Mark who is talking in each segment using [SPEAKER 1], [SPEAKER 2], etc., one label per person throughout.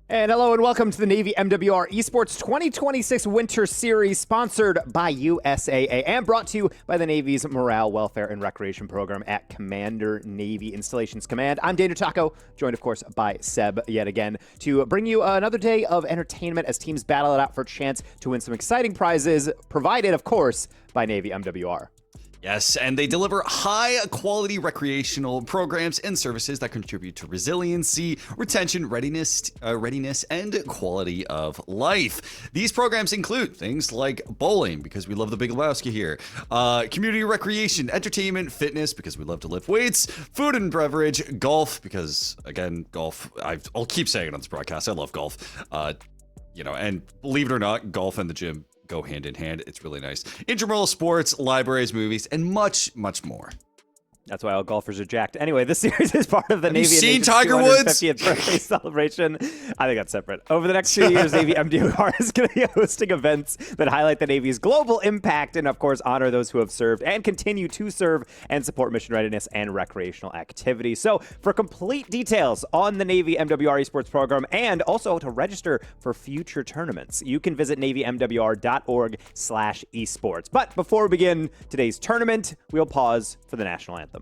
[SPEAKER 1] And hello and welcome to the Navy MWR Esports 2026 Winter Series, sponsored by USAA and brought to you by the Navy's Morale, Welfare, and Recreation Program at Commander Navy Installations Command. I'm Daniel Taco, joined, of course, by Seb yet again to bring you another day of entertainment as teams battle it out for a chance to win some exciting prizes, provided, of course, by Navy MWR.
[SPEAKER 2] Yes, and they deliver high-quality recreational programs and services that contribute to resiliency, retention, readiness, and quality of life. These programs include things like bowling, because we love the Big Lebowski here, community recreation, entertainment, fitness, because we love to lift weights, food and beverage, golf, because, again, golf, I'll keep saying it on this broadcast, I love golf, and believe it or not, golf and the gym go hand in hand. It's really nice. Intramural sports, libraries, movies, and much, much more.
[SPEAKER 1] That's why all golfers are jacked. Anyway, this series is part of the Navy
[SPEAKER 2] seen
[SPEAKER 1] Nation's
[SPEAKER 2] Tiger Woods?
[SPEAKER 1] 250th birthday celebration. I think that's separate. Over the next few years, Navy MWR is going to be hosting events that highlight the Navy's global impact and, of course, honor those who have served and continue to serve and support mission readiness and recreational activities. So, for complete details on the Navy MWR Esports program and also to register for future tournaments, you can visit navymwr.org/esports. But before we begin today's tournament, we'll pause for the national anthem.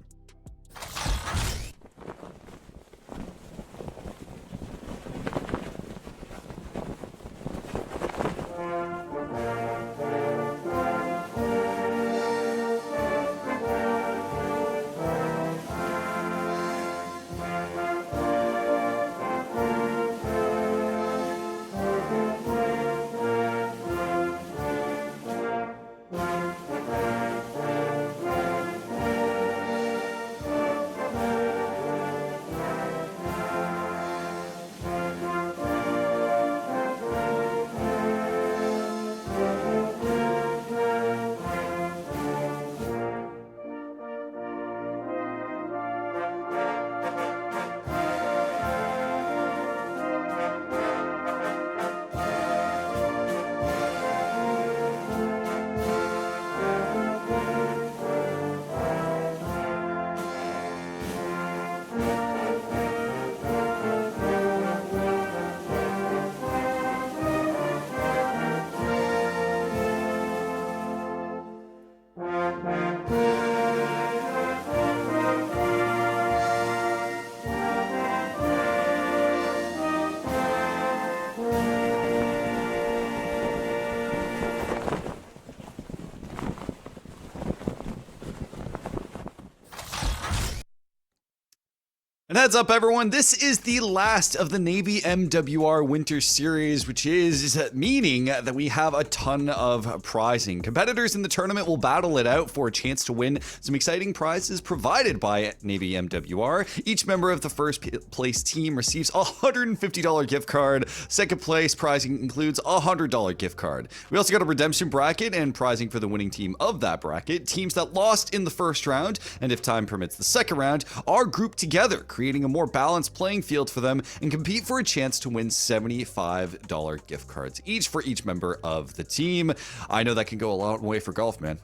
[SPEAKER 2] And heads up, everyone, this is the last of the Navy MWR Winter Series, which is meaning that we have a ton of prizing. Competitors in the tournament will battle it out for a chance to win some exciting prizes provided by Navy MWR. Each member of the first place team receives a $150 gift card. Second place prizing includes a $100 gift card. We also got a redemption bracket and prizing for the winning team of that bracket. Teams that lost in the first round, and if time permits the second round, are grouped together, creating a more balanced playing field for them and compete for a chance to win $75 gift cards each for each member of the team. I know that can go a long way for golf, man.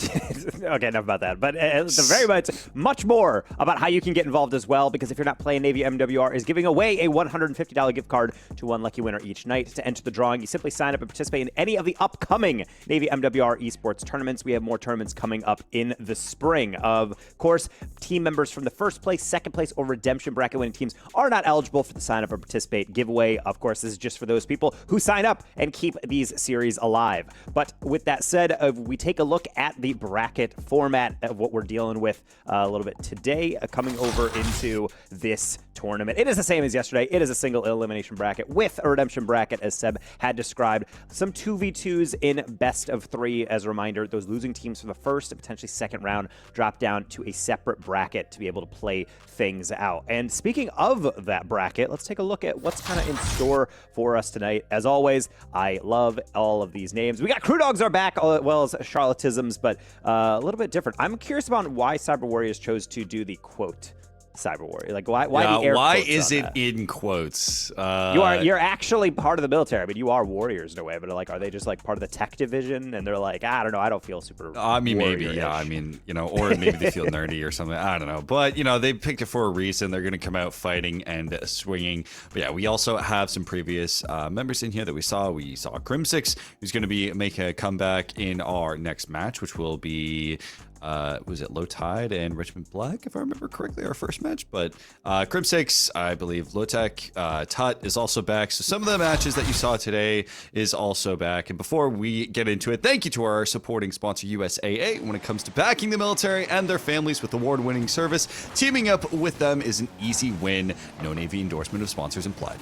[SPEAKER 1] Okay, enough about that. But very much more about how you can get involved as well, because if you're not playing, Navy MWR is giving away a $150 gift card to one lucky winner each night. To enter the drawing, you simply sign up and participate in any of the upcoming Navy MWR Esports tournaments. We have more tournaments coming up in the spring. Of course, team members from the first place, second place, or redemption bracket winning teams are not eligible for the sign up and participate giveaway. Of course, this is just for those people who sign up and keep these series alive. But with that said, we take a look at the bracket format of what we're dealing with a little bit today, coming over into this tournament. It is the same as yesterday. It is a single elimination bracket with a redemption bracket, as Seb had described. Some 2v2s in best of 3. As a reminder, those losing teams from the first and potentially second round drop down to a separate bracket to be able to play things out. And speaking of that bracket, let's take a look at what's kind of in store for us tonight. As always, I love all of these names. We got Crew Dogs are back, as well as Charlatisms, but a little bit different. I'm curious about why Cyber Warriors chose to do the quote Cyber Warrior. Like, why the air
[SPEAKER 2] why
[SPEAKER 1] quotes
[SPEAKER 2] is
[SPEAKER 1] on
[SPEAKER 2] it
[SPEAKER 1] that?
[SPEAKER 2] in quotes?
[SPEAKER 1] You're actually part of the military. I mean, you are warriors in a way, but like, are they just like part of the tech division? And they're like, I don't know, I don't feel super.
[SPEAKER 2] I mean, maybe,
[SPEAKER 1] warrior-ish.
[SPEAKER 2] yeah. I mean, or maybe they feel nerdy or something. I don't know. But, they picked it for a reason. They're going to come out fighting and swinging. But yeah, we also have some previous members in here that we saw. We saw Crimsix, who's going to be making a comeback in our next match, which will be was it Low Tide and Richmond Black, if I remember correctly, our first match. But Crimsix, I believe Lotec, Tut is also back. So some of the matches that you saw today is also back. And before we get into it, thank you to our supporting sponsor, USAA. When it comes to backing the military and their families with award-winning service, teaming up with them is an easy win. No Navy endorsement of sponsors implied.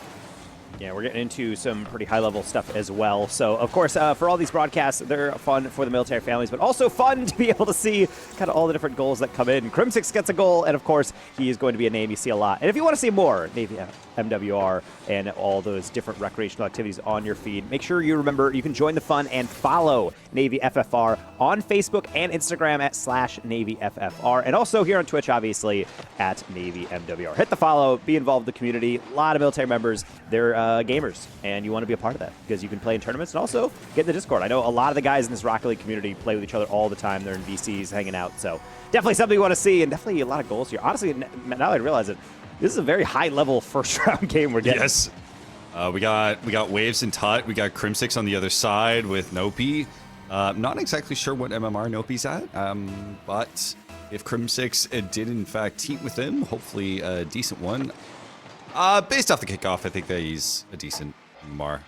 [SPEAKER 1] Yeah, we're getting into some pretty high-level stuff as well. So, of course, for all these broadcasts, they're fun for the military families, but also fun to be able to see kind of all the different goals that come in. Crimsix gets a goal, and, of course, he is going to be a name you see a lot. And if you want to see more Navy MWR and all those different recreational activities on your feed. Make sure you remember you can join the fun and follow Navy FFR on Facebook and Instagram at /Navy FFR, and also here on Twitch, obviously, at Navy MWR. Hit the follow, be involved in the community. A lot of military members, they're gamers, and you want to be a part of that because you can play in tournaments and also get in the Discord. I know a lot of the guys in this Rocket League community play with each other all the time. They're in VCs hanging out, so definitely something you want to see, and definitely a lot of goals here. Honestly, now that I realize it, this is a very high-level first-round game we're getting.
[SPEAKER 2] Yes. We got Waves and Tut. We got Crimsix on the other side with Nopi. Not exactly sure what MMR Nopi's at, but if Crimsix did in fact team with him, hopefully a decent one. Based off the kickoff, I think that he's a decent MMR.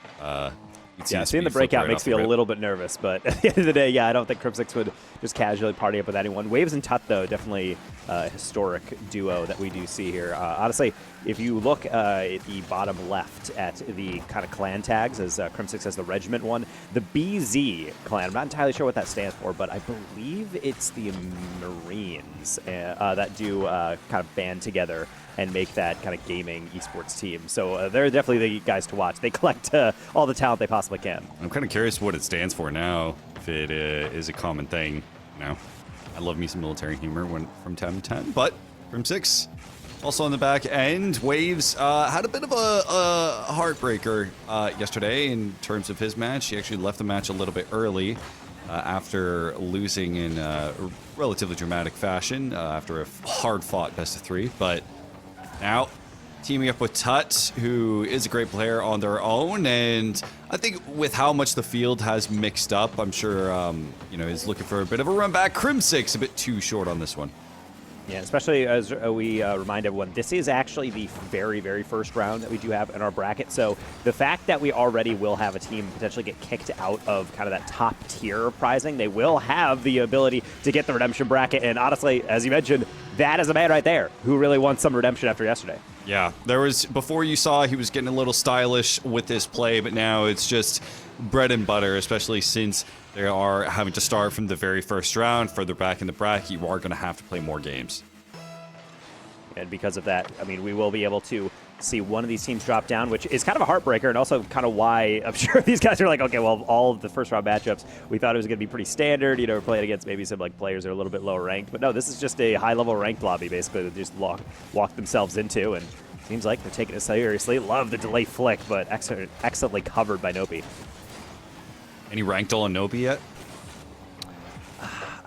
[SPEAKER 1] Yeah, seeing the breakout makes me a little bit nervous, but at the end of the day, yeah, I don't think Crimsix would just casually party up with anyone. Waves and Tut, though, definitely a historic duo that we do see here. Honestly, if you look at the bottom left at the kind of clan tags, as Crimsix has the regiment one, the BZ clan, I'm not entirely sure what that stands for, but I believe it's the Marines that do kind of band together and make that kind of gaming esports team. So they're definitely the guys to watch. They collect all the talent they possibly can.
[SPEAKER 2] I'm kind of curious what it stands for now, if it is a common thing. You know, I love me some military humor from time to time, but Crimsix also on the back end. Waves had a bit of a heartbreaker yesterday in terms of his match. He actually left the match a little bit early after losing in a relatively dramatic fashion after a hard-fought best-of-3, but now, teaming up with Tut, who is a great player on their own, and I think with how much the field has mixed up, I'm sure, he's looking for a bit of a run back. Crimsix a bit too short on this one.
[SPEAKER 1] Yeah, especially as we remind everyone, this is actually the very, very first round that we do have in our bracket. So the fact that we already will have a team potentially get kicked out of kind of that top tier prizing, they will have the ability to get the redemption bracket. And honestly, as you mentioned, that is a man right there who really wants some redemption after yesterday.
[SPEAKER 2] Yeah, there was, before you saw he was getting a little stylish with this play, but now it's just bread and butter, especially since they are having to start from the very first round. Further back in the bracket, you are going to have to play more games.
[SPEAKER 1] And because of that, I mean, we will be able to see one of these teams drop down, which is kind of a heartbreaker, and also kind of why I'm sure these guys are like, okay, well, all of the first round matchups, we thought it was going to be pretty standard. You know, we're playing against maybe some like players that are a little bit lower ranked, but no, this is just a high level ranked lobby basically that they just walk themselves into, and seems like they're taking it seriously. Love the delay flick, but excellently covered by Nopi.
[SPEAKER 2] Any ranked all on Nopi yet?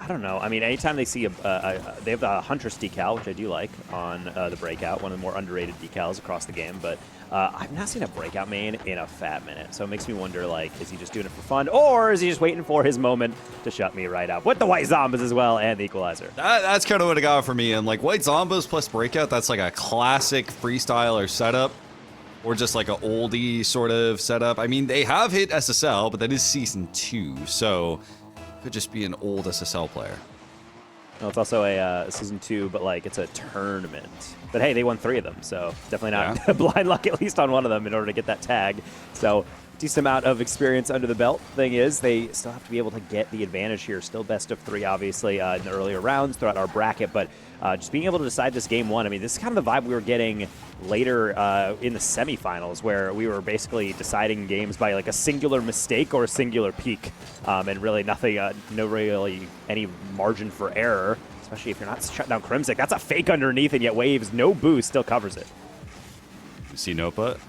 [SPEAKER 1] I don't know. I mean, anytime they see they have the Huntress decal, which I do like, on the Breakout, one of the more underrated decals across the game, but I've not seen a Breakout main in a fat minute, so it makes me wonder, like, is he just doing it for fun, or is he just waiting for his moment to shut me right up with the White Zombas as well and the Equalizer?
[SPEAKER 2] That's kind of what it got for me, and like White Zombas plus Breakout, that's like a classic freestyler setup, or just like an oldie sort of setup. I mean, they have hit SSL, but that is Season 2, so could just be an old SSL player.
[SPEAKER 1] Well, it's also a Season 2, but like it's a tournament. But hey, they won 3 of them, so definitely not blind luck at least on one of them in order to get that tag. So decent amount of experience under the belt. Thing is, they still have to be able to get the advantage here. Still best of 3, obviously, in the earlier rounds throughout our bracket, but just being able to decide this game 1. I mean, this is kind of the vibe we were getting later in the semifinals, where we were basically deciding games by like a singular mistake or a singular peak, and really nothing, no really any margin for error, especially if you're not shutting down Crimsic. That's a fake underneath, and yet Waves, no boost, still covers it.
[SPEAKER 2] You see Nopa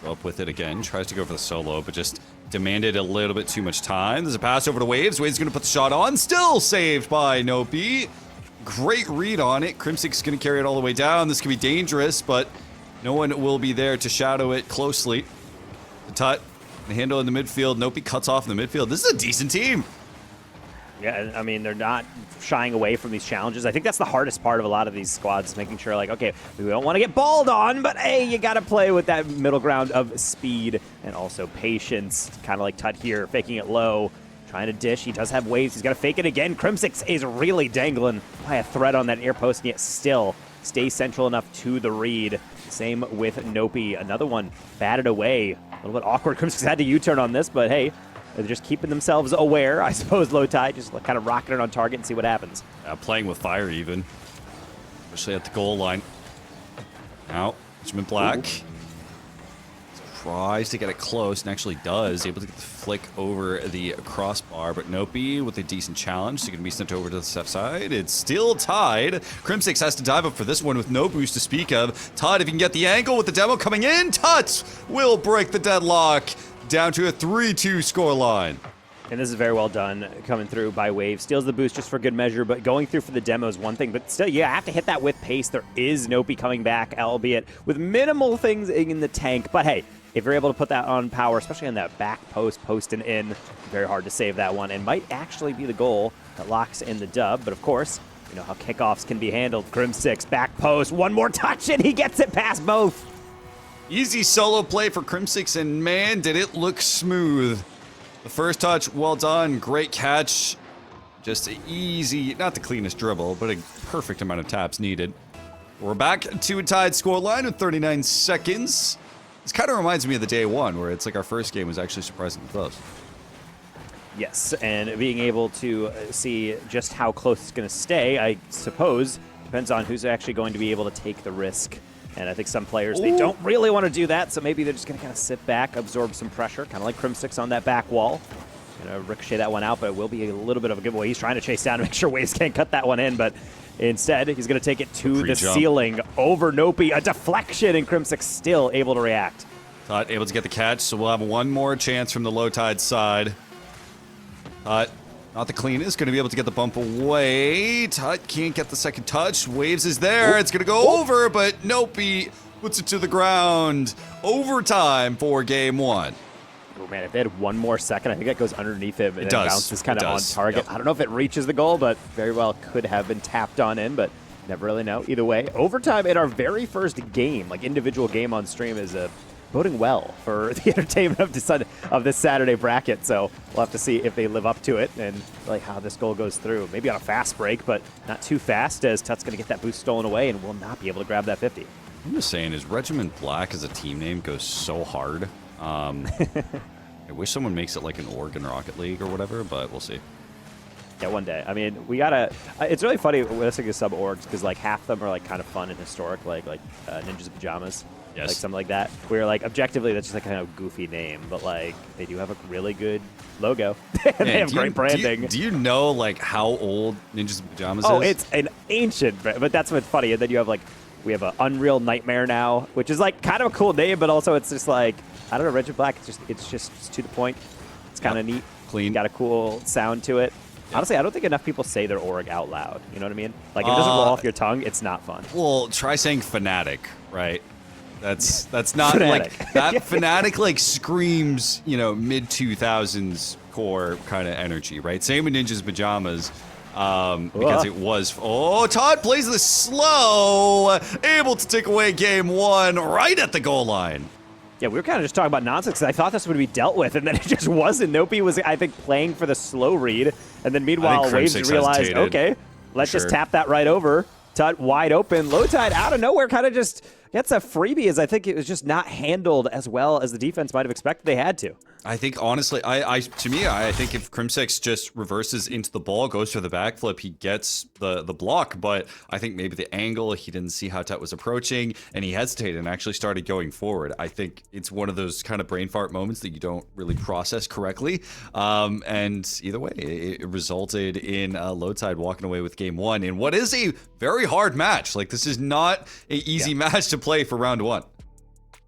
[SPEAKER 2] go up with it again, tries to go for the solo, but just demanded a little bit too much time. There's a pass over to Waves. Waves is going to put the shot on, still saved by Nopi. Great read on it. Crimsic's going to carry it all the way down. This could be dangerous, but no one will be there to shadow it closely. The Tut, the handle in the midfield. Nopi cuts off in the midfield. This is a decent team.
[SPEAKER 1] Yeah, I mean, they're not shying away from these challenges. I think that's the hardest part of a lot of these squads, making sure, like, okay, we don't want to get balled on, but hey, you got to play with that middle ground of speed and also patience. Kind of like Tut here, faking it low, trying to dish. He does have Waves. He's got to fake it again. Crimsix is really dangling by a thread on that air post, and yet still stays central enough to the read. Same with Nopi. Another one batted away. A little bit awkward. Crimsix had to U-turn on this, but hey, they're just keeping themselves aware, I suppose. Low tide, just kind of rocking it on target and see what happens.
[SPEAKER 2] Playing with fire even, especially at the goal line. Now, Regiment Black tries to get it close and actually does, able to get the flick over the crossbar, but Nopi with a decent challenge, so going to be sent over to the left side. It's still tied. Crimsix has to dive up for this one with no boost to speak of. Tut, if you can get the angle with the demo coming in, Tut will break the deadlock down to a 3-2 scoreline.
[SPEAKER 1] And this is very well done coming through by Wave. Steals the boost just for good measure, but going through for the demo is one thing. But still, you have to hit that with pace. There is Nopi coming back, albeit with minimal things in the tank. But hey, if you're able to put that on power, especially on that back post, posting in, very hard to save that one. And might actually be the goal that locks in the dub. But of course, you know how kickoffs can be handled. Crimsix, back post, one more touch, and he gets it past both.
[SPEAKER 2] Easy solo play for Crimsix, and man, did it look smooth. The first touch, well done, great catch. Just easy, not the cleanest dribble, but a perfect amount of taps needed. We're back to a tied scoreline with 39 seconds. This kind of reminds me of the day one, where it's like our first game was actually surprisingly close.
[SPEAKER 1] Yes, and being able to see just how close it's going to stay, I suppose, depends on who's actually going to be able to take the risk. And I think some players, they don't really want to do that, so maybe they're just going to kind of sit back, absorb some pressure, kind of like Crimsix on that back wall. Going to ricochet that one out, but it will be a little bit of a giveaway. He's trying to chase down to make sure Waves can't cut that one in, but instead, he's going to take it to the ceiling over Nopi. A deflection, and Crimsix still able to react.
[SPEAKER 2] Tut able to get the catch, so we'll have one more chance from the low tide side. Tut, not the cleanest, going to be able to get the bump away. Tut can't get the second touch. Waves is there. It's going to go over, but Nopi puts it to the ground. Overtime for game one.
[SPEAKER 1] Oh man, if they had one more second, I think that goes underneath him and
[SPEAKER 2] it
[SPEAKER 1] then
[SPEAKER 2] does.
[SPEAKER 1] bounces kind of on target.
[SPEAKER 2] Yep.
[SPEAKER 1] I don't know if it reaches the goal, but very well could have been tapped on in, but never really know. Either way, overtime in our very first game, like individual game on stream, is boding well for the entertainment of this Saturday bracket. So we'll have to see if they live up to it and like how this goal goes through. Maybe on a fast break, but not too fast, as Tut's going to get that boost stolen away and will not be able to grab that 50.
[SPEAKER 2] I'm just saying, is Regiment Black as a team name goes so hard. I wish someone makes it like an Oregon Rocket League or whatever, but we'll see.
[SPEAKER 1] Yeah, one day. I mean, we gotta. It's really funny when I think of sub orgs because like half of them are like kind of fun and historic, like Ninjas in Pajamas,
[SPEAKER 2] yes,
[SPEAKER 1] like something like that. Where like objectively that's just like kind of goofy name, but like they do have a really good logo and they have great branding.
[SPEAKER 2] Do you know like how old Ninjas in Pajamas is?
[SPEAKER 1] Oh, it's an ancient, but that's what's funny. And then you have like we have an Unreal Nightmare now, which is like kind of a cool name, but also it's just like I don't know, Regiment Black. It's just to the point. It's kind of neat,
[SPEAKER 2] clean,
[SPEAKER 1] got a cool sound to it. Honestly, I don't think enough people say their org out loud. You know what I mean? Like, if it doesn't roll off your tongue, it's not fun.
[SPEAKER 2] Well, try saying Fnatic, right? That's not
[SPEAKER 1] Fnatic.
[SPEAKER 2] like that. Fnatic like screams, you know, mid-2000s core kind of energy, right? Same with Ninjas Pajamas, because it was. Oh, Todd plays this slow, able to take away game one right at the goal line.
[SPEAKER 1] Yeah, we were kind of just talking about nonsense because I thought this would be dealt with, and then it just wasn't. Nopi was, I think, playing for the slow read, and then meanwhile, Waves realized, okay, let's just tap that right over. Tut wide open. Low tide out of nowhere kind of just gets a freebie, as I think it was just not handled as well as the defense might have expected they had to.
[SPEAKER 2] I think, honestly, I think if Crimsix just reverses into the ball, goes for the backflip, he gets the block, but I think maybe the angle, he didn't see how Tut was approaching, and he hesitated and actually started going forward. I think it's one of those kind of brain fart moments that you don't really process correctly, and either way, it resulted in Low Tide walking away with game one in what is a very hard match. Like, this is not an easy match to play for round one.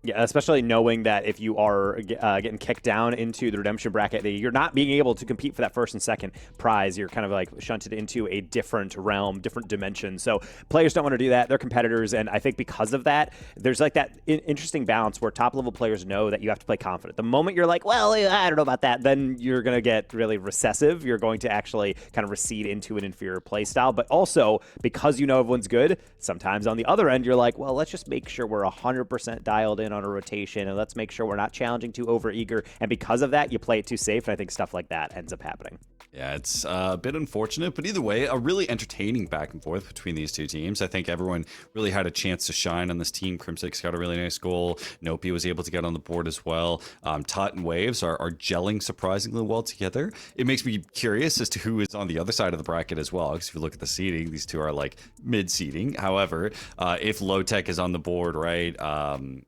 [SPEAKER 1] Yeah, especially knowing that if you are getting kicked down into the redemption bracket, that you're not being able to compete for that first and second prize. You're kind of like shunted into a different realm, different dimension. So players don't want to do that. They're competitors, and I think because of that, there's like that interesting balance where top-level players know that you have to play confident. The moment you're like, well, I don't know about that, then you're going to get really recessive. You're going to actually kind of recede into an inferior play style. But also, because you know everyone's good, sometimes on the other end, you're like, well, let's just make sure we're 100% dialed in in on a rotation, and let's make sure we're not challenging too overeager. And because of that, you play it too safe, and I think stuff like that ends up happening.
[SPEAKER 2] Yeah, it's a bit unfortunate, but either way, a really entertaining back and forth between these two teams. I think everyone really had a chance to shine on this team. Crimsix got a really nice goal. Nopi was able to get on the board as well. Tot and Waves are gelling surprisingly well together. It makes me curious as to who is on the other side of the bracket as well, because if you look at the seeding, these two are like mid-seeding. However, if Low Tech is on the board, right, I'm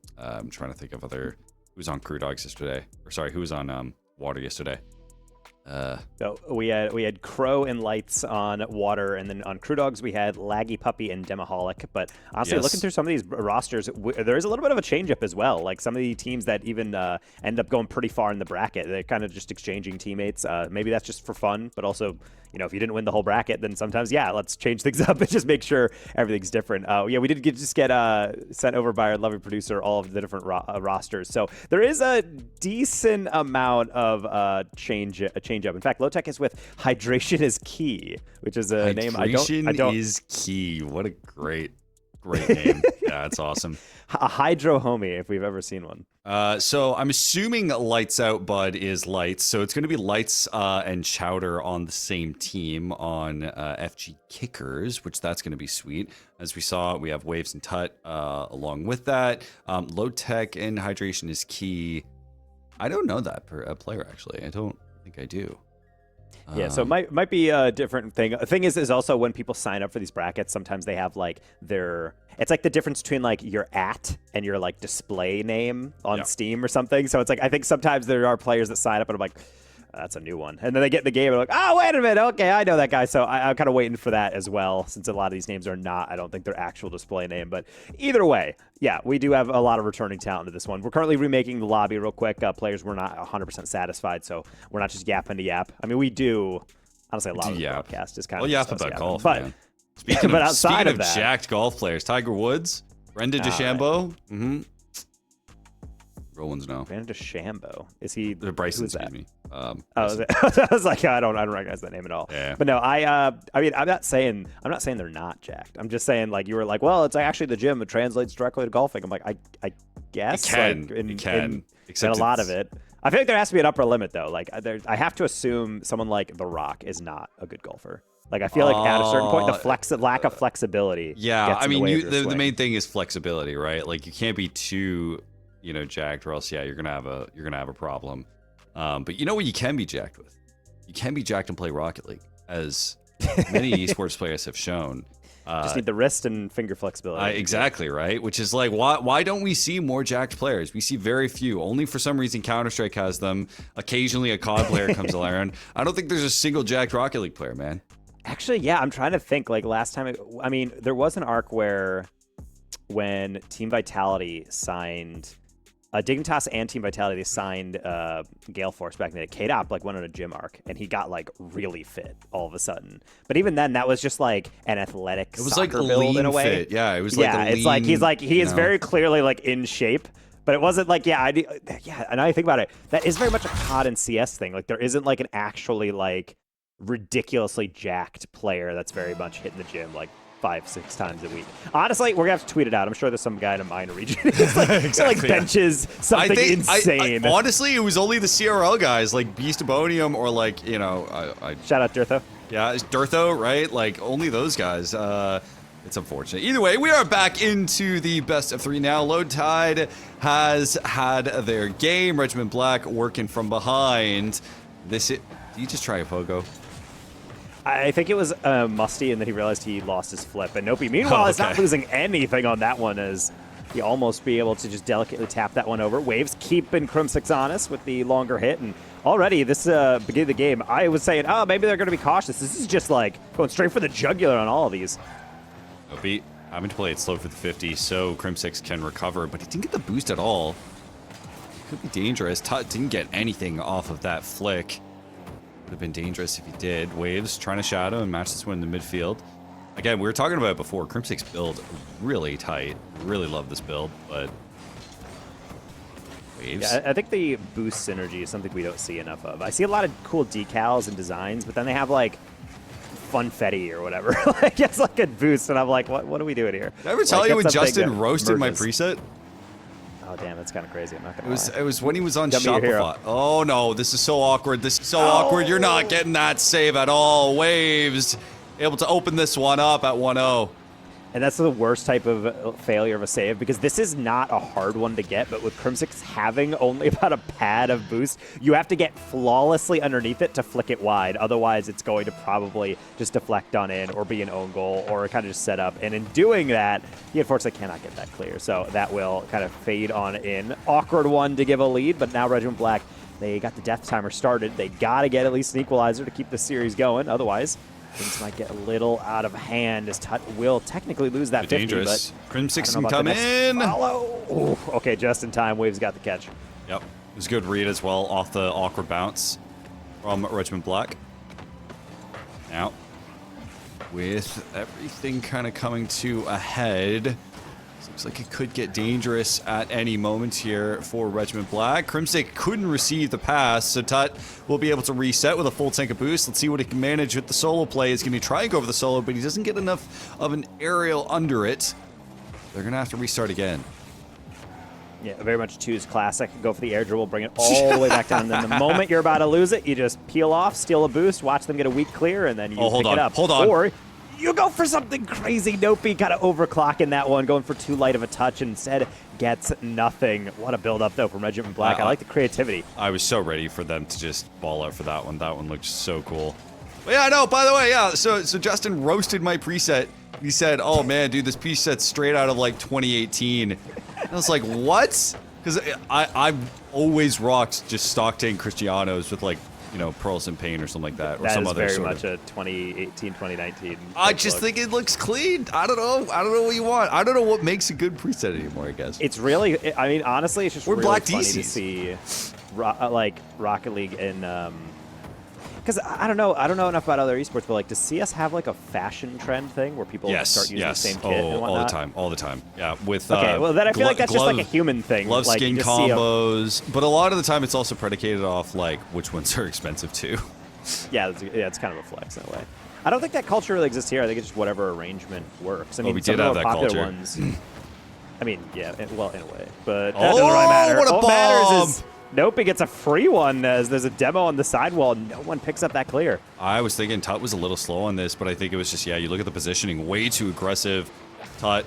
[SPEAKER 2] trying to think of who was on Crew Dogs yesterday, or sorry, who was on Water yesterday.
[SPEAKER 1] So we had Crow and Lights on Water, and then on Crew Dogs we had Laggy Puppy and Demaholic. But honestly, looking through some of these rosters, there is a little bit of a change-up as well. Like some of the teams that even end up going pretty far in the bracket, they're kind of just exchanging teammates. Maybe that's just for fun, but also, you know, if you didn't win the whole bracket, then sometimes, yeah, let's change things up and just make sure everything's different. Yeah, we did just get sent over by our lovely producer all of the different rosters. So there is a decent amount of change up. In fact, Low Tech is with Hydration is Key, which is a name I don't.
[SPEAKER 2] Hydration is Key. What a great name. Yeah, that's awesome.
[SPEAKER 1] A Hydro Homie, if we've ever seen one.
[SPEAKER 2] So I'm assuming Lights Out Bud is Lights. So it's going to be Lights and Chowder on the same team on FG Kickers, which that's going to be sweet. As we saw, we have Waves and Tut along with that. Low Tech and Hydration is Key. I don't know that player, actually. I don't think I do.
[SPEAKER 1] Yeah, so it might be a different thing. The thing is also when people sign up for these brackets, sometimes they have like it's like the difference between like your @ and your like display name on Steam or something. So it's like, I think sometimes there are players that sign up and I'm like, that's a new one. And then they get in the game and like, oh, wait a minute. Okay, I know that guy. So I'm kind of waiting for that as well, since a lot of these names are not, I don't think they're actual display name. But either way, yeah, we do have a lot of returning talent to this one. We're currently remaking the lobby real quick. Players were not 100% satisfied, so we're not just yapping to yap. I mean, we do, honestly, a lot of the broadcast is kind of
[SPEAKER 2] yap about golf,
[SPEAKER 1] but,
[SPEAKER 2] man. Speaking
[SPEAKER 1] but
[SPEAKER 2] of,
[SPEAKER 1] outside of that,
[SPEAKER 2] jacked golf players, Tiger Woods, Brenda DeChambeau.
[SPEAKER 1] Right.
[SPEAKER 2] Real ones know.
[SPEAKER 1] Brandon DeChambeau. Is he?
[SPEAKER 2] Bryson, excuse me.
[SPEAKER 1] I was like, I don't recognize that name at all.
[SPEAKER 2] Yeah.
[SPEAKER 1] But no, I mean, I'm not saying they're not jacked. I'm just saying, like, you were like, well, it's actually the gym. It translates directly to golfing. I'm like, I guess
[SPEAKER 2] it can.
[SPEAKER 1] Like,
[SPEAKER 2] it can.
[SPEAKER 1] Except a lot of it. I feel like there has to be an upper limit though. Like, I have to assume someone like The Rock is not a good golfer. Like, I feel like at a certain point, the lack of flexibility.
[SPEAKER 2] Yeah, I mean, the main thing is flexibility, right? Like, you can't be too, jacked, or else, yeah, you're gonna have a problem. But you know what you can be jacked with? You can be jacked and play Rocket League, as many esports players have shown.
[SPEAKER 1] Just need the wrist and finger flexibility.
[SPEAKER 2] Exactly, right? Which is like, why don't we see more jacked players? We see very few. Only for some reason Counter-Strike has them. Occasionally a COD player comes around. I don't think there's a single jacked Rocket League player, man.
[SPEAKER 1] Actually, yeah, I'm trying to think. Like, last time, I mean, there was an arc where when Team Vitality signed... Dignitas and Team Vitality, they signed Gale Force back in the day. K-Dop went on a gym arc, and he got really fit all of a sudden. But even then, that was just like an athletic soccer build in a way.
[SPEAKER 2] Fit. Yeah, it was like a lean,
[SPEAKER 1] it's like he is very clearly in shape. But it wasn't like, and I think about it, that is very much a COD and CS thing. Like, there isn't an actually ridiculously jacked player that's very much hitting the gym 5-6 times a week. Honestly, we're gonna have to tweet it out. I'm sure there's some guy in a minor region who's
[SPEAKER 2] exactly,
[SPEAKER 1] benches something insane.
[SPEAKER 2] Honestly, it was only the CRL guys like Beastabonium or
[SPEAKER 1] shout out Dirtho.
[SPEAKER 2] Yeah, it's Dirtho, right? Only those guys. It's unfortunate. Either way, we are back into the best of 3 now. Low Tide has had their game. Regiment Black working from behind. Did you just try a pogo?
[SPEAKER 1] I think it was Musty, and then he realized he lost his flip. And Nopi, meanwhile, is not losing anything on that one, as he almost be able to just delicately tap that one over. Waves keeping Crimsix honest with the longer hit. And already, this beginning of the game, I was saying, oh, maybe they're going to be cautious. This is just going straight for the jugular on all of these.
[SPEAKER 2] Nopi having to play it slow for the 50 so Crimsix can recover, but he didn't get the boost at all. Could be dangerous. Tut didn't get anything off of that flick. Would have been dangerous if he did. Waves trying to shadow and match this one in the midfield. Again, we were talking about it before. Crimsix build really tight. Really love this build, but Waves.
[SPEAKER 1] Yeah, I think the boost synergy is something we don't see enough of. I see a lot of cool decals and designs, but then they have Funfetti or whatever. It's a boost, and I'm like, what are we doing here?
[SPEAKER 2] Did I ever tell you when Justin roasted my preset?
[SPEAKER 1] Oh, damn, that's kind of crazy. I'm not going
[SPEAKER 2] to lie. It was when he was on
[SPEAKER 1] Shopify.
[SPEAKER 2] Oh, no, this is so awkward. This is so awkward. You're not getting that save at all. Waves able to open this one up at 1-0.
[SPEAKER 1] And that's the worst type of failure of a save, because this is not a hard one to get, but with Crimsix having only about a pad of boost, you have to get flawlessly underneath it to flick it wide. Otherwise, it's going to probably just deflect on in or be an own goal or kind of just set up. And in doing that, he unfortunately cannot get that clear. So that will kind of fade on in. Awkward one to give a lead, but now Regiment Black, they got the death timer started. They got to get at least an equalizer to keep the series going. Otherwise, things might get a little out of hand as Tut will technically lose that 50,
[SPEAKER 2] dangerous.
[SPEAKER 1] but
[SPEAKER 2] Crimsix can come in.
[SPEAKER 1] Ooh, okay, just in time. Waves got the catch.
[SPEAKER 2] Yep. It was a good read as well off the awkward bounce from Regiment Black. Now, with everything kind of coming to a head, looks like it could get dangerous at any moment here for Regiment Black. Crimsix couldn't receive the pass, so Tut will be able to reset with a full tank of boost. Let's see what he can manage with the solo play. He's going to try and go over the solo, but he doesn't get enough of an aerial under it. They're going to have to restart again.
[SPEAKER 1] Yeah, very much choose classic. Go for the air dribble, bring it all the way back down. Then the moment you're about to lose it, you just peel off, steal a boost, watch them get a weak clear, and then you pick it up.
[SPEAKER 2] Hold on.
[SPEAKER 1] Or you go for something crazy. Nopey kind of overclocking that one, going for too light of a touch, and instead gets nothing. What a build-up, though, from Regiment Black. I like the creativity.
[SPEAKER 2] I was so ready for them to just ball out for that one. That one looked so cool. But yeah, no, by the way, yeah, so Justin roasted my preset. He said, oh, man, dude, this preset's straight out of, like, 2018. And I was like, what? Because I've always rocked just stock tank Cristianos with, like, you know, Pearls and Pain or something like that, or some other sort of.
[SPEAKER 1] That is very much a 2018, 2019.
[SPEAKER 2] I just think it looks clean. I don't know. I don't know what you want. I don't know what makes a good preset anymore, I guess.
[SPEAKER 1] It's really, I mean, honestly, it's just really
[SPEAKER 2] Black
[SPEAKER 1] funny
[SPEAKER 2] DCs.
[SPEAKER 1] to see, like, Rocket League and, because I don't know enough about other esports, but like, does CS have like a fashion trend thing where people start using the same kit and whatnot?
[SPEAKER 2] all the time. Yeah, with
[SPEAKER 1] okay, well then I feel like that's just like a human thing.
[SPEAKER 2] Glove
[SPEAKER 1] like,
[SPEAKER 2] skin combos, but a lot of the time it's also predicated off like which ones are expensive too.
[SPEAKER 1] Yeah, it's kind of a flex in a way. I don't think that culture really exists here. I think it's just whatever arrangement works. I mean,
[SPEAKER 2] we
[SPEAKER 1] some
[SPEAKER 2] did
[SPEAKER 1] of
[SPEAKER 2] have
[SPEAKER 1] the
[SPEAKER 2] that
[SPEAKER 1] popular
[SPEAKER 2] culture.
[SPEAKER 1] ones. I mean, yeah, well, in a way, but that doesn't really matter.
[SPEAKER 2] What a bomb!
[SPEAKER 1] Matters is Nope, he gets a free one as there's a demo on the sidewall. No one picks up that clear.
[SPEAKER 2] I was thinking Tut was a little slow on this, but I think it was just, yeah, you look at the positioning, way too aggressive. Tut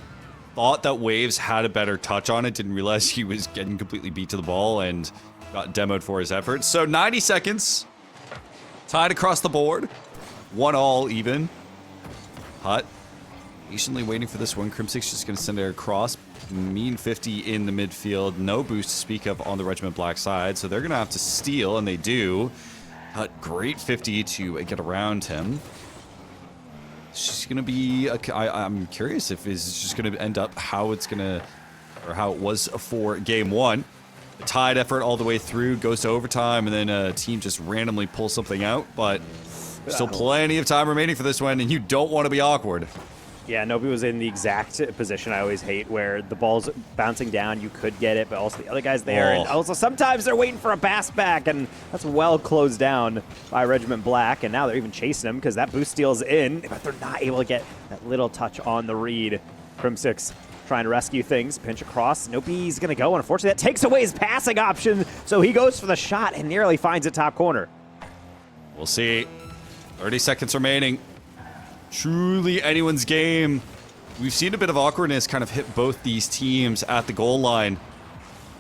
[SPEAKER 2] thought that Waves had a better touch on it, didn't realize he was getting completely beat to the ball and got demoed for his efforts. So 90 seconds, tied across the board, 1-1 even. Tut patiently waiting for this one. Crimsix just going to send it across. Mean 50 in the midfield. No boost to speak of on the Regiment Black side, so they're going to have to steal, and they do. Great 50 to get around him. She's going to be... I'm curious if it's just going to end up how it's going to... or how it was for game one. A tied effort all the way through, goes to overtime, and then a team just randomly pulls something out, but still plenty of time remaining for this one, and you don't want to be awkward.
[SPEAKER 1] Yeah, Nobi was in the exact position I always hate, where the ball's bouncing down, you could get it, but also the other guy's there. And also sometimes they're waiting for a pass back, and that's well closed down by Regiment Black. And now they're even chasing him because that boost steal's in, but they're not able to get that little touch on the read. Crimsix trying to rescue things, pinch across. Nobi's going to go. Unfortunately, that takes away his passing option, so he goes for the shot and nearly finds it top corner.
[SPEAKER 2] We'll see. 30 seconds remaining. Truly anyone's game. We've seen a bit of awkwardness kind of hit both these teams at the goal line,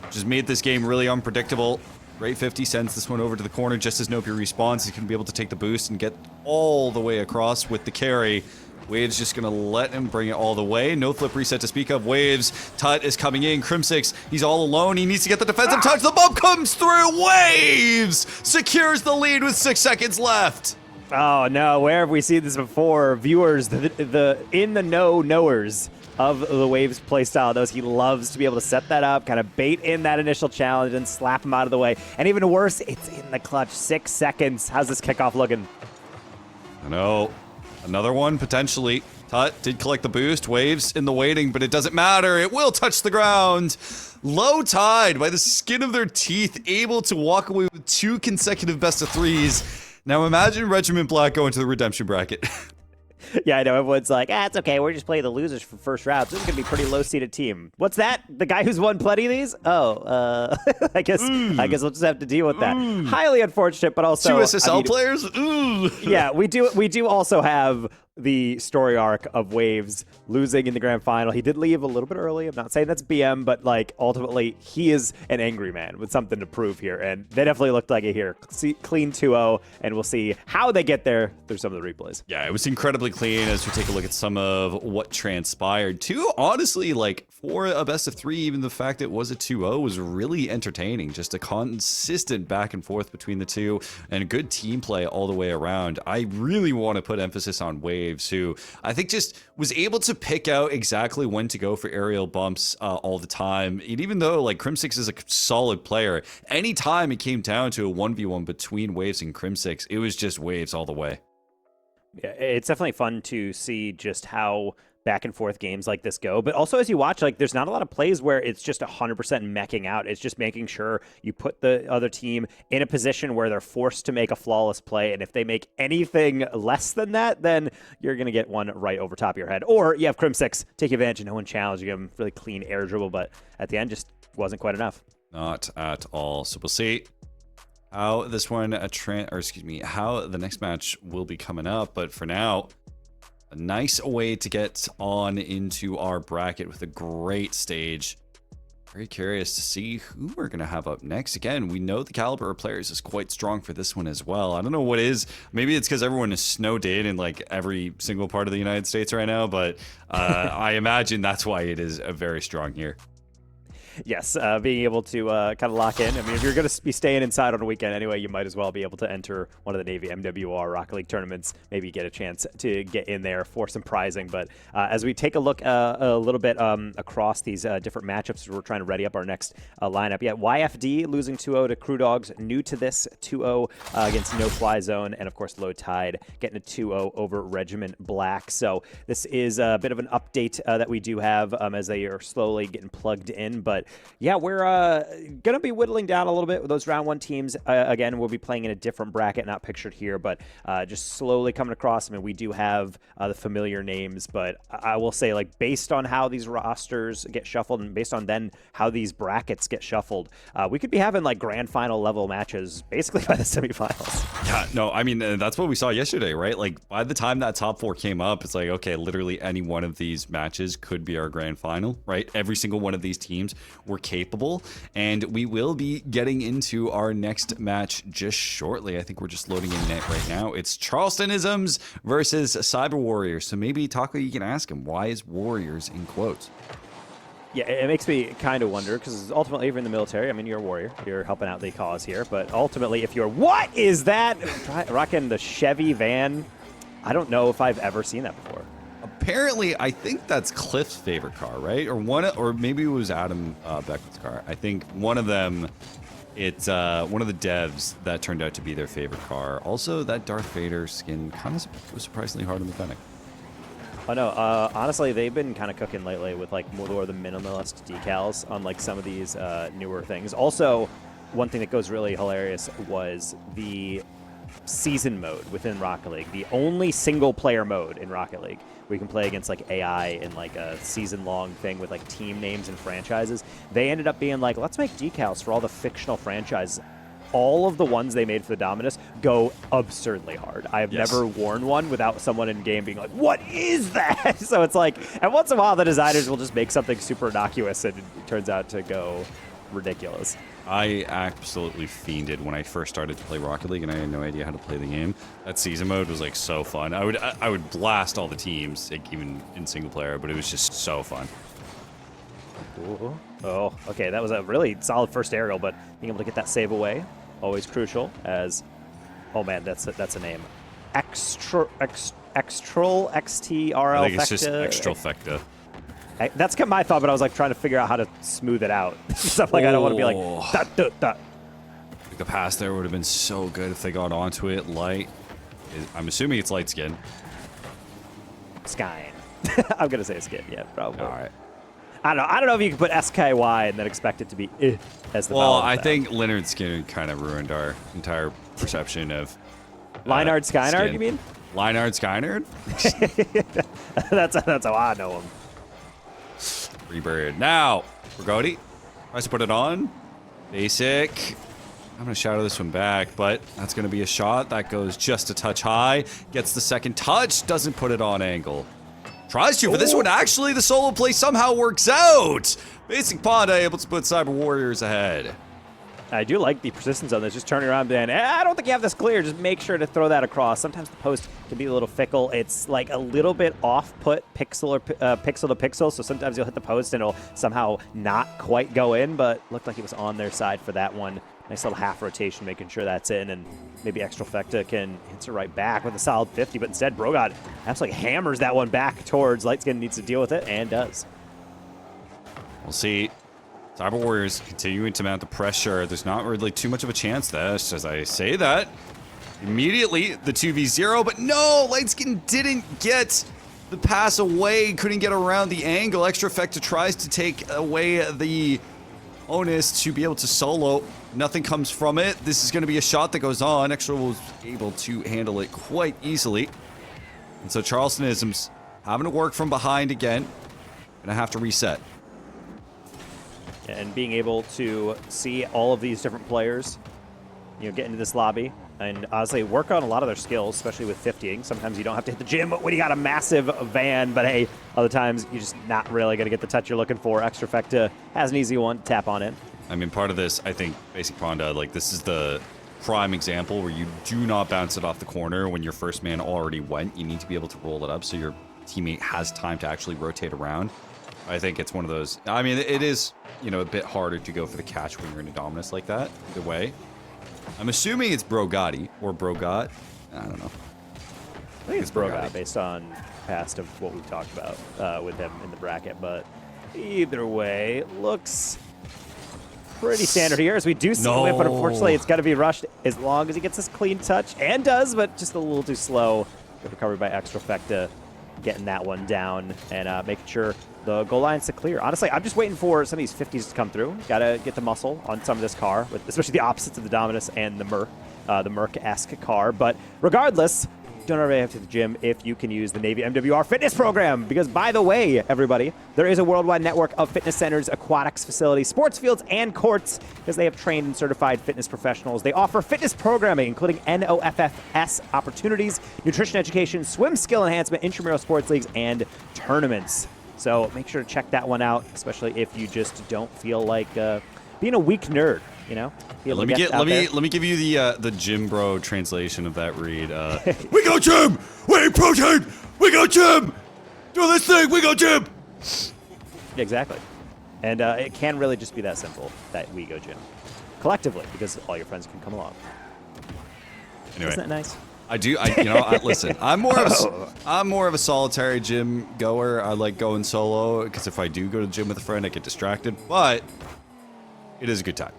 [SPEAKER 2] which has made this game really unpredictable. Great 50 sends this one over to the corner just as Nopi respawns. He's going to be able to take the boost and get all the way across with the carry. Waves just going to let him bring it all the way. No flip reset to speak of. Waves. Tut is coming in. Crimsix, he's all alone. He needs to get the defensive touch. The bump comes through. Waves secures the lead with 6 seconds left.
[SPEAKER 1] Oh no, where have we seen this before? Viewers, the in-the-know knowers of the Waves playstyle knows he loves to be able to set that up, kind of bait in that initial challenge and slap him out of the way. And even worse, it's in the clutch. 6 seconds. How's this kickoff looking?
[SPEAKER 2] I know. Another one, potentially. Tut did collect the boost. Waves in the waiting, but it doesn't matter. It will touch the ground. Low tide by the skin of their teeth, able to walk away with 2 consecutive best of 3s. Now imagine Regiment Black going to the redemption bracket.
[SPEAKER 1] Yeah, I know. Everyone's like, it's okay. We're just playing the losers for first round. So this is going to be a pretty low-seeded team. What's that? The guy who's won plenty of these? Oh, I guess we'll just have to deal with that. Highly unfortunate, but also...
[SPEAKER 2] 2 SSL players? Ooh.
[SPEAKER 1] Yeah, we do also have the story arc of Waves losing in the grand final. He did leave a little bit early. I'm not saying that's BM, but like ultimately he is an angry man with something to prove here, and they definitely looked like it here. Clean 2-0, and we'll see how they get there through some of the replays.
[SPEAKER 2] Yeah, it was incredibly clean as we take a look at some of what transpired. Honestly, like for a best of 3, even the fact it was a 2-0 was really entertaining. Just a consistent back and forth between the two and good team play all the way around. I really want to put emphasis on Waves, who I think just was able to pick out exactly when to go for aerial bumps all the time. And even though like Crimsix is a solid player, anytime it came down to a 1v1 between Waves and Crimsix, it was just Waves all the way.
[SPEAKER 1] Yeah, it's definitely fun to see just how back and forth games like this go, but also as you watch, like there's not a lot of plays where it's just 100% meching out. It's just making sure you put the other team in a position where they're forced to make a flawless play, and if they make anything less than that, then you're gonna get one right over top of your head. Or you have Crim6 take advantage and no one challenging him, really clean air dribble, but at the end just wasn't quite enough.
[SPEAKER 2] Not at all. So we'll see how this one how the next match will be coming up, but for now, a nice way to get on into our bracket with a great stage. Very curious to see who we're going to have up next. Again, we know the caliber of players is quite strong for this one as well. I don't know what is. Maybe it's because everyone is snowed in like every single part of the United States right now, but I imagine that's why it is a very strong year.
[SPEAKER 1] Yes, being able to kind of lock in. I mean, if you're going to be staying inside on a weekend anyway, you might as well be able to enter one of the Navy MWR Rocket League tournaments, maybe get a chance to get in there for some prizing. But as we take a look a little bit across these different matchups, we're trying to ready up our next lineup. Yeah, YFD losing 2-0 to Crew Dogs, new to this 2-0 against No Fly Zone, and of course Low Tide getting a 2-0 over Regiment Black. So this is a bit of an update that we do have as they are slowly getting plugged in. But yeah, we're going to be whittling down a little bit with those round 1 teams. Again, we'll be playing in a different bracket, not pictured here, but just slowly coming across. I mean, we do have the familiar names, but I will say, like, based on how these rosters get shuffled and based on then how these brackets get shuffled, we could be having, like, grand final level matches basically by the semifinals.
[SPEAKER 2] Yeah, no, I mean, that's what we saw yesterday, right? Like, by the time that top 4 came up, it's like, okay, literally any one of these matches could be our grand final, right? Every single one of these teams were capable, and we will be getting into our next match just shortly. I think we're just loading in net right now. It's Charlestonisms versus Cyber Warriors. So maybe, Taco, you can ask him, why is Warriors in quotes?
[SPEAKER 1] Yeah, it makes me kind of wonder, because ultimately, if you're in the military, I mean, you're a warrior. You're helping out the cause here. But ultimately, if you're... What is that? Rocking the Chevy van. I don't know if I've ever seen that before.
[SPEAKER 2] Apparently, I think that's Cliff's favorite car, right? Or maybe it was Adam Beckett's car. I think one of them, it's one of the devs that turned out to be their favorite car. Also, that Darth Vader skin kind of was surprisingly hard on the fennec.
[SPEAKER 1] Oh no, honestly, they've been kind of cooking lately with like more of the minimalist decals on like some of these newer things. Also, one thing that goes really hilarious was the season mode within Rocket League, the only single player mode in Rocket League. We can play against like AI in like a season-long thing with like team names and franchises. They ended up being like, let's make decals for all the fictional franchises. All of the ones they made for the Dominus go absurdly hard. I have never worn one without someone in game being like, what is that? So it's like, and once in a while the designers will just make something super innocuous and it turns out to go ridiculous.
[SPEAKER 2] I absolutely fiended when I first started to play Rocket League, and I had no idea how to play the game. That season mode was like so fun. I would blast all the teams, like, even in single player, but it was just so fun.
[SPEAKER 1] Ooh. Oh, okay, that was a really solid first aerial, but being able to get that save away, always crucial. As, oh man, that's a name, Extrol XTRL.
[SPEAKER 2] I think it's just Extralfecta.
[SPEAKER 1] That's kind of my thought, but I was like trying to figure out how to smooth it out. Stuff like I don't want to be like that.
[SPEAKER 2] The pass there would have been so good if they got onto it. Light, I'm assuming it's light skin.
[SPEAKER 1] Skyne. I'm gonna say skin. Yeah, probably.
[SPEAKER 2] All right.
[SPEAKER 1] I don't know if you can put SKY and then expect it to be as the.
[SPEAKER 2] Well, I think Leonard Skinner kind of ruined our entire perception of
[SPEAKER 1] Leinard Skynard.
[SPEAKER 2] skin.
[SPEAKER 1] You mean?
[SPEAKER 2] Leinard Skynard?
[SPEAKER 1] That's how I know him.
[SPEAKER 2] Freebird. Now, Brigodi tries to put it on. Basic. I'm going to shadow this one back, but that's going to be a shot. That goes just a touch high. Gets the second touch. Doesn't put it on angle. Tries to, but this one actually, the solo play somehow works out. Basic Panda able to put Cyber Warriors ahead.
[SPEAKER 1] I do like the persistence on this. Just turning around, and I don't think you have this clear. Just make sure to throw that across. Sometimes the post can be a little fickle. It's like a little bit off-put pixel or pixel to pixel. So sometimes you'll hit the post and it'll somehow not quite go in. But looked like it was on their side for that one. Nice little half rotation, making sure that's in, and maybe Extra Fecta can answer right back with a solid 50. But instead, Brogod absolutely hammers that one back towards Lightskin. Needs to deal with it and does.
[SPEAKER 2] We'll see. Cyber Warriors continuing to mount the pressure. There's not really too much of a chance this, as I say that. Immediately, the 2v0, but no, Lightskin didn't get the pass away, couldn't get around the angle. Extra Fecta tries to take away the onus to be able to solo. Nothing comes from it. This is going to be a shot that goes on. Extra was able to handle it quite easily. And so Charlestonism's having to work from behind again. Gonna have to reset.
[SPEAKER 1] And being able to see all of these different players, get into this lobby and honestly work on a lot of their skills, especially with 50ing. Sometimes you don't have to hit the gym when you got a massive van, but hey, other times you're just not really going to get the touch you're looking for. Extra Fecta has an easy one to tap on in.
[SPEAKER 2] I mean, part of this, I think, Basic Panda, like, this is the prime example where you do not bounce it off the corner when your first man already went. You need to be able to roll it up so your teammate has time to actually rotate around. I think it's one of those. I mean, it is, a bit harder to go for the catch when you're in a dominus like that. Either way, I'm assuming it's Brogatti or Brogot. I don't know.
[SPEAKER 1] I think it's Brogot based on past of what we've talked about with him in the bracket. But either way, looks pretty standard here as we do see him, but unfortunately it's got to be rushed as long as he gets this clean touch, and does, but just a little too slow. Good recovery by Extra Fecta, getting that one down and making sure the goal line's to clear. Honestly, I'm just waiting for some of these 50s to come through. Got to get the muscle on some of this car, especially the opposites of the Dominus and the Merc-esque car. But regardless, don't already have to the gym if you can use the Navy MWR fitness program. Because by the way, everybody, there is a worldwide network of fitness centers, aquatics facilities, sports fields, and courts because they have trained and certified fitness professionals. They offer fitness programming, including NOFFS opportunities, nutrition education, swim skill enhancement, intramural sports leagues, and tournaments. So make sure to check that one out, especially if you just don't feel like being a weak nerd.
[SPEAKER 2] Let me give you the gym bro translation of that read. We go gym, we eat protein, we go gym, do this thing, we go gym.
[SPEAKER 1] Exactly, and it can really just be that simple that we go gym collectively because all your friends can come along.
[SPEAKER 2] Anyway,
[SPEAKER 1] isn't that nice?
[SPEAKER 2] Listen, I'm more of a solitary gym goer. I like going solo because if I do go to the gym with a friend, I get distracted. But it is a good time.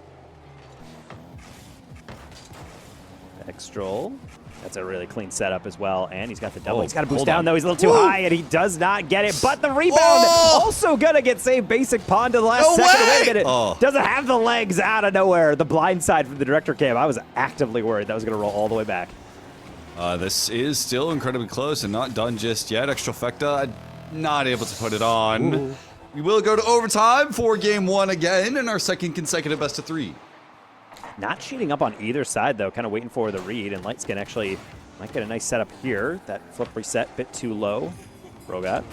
[SPEAKER 1] Stroll. That's a really clean setup as well, and he's got the double. He's got to boost down, though. He's a little too high, and he does not get it, but the rebound also going to get saved. Basic Pond to the last second. Wait a minute. Doesn't have the legs out of nowhere. The blind side from the director cam. I was actively worried that was going to roll all the way back.
[SPEAKER 2] This is still incredibly close and not done just yet. Extra Fecta not able to put it on. Ooh. We will go to overtime for game one again in our second consecutive best of three.
[SPEAKER 1] Not cheating up on either side, though. Kind of waiting for the read, and Lightskin actually might get a nice setup here. That flip reset, bit too low. Brogot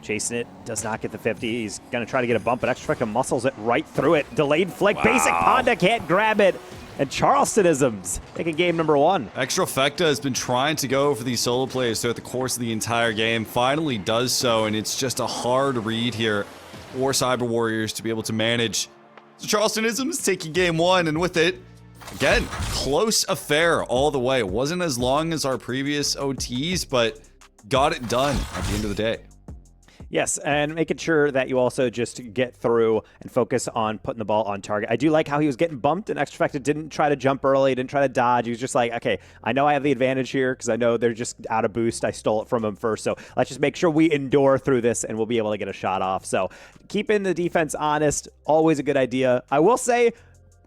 [SPEAKER 1] chasing it, does not get the 50. He's going to try to get a bump, but Extra Fecta muscles it right through it. Delayed flick. Wow. Basic Panda can't grab it. And Charlestonisms taking game number one.
[SPEAKER 2] Extra Fecta has been trying to go for these solo plays throughout the course of the entire game. Finally does so, and it's just a hard read here for Cyber Warriors to be able to manage. So Charlestonism's taking game one, and with it, again, close affair all the way. It wasn't as long as our previous OTs, but got it done at the end of the day.
[SPEAKER 1] Yes, and making sure that you also just get through and focus on putting the ball on target. I do like how he was getting bumped, and Extra Fecta didn't try to jump early, didn't try to dodge. He was just like, okay, I know I have the advantage here because I know they're just out of boost. I stole it from him first, so let's just make sure we endure through this, and we'll be able to get a shot off. So keeping the defense honest, always a good idea. I will say,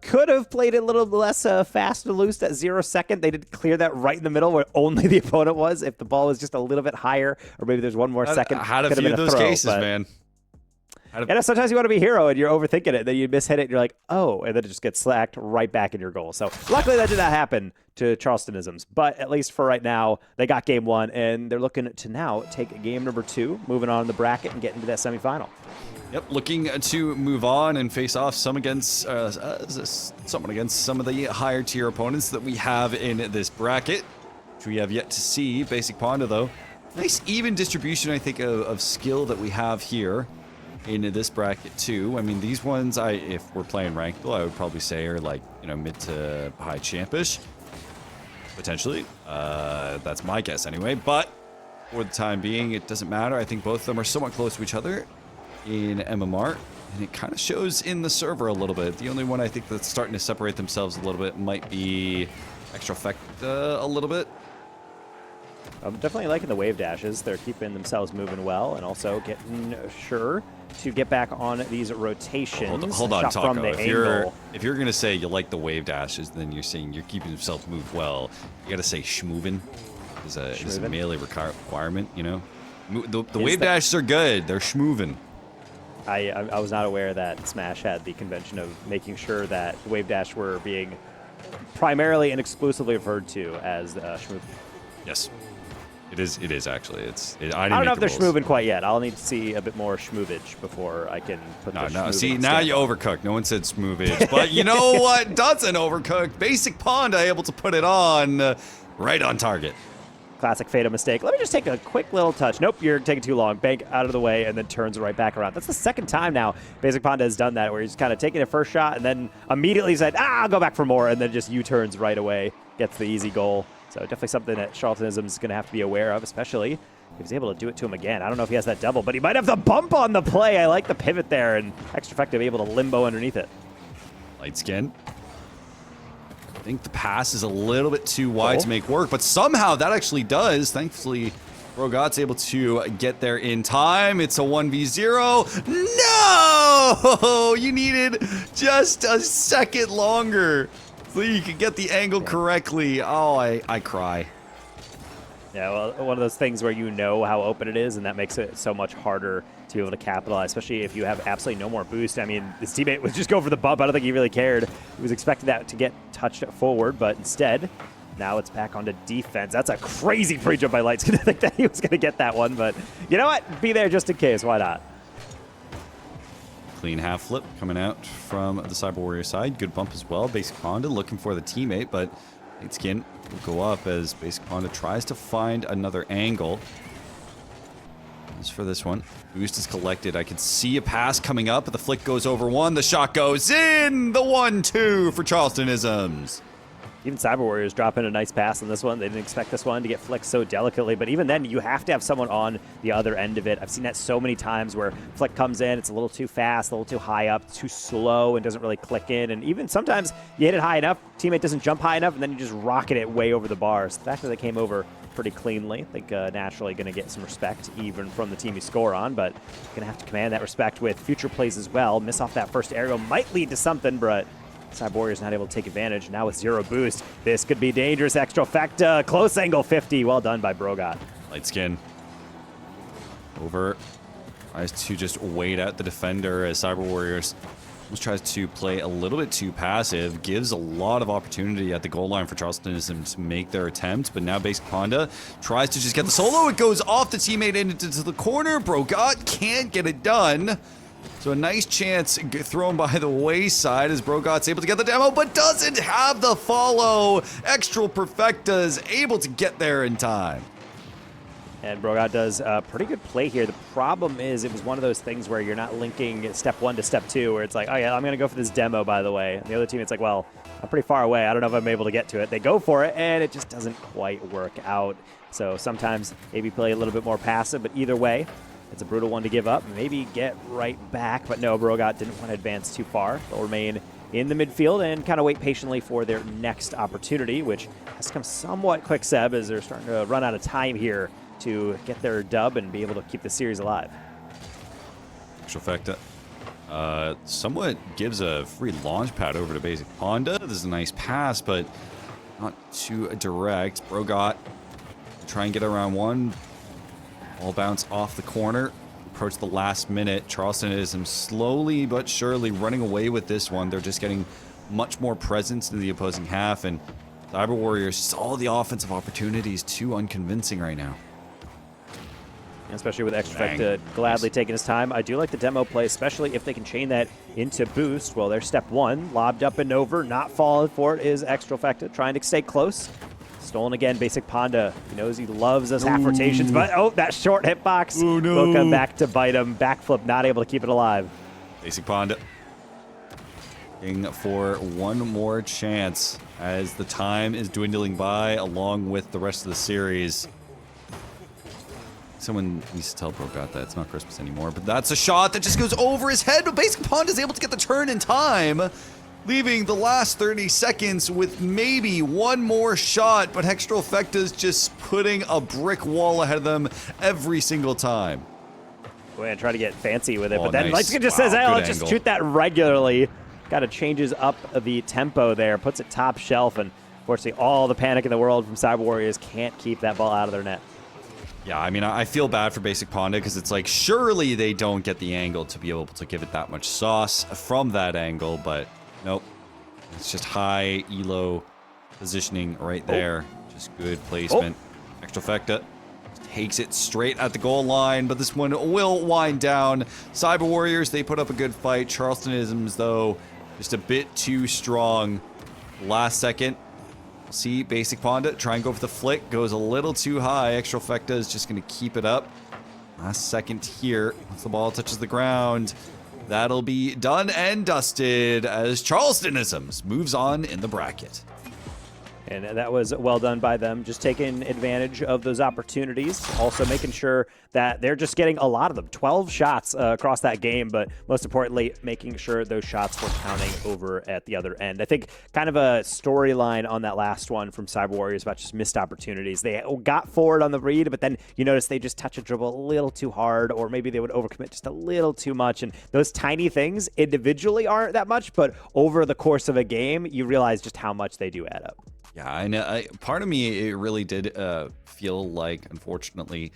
[SPEAKER 1] could have played it a little less fast and loose at 0 second. They did clear that right in the middle where only the opponent was. If the ball was just a little bit higher, or maybe there's one more second.
[SPEAKER 2] Had a few of those cases, man.
[SPEAKER 1] And sometimes you want to be a hero and you're overthinking it. Then you mishit it and you're like, oh, and then it just gets slacked right back in your goal. So luckily that did not happen to Charlestonisms. But at least for right now, they got game 1 and they're looking to now take game number 2, moving on in the bracket and get into that semifinal.
[SPEAKER 2] Yep, looking to move on and face off someone against some of the higher tier opponents that we have in this bracket, which we have yet to see. Basic Ponda, though. Nice even distribution, I think, of skill that we have here in this bracket too. I mean, these ones, if we're playing ranked, I would probably say are like, mid to high champish, potentially. That's my guess anyway. But for the time being, it doesn't matter. I think both of them are somewhat close to each other in MMR, and it kind of shows in the server a little bit. The only one I think that's starting to separate themselves a little bit might be Extra Effect a little bit.
[SPEAKER 1] I'm definitely liking the wave dashes. They're keeping themselves moving well and also getting sure to get back on these rotations.
[SPEAKER 2] Hold on, Taco.
[SPEAKER 1] From the angle.
[SPEAKER 2] If you're going to say you like the wave dashes, then you're saying you're keeping yourself move well. You got to say schmoovin is a melee requirement, The wave dashes are good. They're schmoovin.
[SPEAKER 1] I was not aware that Smash had the convention of making sure that wave dash were being primarily and exclusively referred to as schmoovin.
[SPEAKER 2] Yes. It is actually.
[SPEAKER 1] I don't know if they're schmoovin quite yet. I'll need to see a bit more schmoovage before I can put the
[SPEAKER 2] No. See, now you overcooked. No one said schmoovage. But you know what doesn't overcook? Basic Ponda able to put it on right on target.
[SPEAKER 1] Classic fatal mistake. Let me just take a quick little touch. Nope, you're taking too long. Bank out of the way and then turns right back around. That's the second time now Basic Ponda has done that, where he's kind of taking a first shot and then immediately said, I'll go back for more, and then just U-turns right away. Gets the easy goal. So definitely something that Charlatanism is going to have to be aware of, especially if he's able to do it to him again. I don't know if he has that double, but he might have the bump on the play. I like the pivot there, and Extra Effective able to limbo underneath it.
[SPEAKER 2] Light skin. I think the pass is a little bit too wide to make work, but somehow that actually does. Thankfully, Brogot's able to get there in time. It's a 1v0. No! You needed just a second longer so you could get the angle correctly. Oh, I cry.
[SPEAKER 1] Yeah, well, one of those things where you know how open it is, and that makes it so much harder to be able to capitalize, especially if you have absolutely no more boost. I mean, his teammate was just going for the bump. I don't think he really cared. He was expecting that to get touched forward, but instead, now it's back onto defense. That's a crazy pre-jump by Lights. Gonna think that he was going to get that one, but you know what? Be there just in case. Why not?
[SPEAKER 2] Clean half flip coming out from the Cyber Warrior side. Good bump as well. Basic Ponda looking for the teammate, but Light Skin will go up as Basic Ponda tries to find another angle. As for this one, boost is collected. I can see a pass coming up, but the flick goes over one. The shot goes in. The 1-2 for Charlestonisms.
[SPEAKER 1] Even Cyber Warriors dropping a nice pass on this one. They didn't expect this one to get flicked so delicately, but even then, you have to have someone on the other end of it. I've seen that so many times where flick comes in, it's a little too fast, a little too high up, too slow, and doesn't really click in. And even sometimes you hit it high enough, teammate doesn't jump high enough, and then you just rocket it way over the bar. So the fact that they came over pretty cleanly, I think naturally going to get some respect even from the team you score on, but going to have to command that respect with future plays as well. Miss off that first aerial might lead to something, but Cyber Warriors not able to take advantage. Now with 0 boost, this could be dangerous. Extra effect, close angle 50. Well done by Brogot.
[SPEAKER 2] Light skin. Over. Tries to just wait out the defender as Cyber Warriors almost tries to play a little bit too passive. Gives a lot of opportunity at the goal line for Charlestonism to make their attempt, but now Basic Ponda tries to just get the solo. It goes off the teammate into the corner. Brogot can't get it done. So a nice chance thrown by the wayside as Brogot's able to get the demo, but doesn't have the follow. Extra Perfecta is able to get there in time.
[SPEAKER 1] And Brogot does a pretty good play here. The problem is it was one of those things where you're not linking step 1 to step 2, where it's like, oh yeah, I'm going to go for this demo, by the way. And the other teammate's like, well, I'm pretty far away. I don't know if I'm able to get to it. They go for it, and it just doesn't quite work out. So sometimes maybe play a little bit more passive, but either way, it's a brutal one to give up. Maybe get right back, but no, Brogot didn't want to advance too far. They'll remain in the midfield and kind of wait patiently for their next opportunity, which has come somewhat quick, Seb, as they're starting to run out of time here to get their dub and be able to keep the series alive.
[SPEAKER 2] Extra Perfecta somewhat gives a free launch pad over to Basic Ponda. This is a nice pass, but not too direct. Brogot try and get around one. Ball bounce off the corner. Approach the last minute. Charlestonism slowly but surely running away with this one. They're just getting much more presence in the opposing half, and Cyber Warriors, just all the offensive opportunities, too unconvincing right now.
[SPEAKER 3] Especially with Extrafecta gladly taking his time. I do like the demo play, especially if they can chain that into boost. Well, there's step one. Lobbed up and over, not falling for it is Extrafecta, trying to stay close. Stolen again, Basic Ponda. He knows he loves those half rotations, but that short hitbox will come back to bite him. Backflip, not able to keep it alive.
[SPEAKER 2] Basic Ponda looking for one more chance as the time is dwindling by along with the rest of the series. Someone needs to tell Brogot that it's not Christmas anymore, but that's a shot that just goes over his head, but Basic Ponda is able to get the turn in time, leaving the last 30 seconds with maybe one more shot, but Extrafecta's just putting a brick wall ahead of them every single time.
[SPEAKER 3] Go ahead and try to get fancy with it, but then
[SPEAKER 2] nice.
[SPEAKER 3] like just says, hey,
[SPEAKER 2] Good
[SPEAKER 3] let's just
[SPEAKER 2] angle.
[SPEAKER 3] shoot that regularly. Got to changes up the tempo there, puts it top shelf, and unfortunately all the panic in the world from Cyber Warriors can't keep that ball out of their net.
[SPEAKER 2] Yeah, I mean, I feel bad for Basic Ponda because it's like, surely they don't get the angle to be able to give it that much sauce from that angle, but nope. It's just high elo positioning right there. Just good placement. Extrafecta takes it straight at the goal line, but this one will wind down. Cyber Warriors, they put up a good fight. Charlestonisms, though, just a bit too strong. Last second. See Basic Ponda try and go for the flick. Goes a little too high. Extrafecta is just going to keep it up. Last second here. Once the ball touches the ground, that'll be done and dusted as Charlestonisms moves on in the bracket.
[SPEAKER 3] And that was well done by them, just taking advantage of those opportunities, also making sure that they're just getting a lot of them, 12 shots across that game, but most importantly, making sure those shots were counting over at the other end. I think kind of a storyline on that last one from Cyber Warriors about just missed opportunities. They got forward on the read, but then you notice they just touch a dribble a little too hard, or maybe they would overcommit just a little too much, and those tiny things individually aren't that much, but over the course of a game, you realize just how much they do add up.
[SPEAKER 2] Yeah, I know. Part of me, it really did feel like, unfortunately,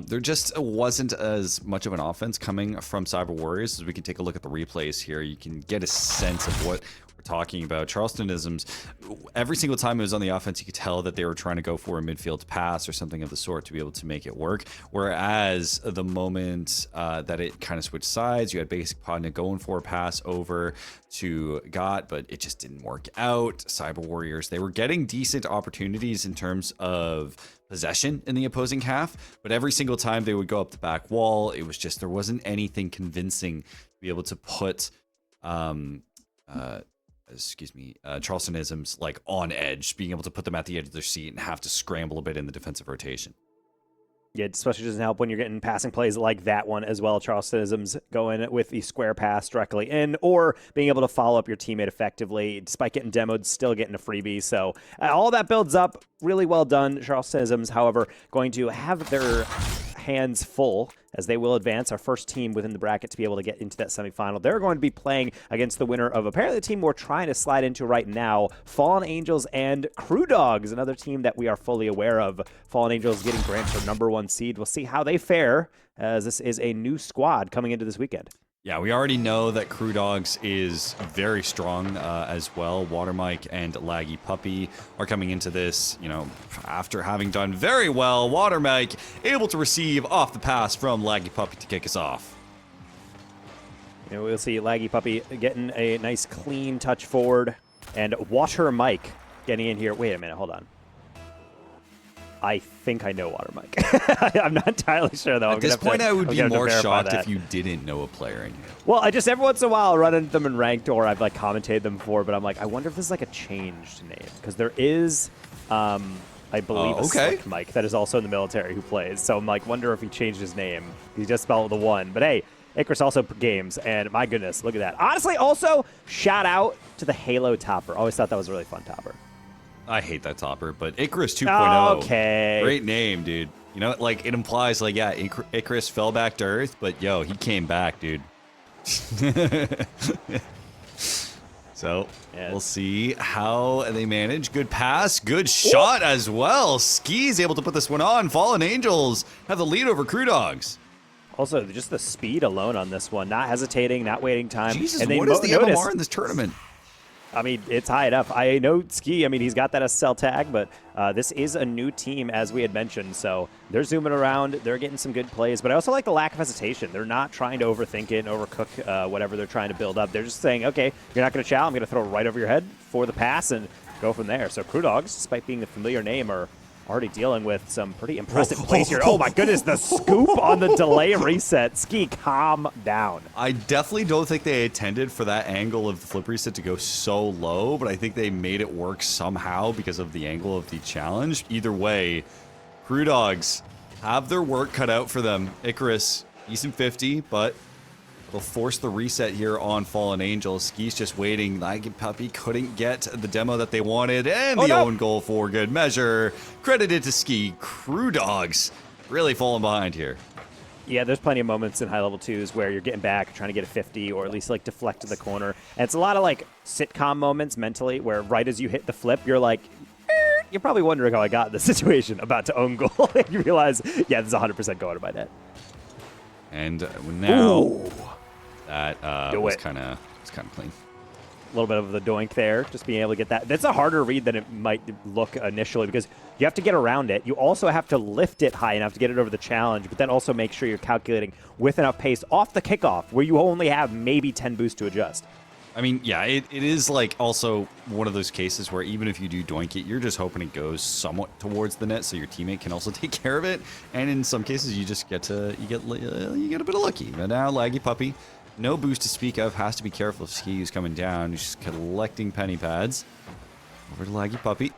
[SPEAKER 2] there just wasn't as much of an offense coming from Cyber Warriors. As we can take a look at the replays here, you can get a sense of what we're talking about. Charlestonisms, every single time it was on the offense, you could tell that they were trying to go for a midfield pass or something of the sort to be able to make it work. Whereas the moment that it kind of switched sides, you had Basic Ponda going for a pass over to Got, but it just didn't work out. Cyber Warriors, they were getting decent opportunities in terms of possession in the opposing half, but every single time they would go up the back wall, it was just, there wasn't anything convincing to be able to put Charlestonisms like on edge, being able to put them at the edge of their seat and have to scramble a bit in the defensive rotation.
[SPEAKER 3] Yeah, it especially doesn't help when you're getting passing plays like that one as well. Charlestonisms going with the square pass directly in, or being able to follow up your teammate effectively, despite getting demoed, still getting a freebie. So all that builds up. Really well done. Charlestonisms, however, going to have their hands full as they will advance, our first team within the bracket to be able to get into that semifinal. They're going to be playing against the winner of apparently the team we're trying to slide into right now, Fallen Angels and Crew Dogs, another team that we are fully aware of. Fallen Angels getting granted their #1 seed. We'll see how they fare, as this is a new squad coming into this weekend.
[SPEAKER 2] Yeah, we already know that Crew Dogs is very strong as well. Water Mike and Laggy Puppy are coming into this, you know, after having done very well. Water Mike able to receive off the pass from Laggy Puppy to kick us off.
[SPEAKER 3] You know, we'll see Laggy Puppy getting a nice clean touch forward, and Water Mike getting in here. Wait a minute, hold on. I think I know Water Mike. I'm not entirely sure, though.
[SPEAKER 2] At this point, I would be more shocked if you didn't know a player in here.
[SPEAKER 3] Well, I just, every once in a while, run into them in ranked, or I've, like, commentated them before, but I'm like, I wonder if this is, like, a changed name. Because there is, I believe, a Slick Mike that is also in the military who plays. So I'm like, wonder if he changed his name. He just spelled it with a 1. But hey, Icarus also games, and my goodness, look at that. Honestly, also, shout out to the Halo topper. Always thought that was a really fun topper.
[SPEAKER 2] I hate that topper, but Icarus 2.0.
[SPEAKER 3] Okay.
[SPEAKER 2] Great name, dude. You know, like, it implies, like, yeah, Icarus fell back to Earth, but, yo, he came back, dude. So we'll see how they manage. Good pass, good shot as well. Ski's able to put this one on. Fallen Angels have the lead over Crew Dogs.
[SPEAKER 3] Also, just the speed alone on this one, not hesitating, not waiting time.
[SPEAKER 2] Jesus,
[SPEAKER 3] and
[SPEAKER 2] what is the MMR in this tournament?
[SPEAKER 3] I mean, it's high enough. I know Ski, I mean, he's got that SSL tag, but this is a new team, as we had mentioned. So they're zooming around. They're getting some good plays. But I also like the lack of hesitation. They're not trying to overthink it and overcook whatever they're trying to build up. They're just saying, okay, you're not going to chow. I'm going to throw it right over your head for the pass and go from there. So Crew Dogs, despite being a familiar name, are already dealing with some pretty impressive plays here. Oh my goodness, the scoop on the delay reset. Ski, calm down.
[SPEAKER 2] I definitely don't think they intended for that angle of the flip reset to go so low, but I think they made it work somehow because of the angle of the challenge. Either way, Crew Dogs have their work cut out for them. Icarus, decent 50, but they'll force the reset here on Fallen Angels. Ski's just waiting. Laggy Puppy couldn't get the demo that they wanted, and the own goal for good measure. Credited to Ski. Crew Dogs really falling behind here.
[SPEAKER 3] Yeah, there's plenty of moments in high-level 2s where you're getting back, trying to get a 50, or at least like deflect to the corner. And it's a lot of like sitcom moments mentally where right as you hit the flip, you're like, you're probably wondering how I got in this situation, about to own goal. And you realize, yeah, this is 100% going to my net.
[SPEAKER 2] And now...
[SPEAKER 3] Ooh.
[SPEAKER 2] That was kind of clean.
[SPEAKER 3] A little bit of the doink there, just being able to get that. That's a harder read than it might look initially because you have to get around it. You also have to lift it high enough to get it over the challenge, but then also make sure you're calculating with enough pace off the kickoff where you only have maybe 10 boosts to adjust.
[SPEAKER 2] I mean, yeah, it is like also one of those cases where even if you do doink it, you're just hoping it goes somewhat towards the net so your teammate can also take care of it. And in some cases, you just get a bit of lucky. But now Laggy Puppy, no boost to speak of, has to be careful if Ski is coming down. He's just collecting penny pads. Over to Laggy Puppy.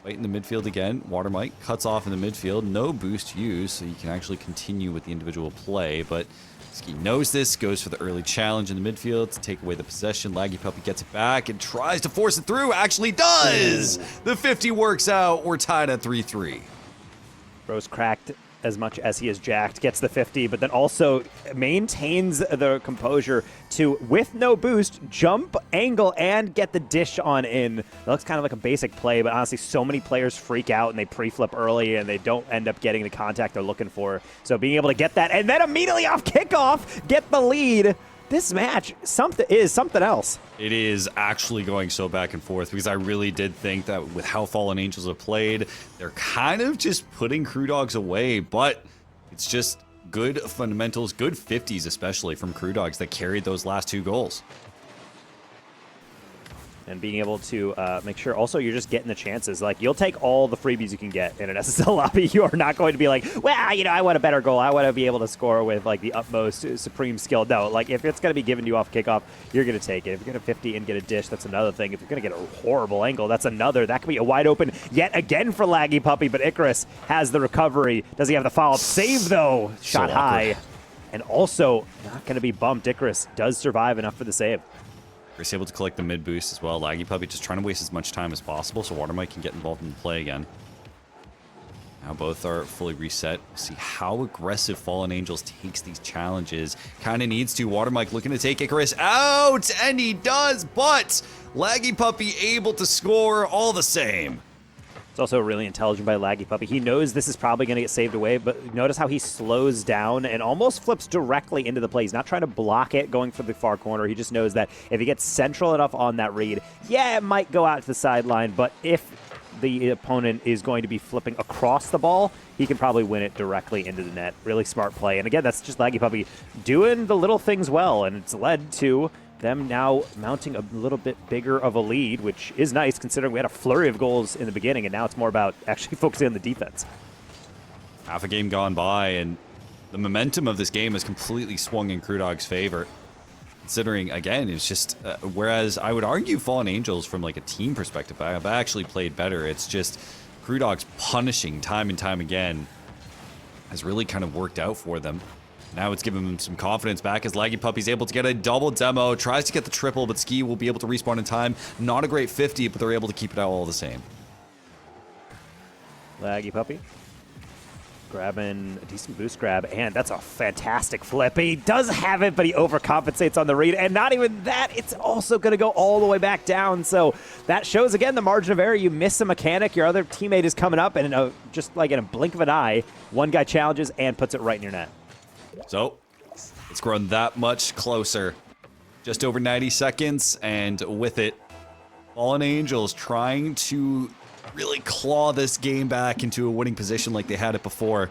[SPEAKER 2] Fight in the midfield again. Water Mike cuts off in the midfield. No boost used, so you can actually continue with the individual play. But Ski knows this, goes for the early challenge in the midfield to take away the possession. Laggy Puppy gets it back and tries to force it through. Actually does! The 50 works out. We're tied at 3-3.
[SPEAKER 3] Bro's cracked as much as he is jacked, gets the 50, but then also maintains the composure to, with no boost, jump, angle, and get the dish on in. That looks kind of like a basic play, but honestly, so many players freak out and they pre-flip early and they don't end up getting the contact they're looking for. So being able to get that and then immediately off kickoff, get the lead. This match is something else.
[SPEAKER 2] It is actually going so back and forth because I really did think that with how Fallen Angels have played, they're kind of just putting Crew Dogs away, but it's just good fundamentals, good 50s especially from Crew Dogs that carried those last 2 goals.
[SPEAKER 3] And being able to make sure also you're just getting the chances. Like, you'll take all the freebies you can get in an SSL lobby. You are not going to be like, well, you know, I want a better goal. I want to be able to score with, like, the utmost supreme skill. No, like, if it's going to be given to you off kickoff, you're going to take it. If you're going to 50 and get a dish, that's another thing. If you're going to get a horrible angle, that's another. That could be a wide open yet again for Laggy Puppy, but Icarus has the recovery. Does he have the follow-up save, though? Shot high. And also not going to be bumped. Icarus does survive enough for the save.
[SPEAKER 2] Chris able to collect the mid boost as well. Laggy Puppy just trying to waste as much time as possible so Water Mike can get involved in the play again. Now both are fully reset. See how aggressive Fallen Angels takes these challenges. Kind of needs to. Water Mike looking to take Icarus out, and he does, but Laggy Puppy able to score all the same.
[SPEAKER 3] It's also really intelligent by Laggy Puppy. He knows this is probably going to get saved away, but notice how he slows down and almost flips directly into the play. He's not trying to block it going for the far corner. He just knows that if he gets central enough on that read, yeah, it might go out to the sideline, but if the opponent is going to be flipping across the ball, he can probably win it directly into the net. Really smart play. And again, that's just Laggy Puppy doing the little things well, and it's led to them now mounting a little bit bigger of a lead, which is nice considering we had a flurry of goals in the beginning, and now it's more about actually focusing on the defense.
[SPEAKER 2] Half a game gone by, and the momentum of this game has completely swung in Crew Dog's favor. Considering, again, it's just, whereas I would argue Fallen Angels from like a team perspective, I've actually played better. It's just Crew Dog's punishing time and time again has really kind of worked out for them. Now it's giving him some confidence back as Laggy Puppy's able to get a double demo, tries to get the triple, but Ski will be able to respawn in time. Not a great 50, but they're able to keep it out all the same.
[SPEAKER 3] Laggy Puppy Grabbing a decent boost grab, and that's a fantastic flip. He does have it, but he overcompensates on the read, and not even that, it's also going to go all the way back down. So that shows, again, the margin of error. You miss a mechanic, your other teammate is coming up, and just like in a blink of an eye, one guy challenges and puts it right in your net.
[SPEAKER 2] So it's grown that much closer. Just over 90 seconds, and with it, Fallen Angels trying to really claw this game back into a winning position like they had it before.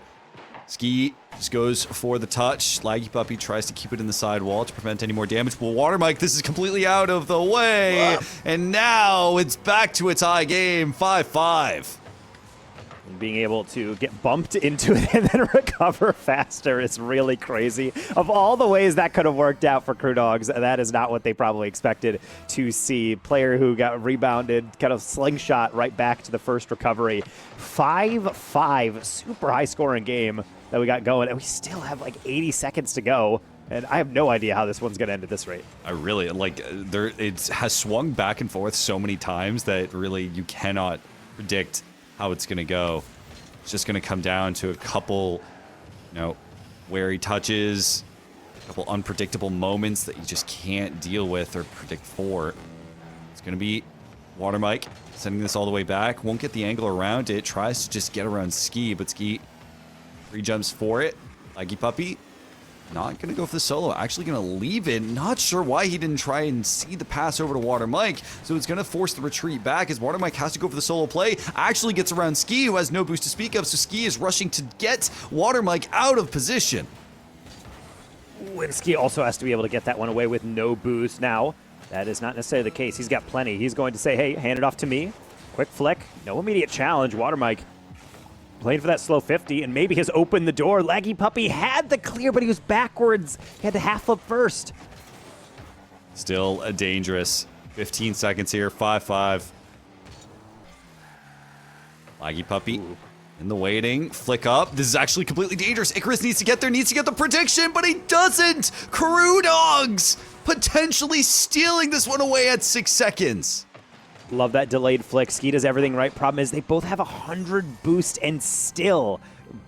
[SPEAKER 2] Ski just goes for the touch. Laggy Puppy tries to keep it in the sidewall to prevent any more damage. Well, Water Mike, this is completely out of the way. And now it's back to its high game, 5-5.
[SPEAKER 3] And being able to get bumped into it and then recover faster is really crazy. Of all the ways that could have worked out for Crew Dogs, that is not what they probably expected to see. Player who got rebounded, kind of slingshot right back to the first recovery. 5-5, super high scoring game that we got going, and we still have like 80 seconds to go. And I have no idea how this one's going to end at this rate.
[SPEAKER 2] I really, it has swung back and forth so many times that really you cannot predict how it's going to go. It's just going to come down to a couple, wary touches, a couple unpredictable moments that you just can't deal with or predict for. It's going to be Water Mike sending this all the way back. Won't get the angle around it. Tries to just get around Ski, but Ski re-jumps for it. Laggy Puppy not going to go for the solo. Actually going to leave it. Not sure why he didn't try and see the pass over to Water Mike. So it's going to force the retreat back as Water Mike has to go for the solo play. Actually gets around Ski, who has no boost to speak of. So Ski is rushing to get Water Mike out of position.
[SPEAKER 3] Ski also has to be able to get that one away with no boost. Now, that is not necessarily the case. He's got plenty. He's going to say, hey, hand it off to me. Quick flick. No immediate challenge. Water Mike playing for that slow 50, and maybe has opened the door. Laggy Puppy had the clear, but he was backwards. He had the half flip first.
[SPEAKER 2] Still a dangerous 15 seconds here, 5-5. Laggy Puppy in the waiting, flick up. This is actually completely dangerous. Icarus needs to get there, needs to get the prediction, but he doesn't. Crew Dogs potentially stealing this one away at 6 seconds.
[SPEAKER 3] Love that delayed flick. Ski does everything right. Problem is they both have 100 boost and still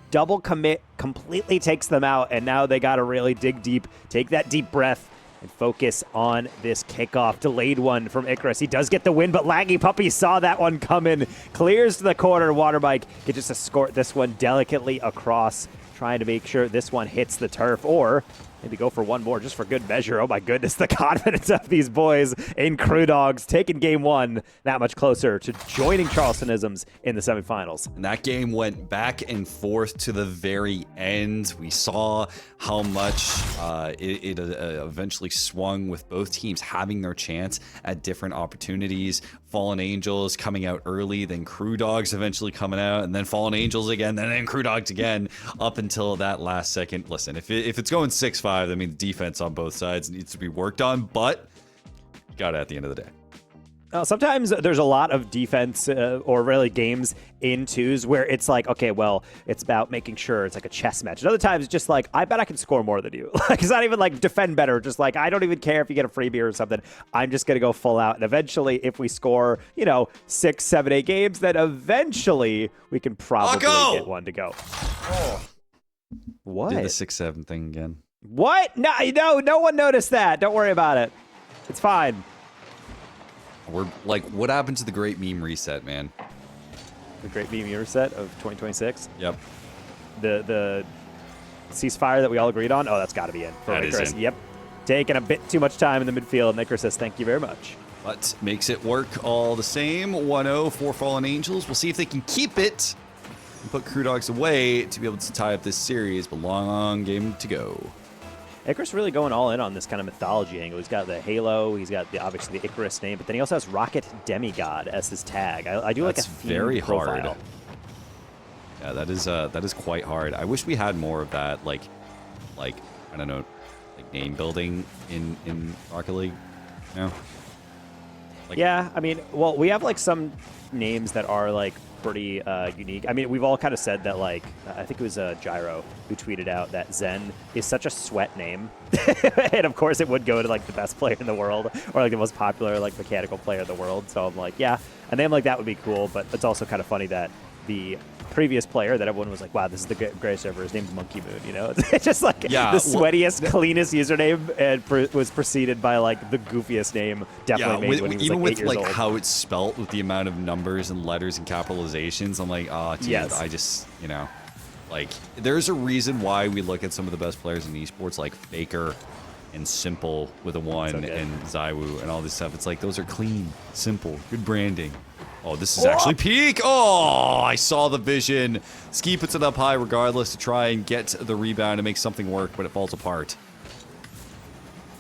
[SPEAKER 3] double commit completely takes them out. And now they got to really dig deep, take that deep breath, and focus on this kickoff. Delayed one from Icarus. He does get the win, but Laggy Puppy saw that one coming. Clears to the corner. Water Mike can just escort this one delicately across, trying to make sure this one hits the turf, or maybe go for one more just for good measure. Oh my goodness, the confidence of these boys in Crew Dogs, taking game one that much closer to joining Charlestonisms in the semifinals.
[SPEAKER 2] And that game went back and forth to the very end. We saw how much it eventually swung with both teams having their chance at different opportunities. Fallen Angels coming out early, then Crew Dogs eventually coming out, and then Fallen Angels again, then Crew Dogs again, up until that last second. Listen, if it's going 6-5, I mean, the defense on both sides needs to be worked on, but you got it at the end of the day.
[SPEAKER 3] Sometimes there's a lot of defense or really games in twos where it's like, okay, well, it's about making sure it's like a chess match. And other times it's just like, I bet I can score more than you. Like, it's not even like defend better. Just like, I don't even care if you get a freebie or something. I'm just going to go full out. And eventually, if we score, 6, 7, 8 games, then eventually we can probably get one to go.
[SPEAKER 2] Oh.
[SPEAKER 3] What?
[SPEAKER 2] Did the 6-7 thing again.
[SPEAKER 3] What? No one noticed that. Don't worry about it. It's fine.
[SPEAKER 2] We're like, what happened to the great meme reset, man?
[SPEAKER 3] The great meme reset of 2026?
[SPEAKER 2] Yep.
[SPEAKER 3] The ceasefire that we all agreed on? Oh, that's got to be in. For
[SPEAKER 2] that
[SPEAKER 3] Icarus.
[SPEAKER 2] is in.
[SPEAKER 3] Yep. Taking a bit too much time in the midfield, and Icarus says, thank you very much.
[SPEAKER 2] But makes it work all the same. 1-0 for Fallen Angels. We'll see if they can keep it and put Crew Dogs away to be able to tie up this series, but long game to go.
[SPEAKER 3] Icarus really going all in on this kind of mythology angle. He's got the Halo, he's got obviously the Icarus name, but then he also has Rocket Demigod as his tag. I do like a theme
[SPEAKER 2] very
[SPEAKER 3] profile.
[SPEAKER 2] hard. Yeah, that is quite hard. I wish we had more of that, like I don't know, like name building in Rocket League.
[SPEAKER 3] Yeah, I mean, well, we have like some names that are like pretty unique. I mean, we've all kind of said that, like, I think it was Gyro who tweeted out that Zen is such a sweat name. And of course it would go to like the best player in the world or like the most popular like mechanical player in the world. So I'm like, yeah, a name like that would be cool, but it's also kind of funny that the previous player that everyone was like, wow, this is the greatest server. His name's Monkey Moon, you know? It's just like the sweatiest, cleanest username, and was preceded by like the goofiest name definitely made when he was
[SPEAKER 2] even
[SPEAKER 3] like 8
[SPEAKER 2] with
[SPEAKER 3] years
[SPEAKER 2] like
[SPEAKER 3] old.
[SPEAKER 2] how it's spelt with the amount of numbers and letters and capitalizations, I'm like, oh, dude,
[SPEAKER 3] Yes.
[SPEAKER 2] I just, you know, like there's a reason why we look at some of the best players in esports like Faker and Simple with a 1
[SPEAKER 3] So good.
[SPEAKER 2] and Zywoo and all this stuff. It's like those are clean, simple, good branding. Oh, this is actually peak. Oh, I saw the vision. Ski puts it up high regardless to try and get the rebound and make something work, but it falls apart.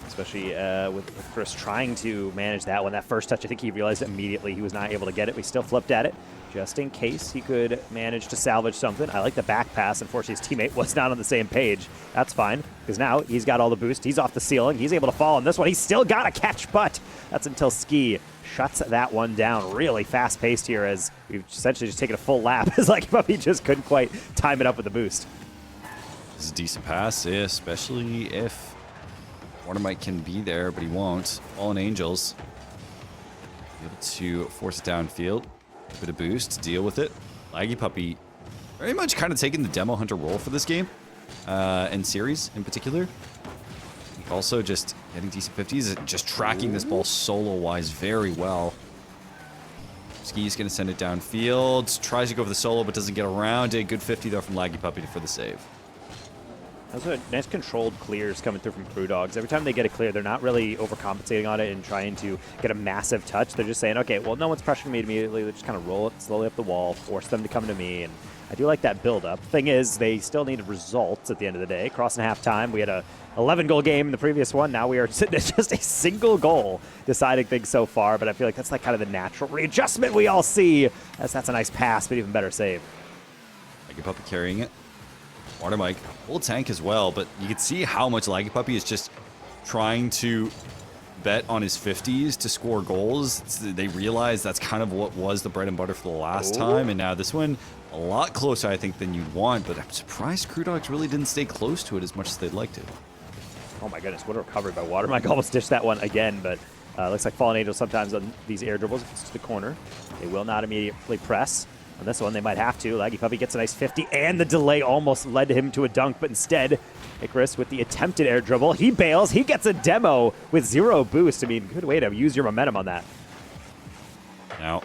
[SPEAKER 3] Especially with Chris trying to manage that one. That first touch, I think he realized immediately he was not able to get it. We still flipped at it just in case he could manage to salvage something. I like the back pass. Unfortunately, his teammate was not on the same page. That's fine, because now he's got all the boost. He's off the ceiling. He's able to fall on this one. He's still got a catch, but that's until Ski shuts that one down. Really fast-paced here as we've essentially just taken a full lap. It's like he just couldn't quite time it up with the boost.
[SPEAKER 2] This is a decent pass, yeah, especially if Watermite can be there, but he won't. Fallen Angels be able to force it downfield. A bit of boost to deal with it. Laggy Puppy very much kind of taking the demo hunter role for this game and series in particular. Also just getting decent 50s, just tracking this ball solo-wise very well. Ski's going to send it downfield. Tries to go for the solo, but doesn't get around it. Good 50, though, from Laggy Puppy for the save.
[SPEAKER 3] Those are nice controlled clears coming through from Crew Dogs. Every time they get a clear, they're not really overcompensating on it and trying to get a massive touch. They're just saying, okay, well, no one's pressuring me immediately. They just kind of roll it slowly up the wall, force them to come to me, and I do like that build-up. Thing is, they still need results at the end of the day. Crossing halftime, we had a 11-goal game in the previous one. Now we are sitting at just a single goal deciding things so far, but I feel like that's like kind of the natural readjustment we all see. That's a nice pass, but even better save.
[SPEAKER 2] Laggy Puppy carrying it. Watermike, full tank as well, but you can see how much Laggy Puppy is just trying to bet on his 50s to score goals. They realize that's kind of what was the bread and butter for the last time, and now this one a lot closer, I think, than you'd want, but I'm surprised Crew Dogs really didn't stay close to it as much as they'd like to.
[SPEAKER 3] Oh my goodness, what a recovery by Watermike. Almost dished that one again, but looks like Fallen Angels sometimes on these air dribbles, if it's to the corner, they will not immediately press. On this one, they might have to. Laggy Puppy gets a nice 50, and the delay almost led him to a dunk, but instead, Icarus with the attempted air dribble. He bails. He gets a demo with 0 boost. I mean, good way to use your momentum on that.
[SPEAKER 2] Now,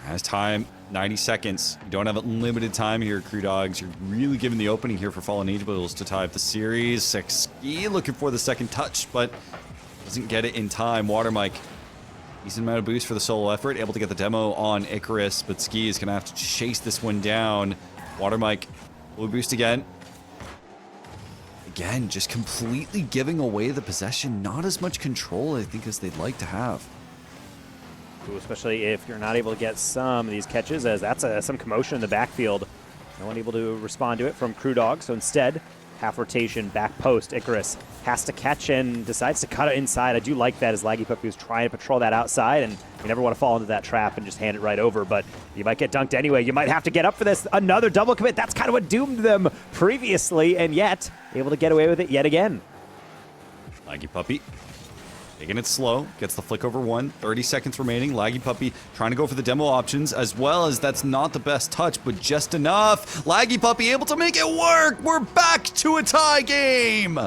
[SPEAKER 2] as time, 90 seconds. You don't have unlimited time here, Crew Dogs. You're really giving the opening here for Fallen Angels to tie up the series. Ski looking for the second touch, but doesn't get it in time. Watermike, decent amount of boost for the solo effort. Able to get the demo on Icarus, but Ski is going to have to chase this one down. Watermike, blue boost again. Again, just completely giving away the possession. Not as much control, I think, as they'd like to have.
[SPEAKER 3] Ooh, especially if you're not able to get some of these catches, as that's some commotion in the backfield. No one able to respond to it from Crew Dog, so instead, half rotation, back post. Icarus has to catch and decides to cut it inside. I do like that as Laggy Puppy was trying to patrol that outside, and you never want to fall into that trap and just hand it right over, but you might get dunked anyway. You might have to get up for this. Another double commit. That's kind of what doomed them previously, and yet able to get away with it yet again.
[SPEAKER 2] Laggy Puppy taking it slow, gets the flick over 1, 30 seconds remaining. Laggy Puppy trying to go for the demo options, as well as that's not the best touch, but just enough. Laggy Puppy able to make it work. We're back to a tie game.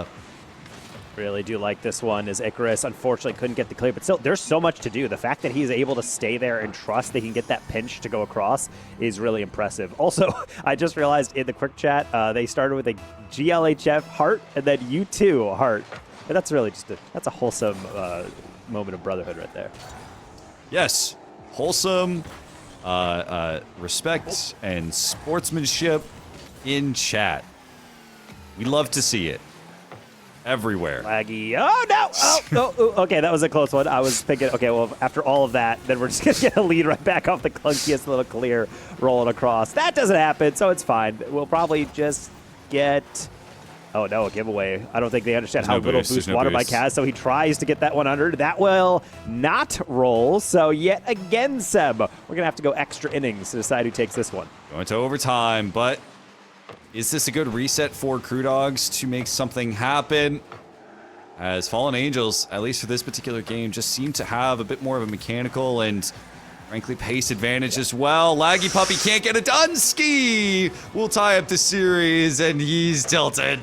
[SPEAKER 3] Really do like this one, as Icarus unfortunately couldn't get the clear, but still, there's so much to do. The fact that he's able to stay there and trust they can get that pinch to go across is really impressive. Also, I just realized in the quick chat, they started with a GLHF heart and then U2 heart. And that's really just that's a wholesome moment of brotherhood right there.
[SPEAKER 2] Yes, wholesome respect and sportsmanship in chat. We love to see it everywhere.
[SPEAKER 3] Laggy. Oh, no. Oh, okay, that was a close one. I was thinking, okay, well, after all of that, then we're just going to get a lead right back off the clunkiest little clear rolling across. That doesn't happen, so it's fine. We'll probably just get... Oh, no, a giveaway. I don't think they understand how little boost Watermike has, so he tries to get that one under. That will not roll, so yet again, Seb, we're going to have to go extra innings to decide who takes this one.
[SPEAKER 2] Going to overtime, but is this a good reset for Crew Dogs to make something happen? As Fallen Angels, at least for this particular game, just seem to have a bit more of a mechanical and Frankly, pace advantage as well. Laggy Puppy can't get it done. Ski will tie up the series, and he's tilted.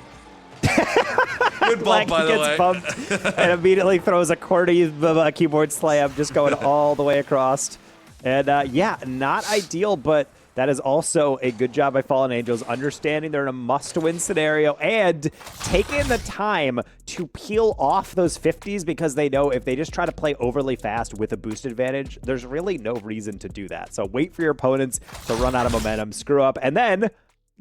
[SPEAKER 2] Good bump, by the way.
[SPEAKER 3] Bumped and immediately throws a QWERTY keyboard slam, just going all the way across. And yeah, not ideal, but that is also a good job by Fallen Angels, understanding they're in a must-win scenario and taking the time to peel off those 50s because they know if they just try to play overly fast with a boost advantage, there's really no reason to do that. So wait for your opponents to run out of momentum, screw up, and then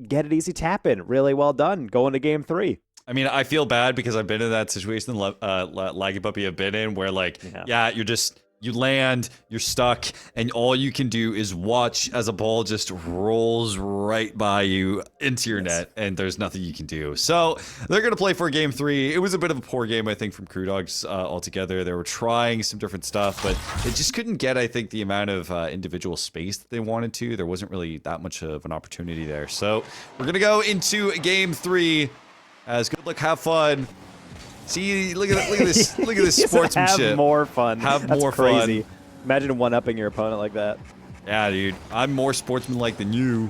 [SPEAKER 3] get an easy tap in. Really well done. Going to game 3.
[SPEAKER 2] I mean, I feel bad because I've been in that situation Laggy Puppy have been in where, like, yeah, you land, you're stuck, and all you can do is watch as a ball just rolls right by you into your net, and there's nothing you can do. So they're going to play for game 3. It was a bit of a poor game, I think, from Crew Dogs altogether. They were trying some different stuff, but they just couldn't get, I think, the amount of individual space that they wanted to. There wasn't really that much of an opportunity there. So we're going to go into game 3. As good luck, have fun. See, look at this sportsmanship.
[SPEAKER 3] Have more fun.
[SPEAKER 2] Have
[SPEAKER 3] That's
[SPEAKER 2] more
[SPEAKER 3] crazy.
[SPEAKER 2] fun.
[SPEAKER 3] Imagine one-upping your opponent like that.
[SPEAKER 2] Yeah, dude. I'm more sportsmanlike than you.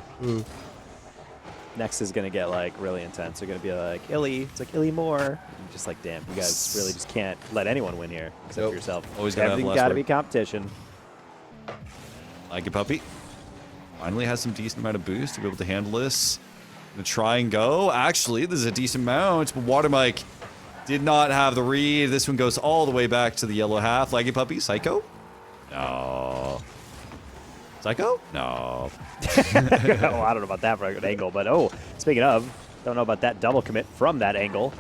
[SPEAKER 3] Next is gonna get like really intense. They're gonna be like, Illy. It's like Illy more. And just like, damn, you guys really just can't let anyone win here except for yourself.
[SPEAKER 2] Always gotta have
[SPEAKER 3] Everything's
[SPEAKER 2] last
[SPEAKER 3] gotta
[SPEAKER 2] word.
[SPEAKER 3] be competition.
[SPEAKER 2] Like a puppy. Finally has some decent amount of boost to be able to handle this. Gonna try and go. Actually, this is a decent amount, but Water Mike did not have the read. This one goes all the way back to the yellow half. Laggy Puppy, Psycho? No. Psycho? No.
[SPEAKER 3] Oh, I don't know about that from an angle, but speaking of, don't know about that double commit from that angle.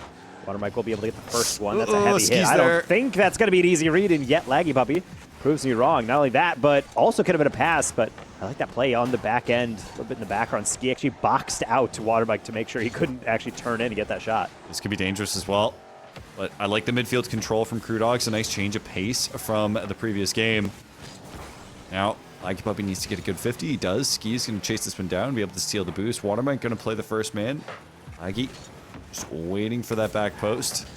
[SPEAKER 3] Water Mike will be able to get the first one. That's a heavy hit. I don't think that's going to be an easy read, and yet Laggy Puppy proves me wrong. Not only that, but also could have been a pass, but I like that play on the back end, a little bit in the background. Ski actually boxed out to Water Mike to make sure he couldn't actually turn in and get that shot.
[SPEAKER 2] This could be dangerous as well. But I like the midfield control from Crew Dogs. A nice change of pace from the previous game. Now, Laggy Puppy needs to get a good 50. He does. Ski's going to chase this one down, be able to steal the boost. Water Mike going to play the first man. Laggy just waiting for that back post.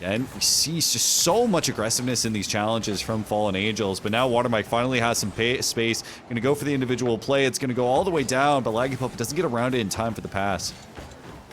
[SPEAKER 2] And we see just so much aggressiveness in these challenges from Fallen Angels. But now Water Mike finally has some space. Going to go for the individual play. It's going to go all the way down, but Laggy Puppy doesn't get around it in time for the pass.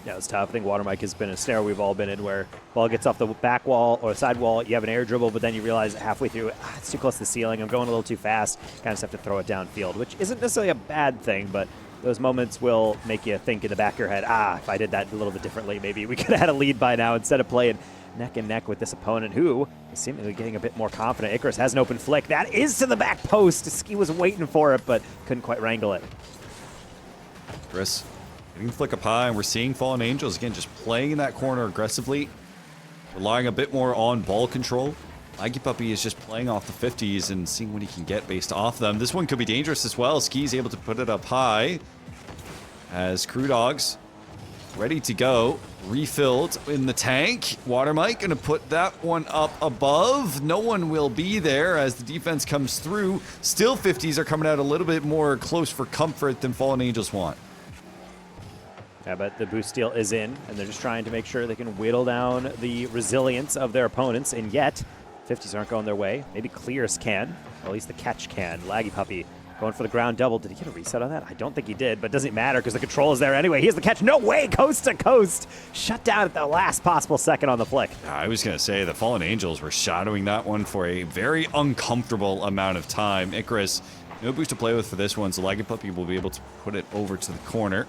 [SPEAKER 3] Yeah, it's tough. I think Water Mike has been a snare we've all been in where ball gets off the back wall or side wall, you have an air dribble, but then you realize halfway through, it's too close to the ceiling, I'm going a little too fast, kind of just have to throw it downfield, which isn't necessarily a bad thing, but those moments will make you think in the back of your head, if I did that a little bit differently, maybe we could have had a lead by now instead of playing neck and neck with this opponent who is seemingly getting a bit more confident. Icarus has an open flick. That is to the back post. Ski was waiting for it, but couldn't quite wrangle it.
[SPEAKER 2] Chris. Getting flick up high, and we're seeing Fallen Angels again just playing in that corner aggressively, relying a bit more on ball control. Laggy Puppy is just playing off the 50s and seeing what he can get based off them. This one could be dangerous as well. Ski's able to put it up high as Crew Dogs ready to go. Refilled in the tank. Water Mike gonna put that one up above. No one will be there as the defense comes through. Still 50s are coming out a little bit more close for comfort than Fallen Angels want.
[SPEAKER 3] Yeah, but the boost steal is in, and they're just trying to make sure they can whittle down the resilience of their opponents, and yet 50s aren't going their way. Maybe Clears can, or at least the catch can. Laggy Puppy going for the ground double. Did he get a reset on that? I don't think he did, but it doesn't matter because the control is there anyway. Here's the catch. No way! Coast to coast! Shut down at the last possible second on the flick.
[SPEAKER 2] I was going to say the Fallen Angels were shadowing that one for a very uncomfortable amount of time. Icarus, no boost to play with for this one, so Laggy Puppy will be able to put it over to the corner.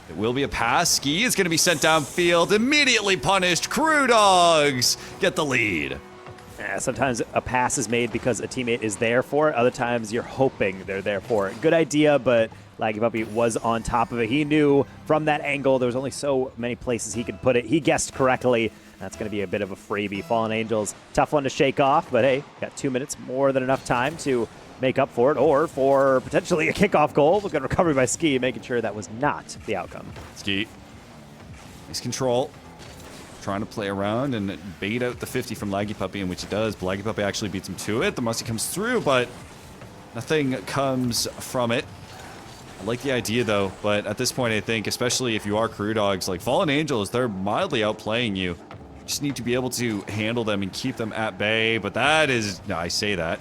[SPEAKER 2] It will be a pass. Ski is going to be sent downfield. Immediately punished. Crew Dogs get the lead.
[SPEAKER 3] Yeah, sometimes a pass is made because a teammate is there for it. Other times you're hoping they're there for it. Good idea, but Laggy Puppy was on top of it. He knew from that angle there was only so many places he could put it. He guessed correctly. That's going to be a bit of a freebie. Fallen Angels, tough one to shake off, but hey, got 2 minutes, more than enough time to make up for it, or for potentially a kickoff goal. Good recovery by Ski, making sure that was not the outcome.
[SPEAKER 2] Ski, nice control. Trying to play around and bait out the 50 from Laggy Puppy, in which he does. But Laggy Puppy actually beats him to it. The musty comes through, but nothing comes from it. I like the idea, though, but at this point, I think, especially if you are Crew Dogs, like Fallen Angels, they're mildly outplaying you. You just need to be able to handle them and keep them at bay, but that is... No, I say that.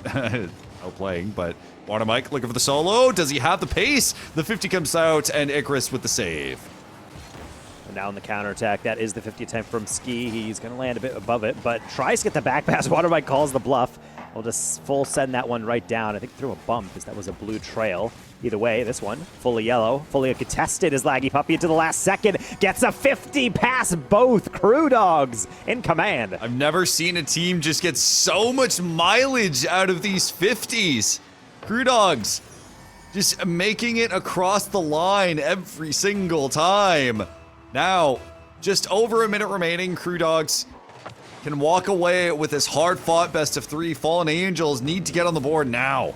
[SPEAKER 2] outplaying, but Water Mike looking for the solo. Does he have the pace? The 50 comes out, and Icarus with the save.
[SPEAKER 3] And now in the counterattack, that is the 50 attempt from Ski. He's going to land a bit above it, but tries to get the back pass. Water Mike calls the bluff. We'll just full send that one right down. I think through a bump, because that was a blue trail. Either way, this one, fully yellow, fully contested as Laggy Puppy into the last second. Gets a 50 past both Crew Dogs in command.
[SPEAKER 2] I've never seen a team just get so much mileage out of these 50s. Crew Dogs just making it across the line every single time. Now, just over a minute remaining. Crew Dogs can walk away with this hard-fought best of 3. Fallen Angels need to get on the board now.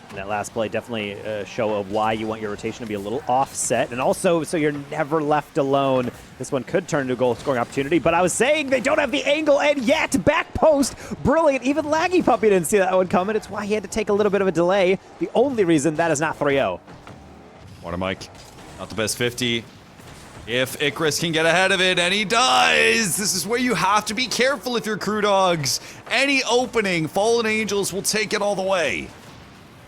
[SPEAKER 3] And that last play definitely a show of why you want your rotation to be a little offset, and also so you're never left alone. This one could turn into a goal-scoring opportunity, but I was saying they don't have the angle, and yet back post, brilliant. Even Laggy Puppy didn't see that one coming. It's why he had to take a little bit of a delay. The only reason that is not 3-0.
[SPEAKER 2] Water Mike, not the best 50. If Icarus can get ahead of it, and he does! This is where you have to be careful if you're Crew Dogs. Any opening, Fallen Angels will take it all the way.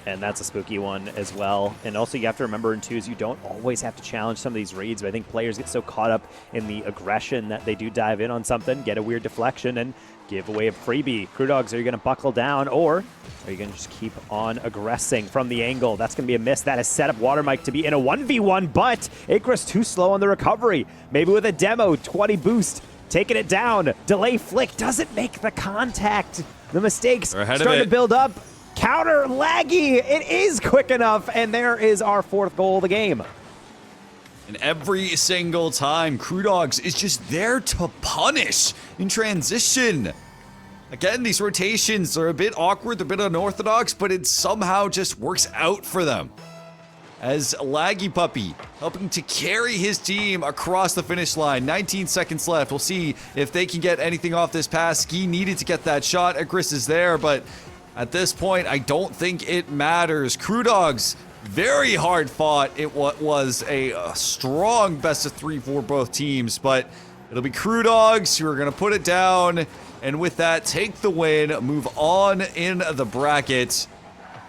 [SPEAKER 3] And that's a spooky one as well. And also you have to remember in twos, you don't always have to challenge some of these reads, but I think players get so caught up in the aggression that they do dive in on something, get a weird deflection, and give away a freebie. Crew Dogs, are you going to buckle down, or are you going to just keep on aggressing from the angle? That's going to be a miss. That has set up Water Mike to be in a 1v1, but Icarus too slow on the recovery. Maybe with a demo, 20 boost, taking it down. Delay flick doesn't make the contact. The mistakes starting to build up. Counter Laggy, it is quick enough, and there is our 4th goal of the game.
[SPEAKER 2] And every single time, Crew Dogs is just there to punish in transition. Again, these rotations are a bit awkward, they're a bit unorthodox, but it somehow just works out for them. As Laggy Puppy helping to carry his team across the finish line. 19 seconds left. We'll see if they can get anything off this pass. Ski needed to get that shot. Icarus is there, but at this point, I don't think it matters. Crew Dogs, very hard fought. It was a strong best of 3 for both teams, but it'll be Crew Dogs who are going to put it down, and with that, take the win, move on in the bracket.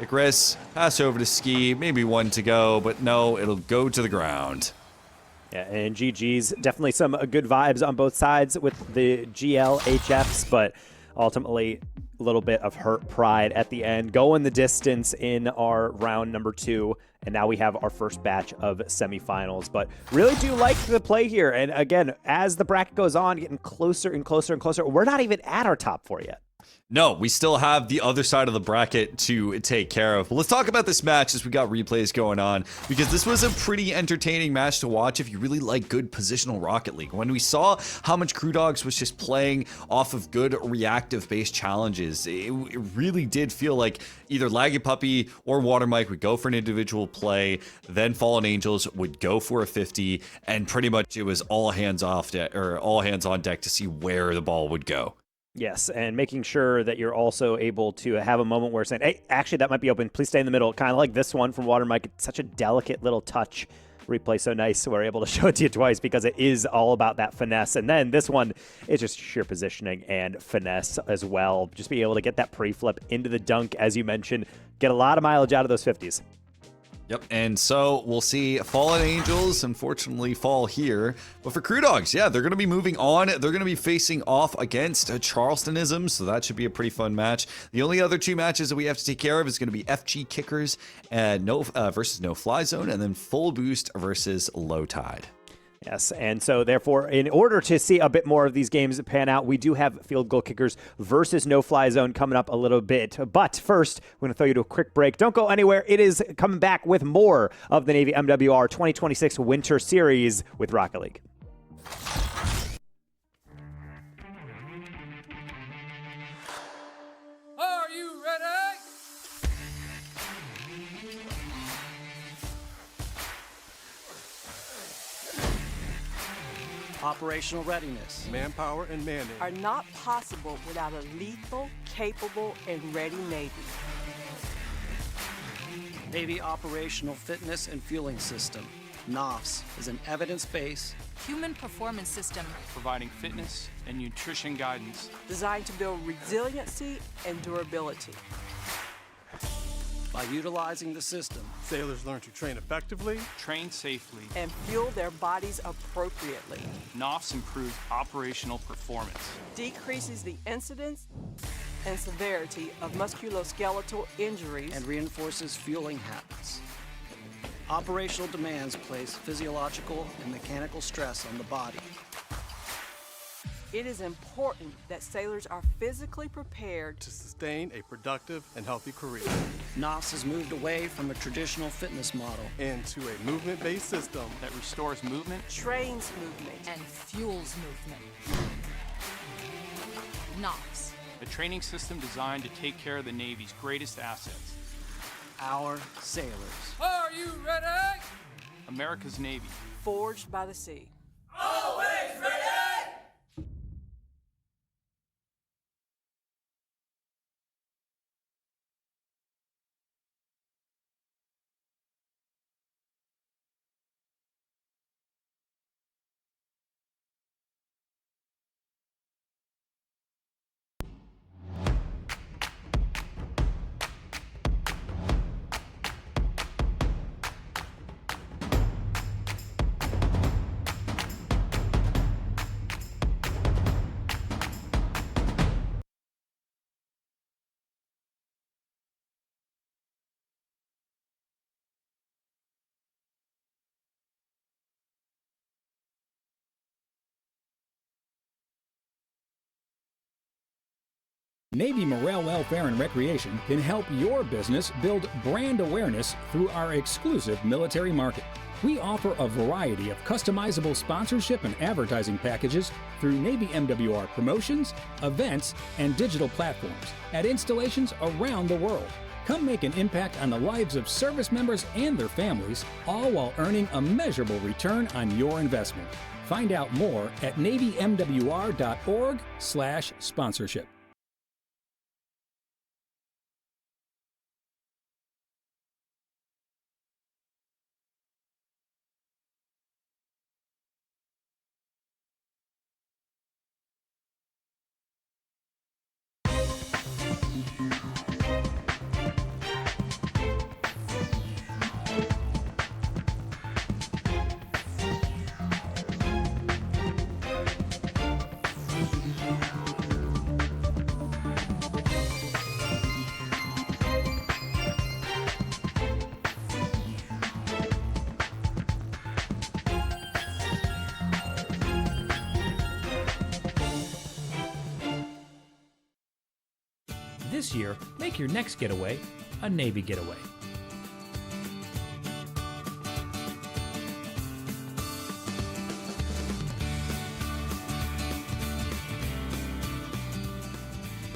[SPEAKER 2] Icarus, pass over to Ski, maybe 1 to go, but no, it'll go to the ground.
[SPEAKER 3] Yeah, and GG's, definitely some good vibes on both sides with the GL HFs, but ultimately a little bit of hurt pride at the end, going the distance in our round number 2, and now we have our first batch of semifinals. But really do like the play here, and again, as the bracket goes on, getting closer and closer and closer. We're not even at our top 4 yet.
[SPEAKER 2] No, we still have the other side of the bracket to take care of. But let's talk about this match as we got replays going on, because this was a pretty entertaining match to watch if you really like good positional Rocket League. When we saw how much Crew Dogs was just playing off of good reactive-based challenges, it really did feel like either Laggy Puppy or Water Mike would go for an individual play, then Fallen Angels would go for a 50, and pretty much it was all hands on deck to see where the ball would go.
[SPEAKER 3] Yes, and making sure that you're also able to have a moment where saying, hey, actually, that might be open. Please stay in the middle. Kind of like this one from Water Mike. It's such a delicate little touch. Replay so nice, so we're able to show it to you twice because it is all about that finesse. And then this one is just sheer positioning and finesse as well. Just be able to get that pre-flip into the dunk, as you mentioned. Get a lot of mileage out of those 50s.
[SPEAKER 2] Yep, and so we'll see Fallen Angels unfortunately fall here. But for Crew Dogs, yeah, they're going to be moving on. They're going to be facing off against Charlestonism, so that should be a pretty fun match. The only other 2 matches that we have to take care of is going to be FG Kickers and versus No Fly Zone, and then Full Boost versus Low Tide.
[SPEAKER 3] Yes, and so therefore, in order to see a bit more of these games pan out, we do have Field Goal Kickers versus No Fly Zone coming up a little bit. But first, we're going to throw you to a quick break. Don't go anywhere. It is coming back with more of the Navy MWR 2026 Winter Series with Rocket League.
[SPEAKER 4] Are you ready?
[SPEAKER 5] Operational readiness,
[SPEAKER 4] Manpower and manning
[SPEAKER 6] are not possible without a lethal, capable, and ready Navy.
[SPEAKER 5] Navy Operational Fitness and Fueling System. NOFS is an evidence-based
[SPEAKER 7] human performance system
[SPEAKER 4] providing fitness and nutrition guidance.
[SPEAKER 6] Designed to build resiliency and durability.
[SPEAKER 5] By utilizing the system,
[SPEAKER 4] Sailors learn to train effectively.
[SPEAKER 8] Train safely.
[SPEAKER 6] and fuel their bodies appropriately.
[SPEAKER 8] NOFs improves operational performance.
[SPEAKER 6] Decreases the incidence and severity of musculoskeletal injuries
[SPEAKER 5] and reinforces fueling habits. Operational demands place physiological and mechanical stress on the body.
[SPEAKER 6] It is important that sailors are physically prepared
[SPEAKER 4] To sustain a productive and healthy career.
[SPEAKER 5] NOFs has moved away from a traditional fitness model
[SPEAKER 4] Into a movement-based system
[SPEAKER 8] That restores movement.
[SPEAKER 6] trains movement,
[SPEAKER 7] and fuels movement. NOFs.
[SPEAKER 8] A training system designed to take care of the Navy's greatest assets.
[SPEAKER 5] our sailors.
[SPEAKER 4] Are you ready?
[SPEAKER 8] America's Navy.
[SPEAKER 6] forged by the sea.
[SPEAKER 9] Navy Morale, Welfare, and Recreation can help your business build brand awareness through our exclusive military market. We offer a variety of customizable sponsorship and advertising packages through Navy MWR promotions, events, and digital platforms at installations around the world. Come make an impact on the lives of service members and their families, all while earning a measurable return on your investment. Find out more at navymwr.org/sponsorship.
[SPEAKER 10] This year, make your next getaway a Navy getaway.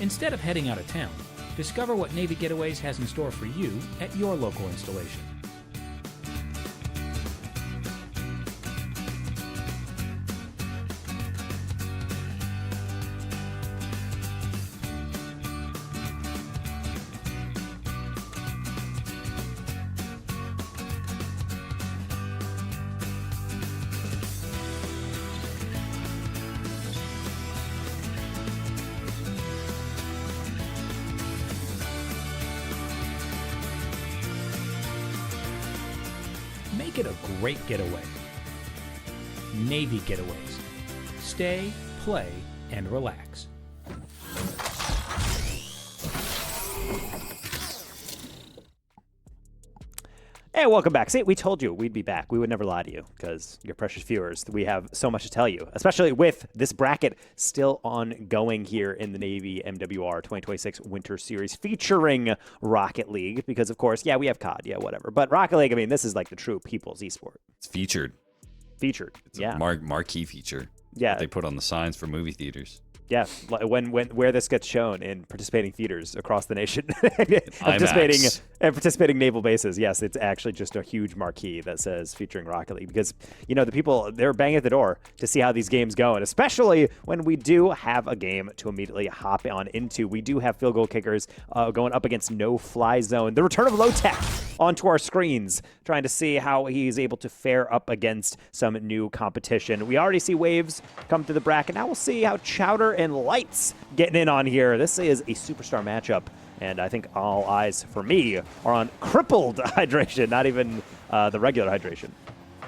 [SPEAKER 10] Instead of heading out of town, discover what Navy Getaways has in store for you at your local installation. Make it a great getaway. Navy Getaways. Stay, play, and relax.
[SPEAKER 3] Hey, welcome back. See, we told you we'd be back. We would never lie to you because you're precious viewers. We have so much to tell you, especially with this bracket still ongoing here in the Navy MWR 2026 Winter Series featuring Rocket League because, of course, yeah, we have COD, yeah, whatever. But Rocket League, I mean, this is like the true people's esport.
[SPEAKER 2] It's featured.
[SPEAKER 3] It's
[SPEAKER 2] a marquee feature.
[SPEAKER 3] Yeah.
[SPEAKER 2] That they put on the signs for movie theaters.
[SPEAKER 3] Yeah, where this gets shown in participating theaters across the nation, participating naval bases. Yes, it's actually just a huge marquee that says featuring Rocket League because the people they're banging at the door to see how these games go, and especially when we do have a game to immediately hop on into. We do have field goal kickers going up against No Fly Zone. The return of Low-Tech onto our screens, trying to see how he's able to fare up against some new competition. We already see Waves come through the bracket. Now we'll see how Chowder and Lights getting in on here. This is a superstar matchup And I think all eyes for me are on crippled hydration, not even the regular hydration.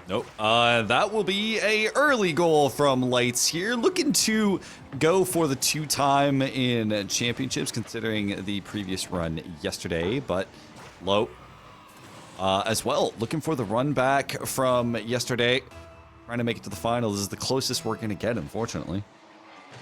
[SPEAKER 2] Nope. That will be a early goal from Lights here. Looking to go for the 2-time in championships, considering the previous run yesterday, but low as well. Looking for the run back from yesterday. Trying to make it to the final. This is the closest we're going to get, unfortunately.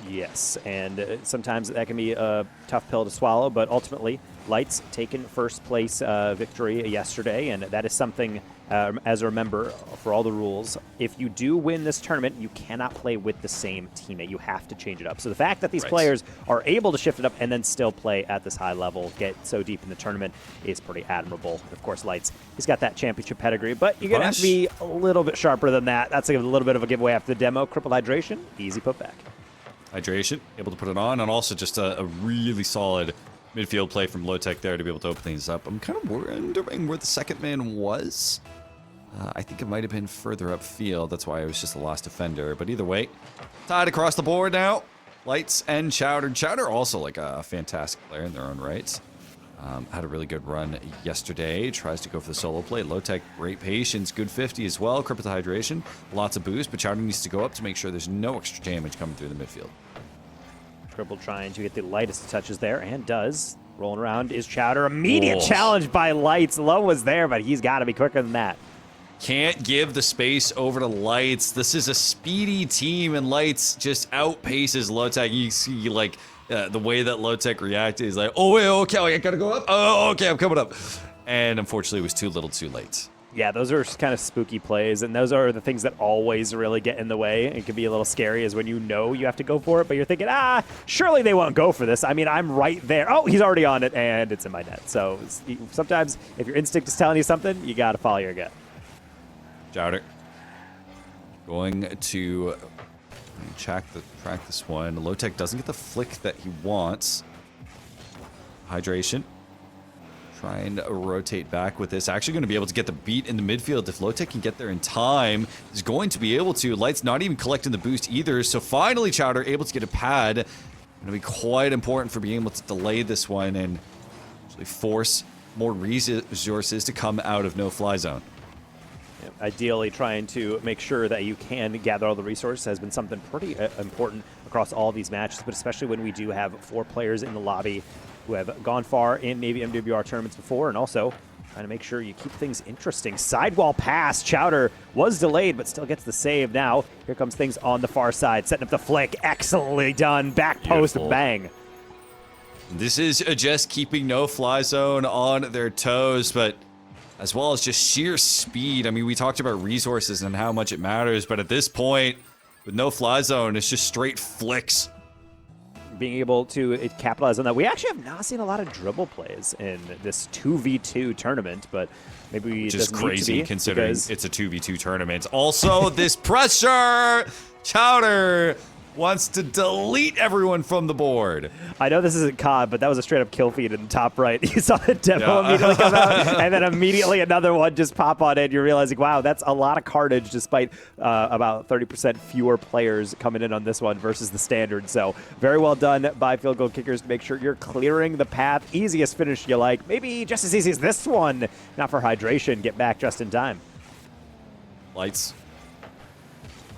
[SPEAKER 3] Yes, and sometimes that can be a tough pill to swallow, but ultimately, Lights taken first place victory yesterday, and that is something, as a member for all the rules, if you do win this tournament, you cannot play with the same teammate. You have to change it up. So the fact that these players are able to shift it up and then still play at this high level, get so deep in the tournament, is pretty admirable. Of course, Lights, he's got that championship pedigree, but you're going to have to be a little bit sharper than that. That's a little bit of a giveaway after the demo. Crippled hydration, easy putback.
[SPEAKER 2] Hydration, able to put it on, and also just a really solid midfield play from Low-Tech there to be able to open things up. I'm kind of wondering where the second man was. I think it might have been further upfield. That's why I was just the last defender. But either way, tied across the board now. Lights and Chowder. Chowder also like a fantastic player in their own rights. Had a really good run yesterday. Tries to go for the solo play. Low-Tech, great patience. Good 50 as well. Crippled hydration. Lots of boost, but Chowder needs to go up to make sure there's no extra damage coming through the midfield.
[SPEAKER 3] Crippled trying to get the lightest of touches there, and does. Rolling around is Chowder. Immediate challenge by Lights. Low was there, but he's got to be quicker than that.
[SPEAKER 2] Can't give the space over to Lights. This is a speedy team, and Lights just outpaces Low-Tech. You see, like, the way that Low-Tech reacted is like, oh, wait, okay, I gotta go up. Oh, okay, I'm coming up. And unfortunately, it was too little too late.
[SPEAKER 3] Yeah, those are kind of spooky plays, and those are the things that always really get in the way. It can be a little scary is when you know you have to go for it, but you're thinking, surely they won't go for this. I mean, I'm right there. Oh, he's already on it, and it's in my net. So sometimes if your instinct is telling you something, you got to follow your gut.
[SPEAKER 2] Chowder going to track this one. Low-Tech doesn't get the flick that he wants. Hydration. Trying to rotate back with this. Actually going to be able to get the beat in the midfield. If Low-Tech can get there in time, he's going to be able to. Light's not even collecting the boost either. So finally, Chowder able to get a pad. Going to be quite important for being able to delay this one and actually force more resources to come out of no-fly zone.
[SPEAKER 3] Ideally, trying to make sure that you can gather all the resources has been something pretty important across all these matches, but especially when we do have 4 players in the lobby who have gone far in Navy MWR tournaments before, and also trying to make sure you keep things interesting. Sidewall pass. Chowder was delayed, but still gets the save now. Here comes things on the far side, setting up the flick. Excellently done. Back post, bang.
[SPEAKER 2] This is just keeping no-fly zone on their toes, but as well as just sheer speed. I mean, we talked about resources and how much it matters, but at this point, with no-fly zone, it's just straight flicks.
[SPEAKER 3] Being able to capitalize on that. We actually have not seen a lot of dribble plays in this 2v2 tournament, but maybe
[SPEAKER 2] Which
[SPEAKER 3] it
[SPEAKER 2] is
[SPEAKER 3] doesn't
[SPEAKER 2] crazy
[SPEAKER 3] need to be
[SPEAKER 2] considering it's a 2v2 tournament. Also, this pressure! Chowder wants to delete everyone from the board.
[SPEAKER 3] I know this isn't COD, but that was a straight-up kill feed in the top right. You saw the demo immediately come out, and then immediately another one just pop on in. You're realizing, wow, that's a lot of carnage despite about 30% fewer players coming in on this one versus the standard. So very well done by field goal kickers to make sure you're clearing the path. Easiest finish you like. Maybe just as easy as this one. Not for hydration. Get back just in time.
[SPEAKER 2] Lights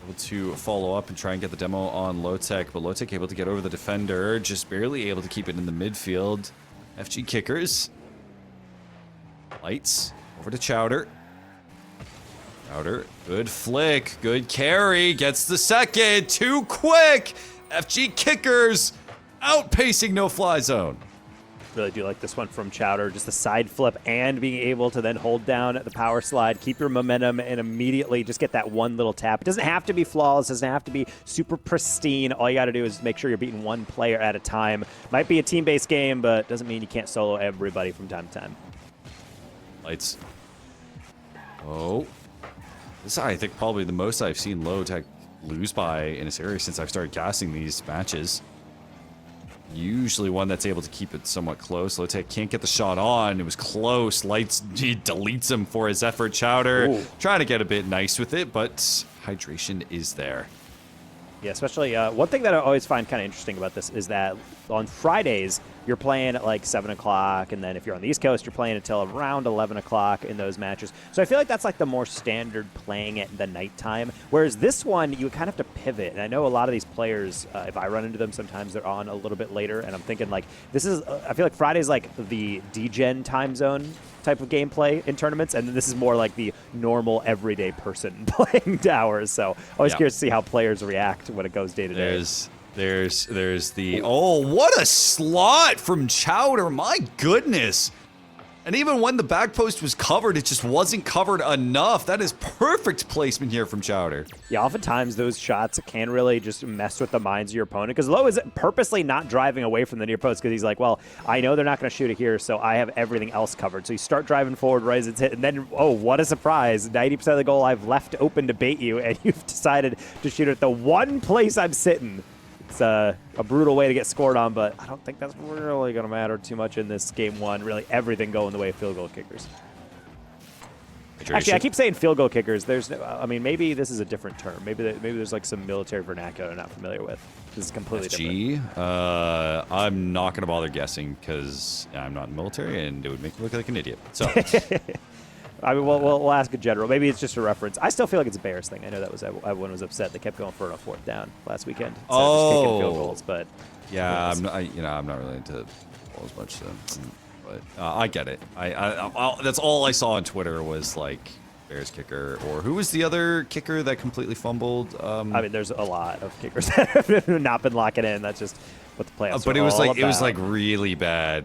[SPEAKER 2] able to follow up and try and get the demo on Low-Tech, but Low-Tech able to get over the defender, just barely able to keep it in the midfield. FG kickers. Lights over to Chowder. Chowder, good flick, good carry, gets the second, too quick. FG kickers outpacing no-fly zone.
[SPEAKER 3] Really do like this one from Chowder, just the side flip and being able to then hold down the power slide, keep your momentum, and immediately just get that one little tap. It doesn't have to be flawless, doesn't have to be super pristine. All you got to do is make sure you're beating one player at a time. Might be a team-based game, but doesn't mean you can't solo everybody from time to time.
[SPEAKER 2] Lights. Oh. This is, I think, probably the most I've seen Low-Tech lose by in a series since I've started casting these matches. Usually one that's able to keep it somewhat close. Low-Tech can't get the shot on. It was close. Lights, he deletes him for his effort. Chowder trying to get a bit nice with it, but hydration is there.
[SPEAKER 3] Yeah, especially one thing that I always find kind of interesting about this is that on Fridays, you're playing at like 7 o'clock, and then if you're on the East Coast, you're playing until around 11 o'clock in those matches. So I feel like that's like the more standard playing at the nighttime, whereas this one, you kind of have to pivot. And I know a lot of these players, if I run into them, sometimes they're on a little bit later, and I'm thinking like, this is, I feel like Friday's like the DGen time zone type of gameplay in tournaments, and then this is more like the normal everyday person playing hours. So always curious to see how players react when it goes day to day.
[SPEAKER 2] There's the, oh, what a slot from Chowder, my goodness. And even when the back post was covered, it just wasn't covered enough. That is perfect placement here from Chowder.
[SPEAKER 3] Yeah, oftentimes those shots can really just mess with the minds of your opponent, because Low is purposely not driving away from the near post because he's like, well, I know they're not going to shoot it here, so I have everything else covered. So you start driving forward right as it's hit, and then, oh, what a surprise. 90% of the goal I've left open to bait you, and you've decided to shoot it at the one place I'm sitting. It's a brutal way to get scored on, but I don't think that's really going to matter too much in this game one. Really, everything going the way of field goal kickers. Actually, I keep saying field goal kickers. There's, I mean, maybe this is a different term. Maybe there's like some military vernacular I'm not familiar with. This is completely different.
[SPEAKER 2] I'm not going to bother guessing because I'm not in the military, and it would make me look like an idiot. So.
[SPEAKER 3] I mean, we'll ask in general. Maybe it's just a reference. I still feel like it's a Bears thing. I know that was everyone was upset. They kept going for a fourth down last weekend instead of just kicking field goals. But
[SPEAKER 2] yeah, I'm not really into football as much. So, but I get it. That's all I saw on Twitter was like Bears kicker, or who was the other kicker that completely fumbled?
[SPEAKER 3] I mean, there's a lot of kickers that have not been locking in. That's just what the playoffs.
[SPEAKER 2] But it was like really bad.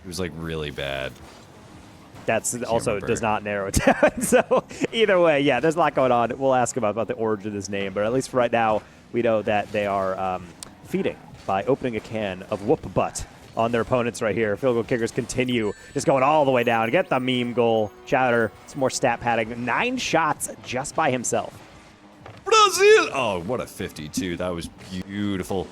[SPEAKER 2] It was like really bad.
[SPEAKER 3] That's also does not narrow it down. So either way, yeah, there's a lot going on. We'll ask about the origin of this name, but at least for right now, we know that they are feeding by opening a can of whoop butt on their opponents right here. Field goal kickers continue just going all the way down. Get the meme goal. Chowder, some more stat padding. 9 shots just by himself.
[SPEAKER 2] Brazil! Oh, what a 52. That was beautiful.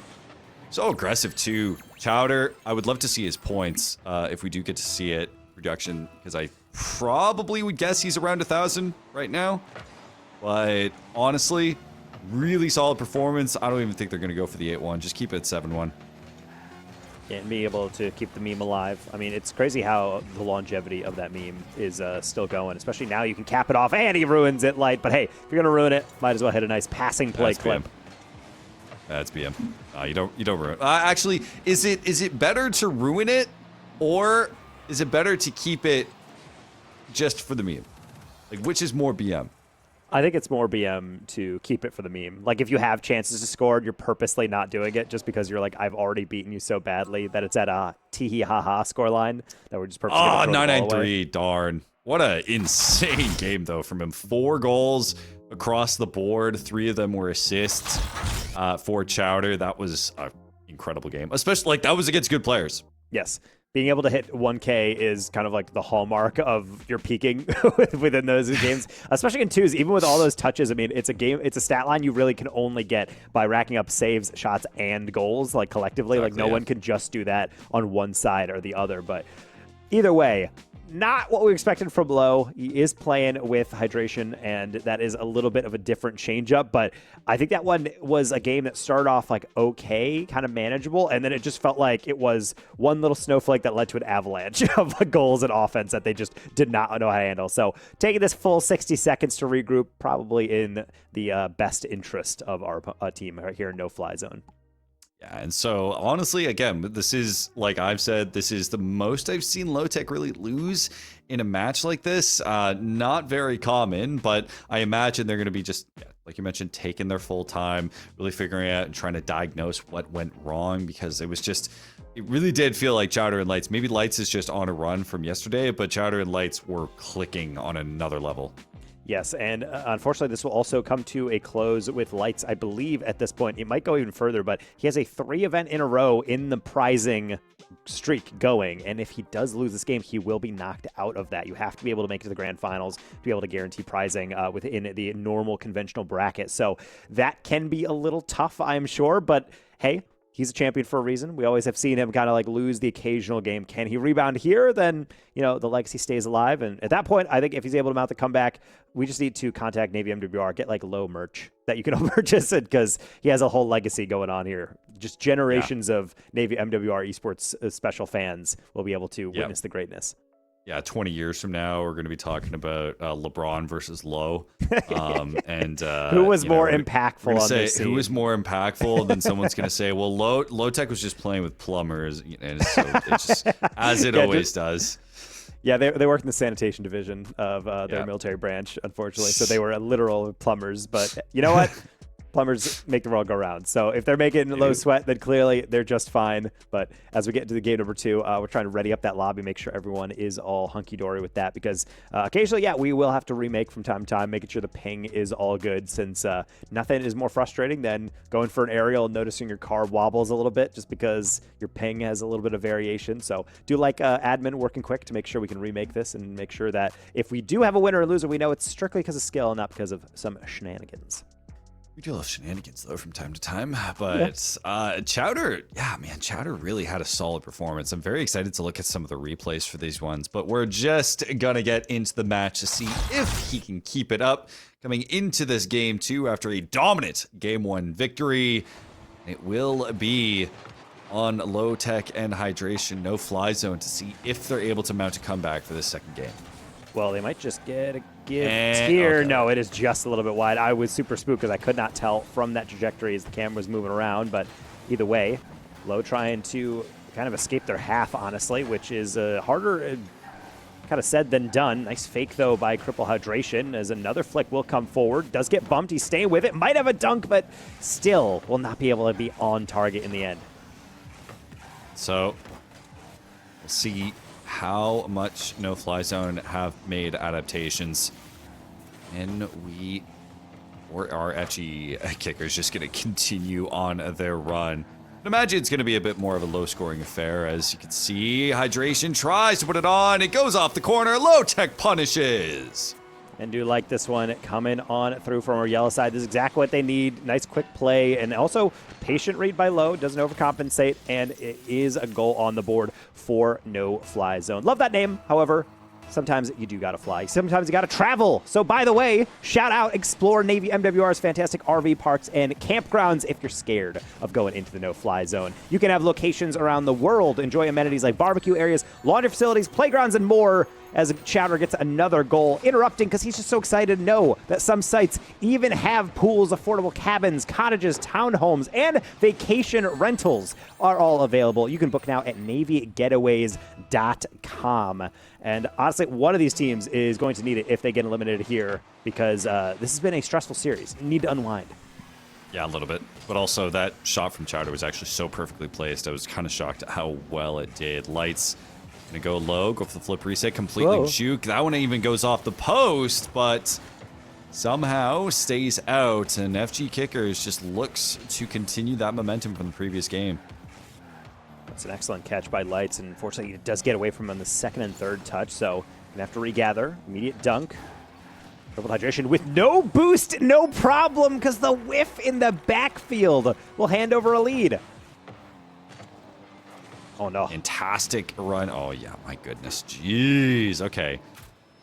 [SPEAKER 2] So aggressive, too. Chowder, I would love to see his points if we do get to see it. Production, because I probably would guess he's around 1,000 right now. But honestly, really solid performance. I don't even think they're going to go for the 8-1. Just keep it at 7-1.
[SPEAKER 3] And be able to keep the meme alive. I mean, it's crazy how the longevity of that meme is still going, especially now you can cap it off, and he ruins it light. But hey, if you're going to ruin it, might as well hit a nice passing play clip.
[SPEAKER 2] That's BM. You don't ruin it. Actually, is it better to ruin it, or is it better to keep it just for the meme? Like, which is more BM?
[SPEAKER 3] I think it's more BM to keep it for the meme. Like, if you have chances to score, you're purposely not doing it just because you're like, I've already beaten you so badly that it's at a tee-hee-ha-ha scoreline that we're just purposely going to throw the ball away.
[SPEAKER 2] 9-9-3, darn. What an insane game, though, from him. 4 goals across the board. 3 of them were assists for Chowder. That was an incredible game. Especially, like, that was against good players.
[SPEAKER 3] Yes. Being able to hit 1K is kind of like the hallmark of your peaking within those games, especially in twos. Even with all those touches, I mean, it's a stat line you really can only get by racking up saves, shots, and goals, like collectively. Exactly, like no one can just do that on one side or the other. But either way, not what we expected from Low. He is playing with hydration, and that is a little bit of a different changeup. But I think that one was a game that started off like okay, kind of manageable, and then it just felt like it was one little snowflake that led to an avalanche of goals and offense that they just did not know how to handle. So taking this full 60 seconds to regroup, probably in the best interest of our team right here in No-Fly Zone.
[SPEAKER 2] Yeah, and so honestly, again, this is, like I've said, this is the most I've seen Low-Tech really lose in a match like this. Not very common, but I imagine they're going to be just, like you mentioned, taking their full time, really figuring out and trying to diagnose what went wrong, because it really did feel like Chowder and Lights. Maybe Lights is just on a run from yesterday, but Chowder and Lights were clicking on another level.
[SPEAKER 3] Yes, and unfortunately, this will also come to a close with Lights. I believe at this point, it might go even further, but he has a 3 event in a row in the prizing streak going, and if he does lose this game, he will be knocked out of that. You have to be able to make it to the grand finals to be able to guarantee prizing within the normal conventional bracket. So that can be a little tough, I'm sure, but hey, he's a champion for a reason. We always have seen him kind of like lose the occasional game. Can he rebound here? Then, the legacy stays alive. And at that point, I think if he's able to mount the comeback, we just need to contact Navy MWR, get like low merch that you can all purchase it, because he has a whole legacy going on here. Just generations of Navy MWR Esports special fans will be able to witness the greatness.
[SPEAKER 2] Yeah, 20 years from now, we're going to be talking about LeBron versus Low. And
[SPEAKER 3] who was more impactful on this scene?
[SPEAKER 2] Who was more impactful? And then someone's going to say, well, Low Tech was just playing with plumbers. And so it's just, as it always does.
[SPEAKER 3] Yeah, they work in the sanitation division of their military branch, unfortunately. So they were literal plumbers. But you know what? Plumbers make the world go round. So if they're making low sweat, then clearly they're just fine. But as we get into the game number 2, we're trying to ready up that lobby, make sure everyone is all hunky-dory with that, because occasionally, we will have to remake from time to time, making sure the ping is all good, since nothing is more frustrating than going for an aerial and noticing your car wobbles a little bit just because your ping has a little bit of variation. So do like admin working quick to make sure we can remake this and make sure that if we do have a winner or loser, we know it's strictly because of skill and not because of some shenanigans.
[SPEAKER 2] We do love shenanigans, though, from time to time. But Chowder, Chowder really had a solid performance. I'm very excited to look at some of the replays for these ones. But we're just going to get into the match to see if he can keep it up coming into this game 2 after a dominant game 1 victory. It will be on Low Tech and Hydration, no fly zone, to see if they're able to mount a comeback for this second game.
[SPEAKER 3] Well, they might just get a gift here. Okay. No, it is just a little bit wide. I was super spooked because I could not tell from that trajectory as the camera was moving around. But either way, Low trying to kind of escape their half, honestly, which is harder kind of said than done. Nice fake, though, by Cripple Hydration, as another flick will come forward. Does get bumped. He's staying with it. Might have a dunk, but still will not be able to be on target in the end.
[SPEAKER 2] So we'll see how much No Fly Zone have made adaptations. And our etchy kickers just going to continue on their run. I imagine it's going to be a bit more of a low-scoring affair. As you can see, Hydration tries to put it on. It goes off the corner. Low Tech punishes.
[SPEAKER 3] And do like this one coming on through from our yellow side. This is exactly what they need. Nice quick play, and also patient read by Low. Doesn't overcompensate, and it is a goal on the board for No Fly Zone. Love that name. However, sometimes you do got to fly. Sometimes you got to travel. So, by the way, shout out, explore Navy MWR's fantastic RV parks and campgrounds if you're scared of going into the no-fly zone. You can have locations around the world. Enjoy amenities like barbecue areas, laundry facilities, playgrounds, and more. As Chowder gets another goal, interrupting because he's just so excited to know that some sites even have pools, affordable cabins, cottages, townhomes, and vacation rentals are all available. You can book now at navygetaways.com. And honestly, one of these teams is going to need it if they get eliminated here, because this has been a stressful series. You need to unwind.
[SPEAKER 2] Yeah, a little bit. But also, that shot from Chowder was actually so perfectly placed. I was kind of shocked at how well it did. Lights gonna go low, go for the flip reset, completely juke. That one even goes off the post, but somehow stays out. And FG Kickers just looks to continue that momentum from the previous game.
[SPEAKER 3] That's an excellent catch by Lights, and unfortunately it does get away from him on the second and third touch, so gonna have to regather. Immediate dunk. Triple Hydration with no boost, no problem, because the whiff in the backfield will hand over a lead. Oh, no.
[SPEAKER 2] Fantastic run. Oh, yeah, my goodness. Jeez. Okay.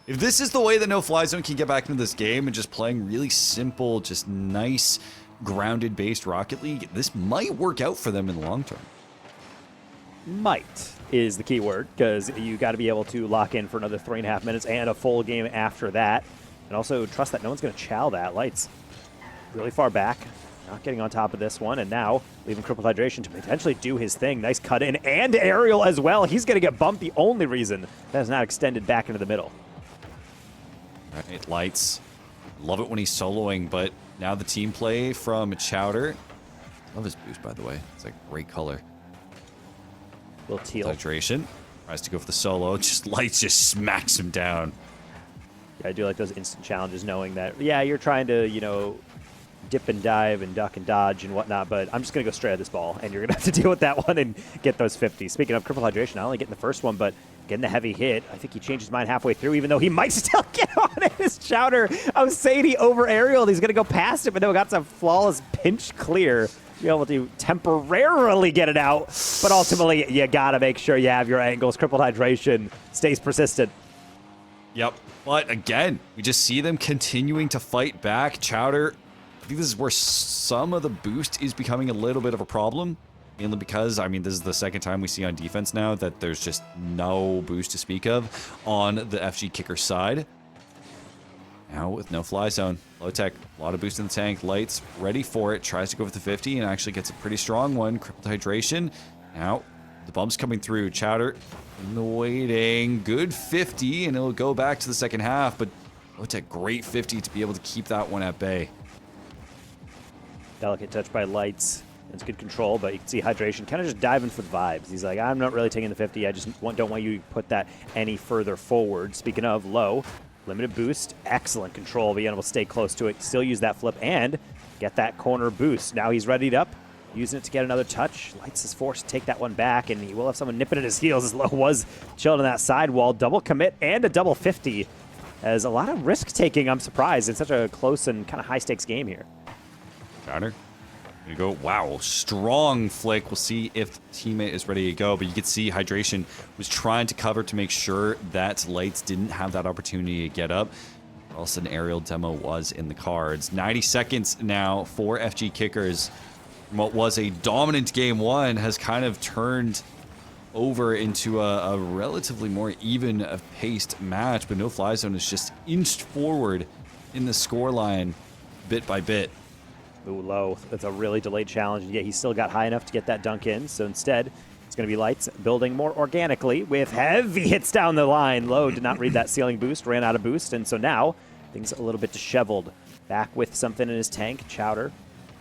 [SPEAKER 2] If this is the way that No Fly Zone can get back into this game and just playing really simple, just nice, grounded-based Rocket League, this might work out for them in the long term.
[SPEAKER 3] Might is the key word, because you got to be able to lock in for another 3.5 minutes and a full game after that. And also trust that no one's going to chow that. Lights really far back. Not getting on top of this one, and now leaving Crippled Hydration to potentially do his thing. Nice cut in, and aerial as well. He's going to get bumped. The only reason that is not extended back into the middle.
[SPEAKER 2] All right, Lights. Love it when he's soloing, but now the team play from Chowder. Love his boost, by the way. It's a great color.
[SPEAKER 3] Little teal.
[SPEAKER 2] Hydration. Tries to go for the solo. Just Lights just smacks him down.
[SPEAKER 3] Yeah, I do like those instant challenges, knowing that, yeah, you're trying to, dip and dive and duck and dodge and whatnot, but I'm just going to go straight at this ball, and you're going to have to deal with that one and get those 50. Speaking of Cripple Hydration, not only getting the first one, but getting the heavy hit. I think he changed his mind halfway through, even though he might still get on it. His Chowder, I was saying he over aerialed. He's going to go past it, but no, got some flawless pinch clear. be able to temporarily get it out, but ultimately you gotta make sure you have your angles. Crippled hydration stays persistent.
[SPEAKER 2] Yep. But again, we just see them continuing to fight back. Chowder, I think this is where some of the boost is becoming a little bit of a problem. Mainly because, I mean, this is the second time we see on defense now that there's just no boost to speak of on the FG kicker side. Now with no fly zone, low tech, a lot of boost in the tank. Lights ready for it, tries to go for the 50 and actually gets a pretty strong one. Crippled hydration. Now the bump's coming through. Chowder in the waiting. Good 50 and it'll go back to the second half, but low tech, great 50 to be able to keep that one at bay.
[SPEAKER 3] Delicate touch by Lights. It's good control, but you can see hydration kind of just diving for the vibes. He's like, I'm not really taking the 50. I just don't want you to put that any further forward. Speaking of low, limited boost, excellent control, being able to stay close to it, still use that flip and get that corner boost. Now he's readied up, using it to get another touch. Lights is forced to take that one back, and he will have someone nipping at his heels as Low was chilling on that sidewall. Double commit and a double 50. As a lot of risk taking, I'm surprised. It's such a close and kind of high stakes game here.
[SPEAKER 2] Chowder. Go. Wow, strong flick. We'll see if the teammate is ready to go, but you can see hydration was trying to cover to make sure that Lights didn't have that opportunity to get up, or else an aerial demo was in the cards. 90 seconds now for FG Kickers. What was a dominant game one has kind of turned over into a relatively more even paced match, but no fly zone has just inched forward in the scoreline bit by bit.
[SPEAKER 3] Ooh, Low. That's a really delayed challenge, and yet he still got high enough to get that dunk in. So instead, it's going to be Lights building more organically with heavy hits down the line. Low did not read that ceiling boost, ran out of boost, and so now things a little bit disheveled. Back with something in his tank. Chowder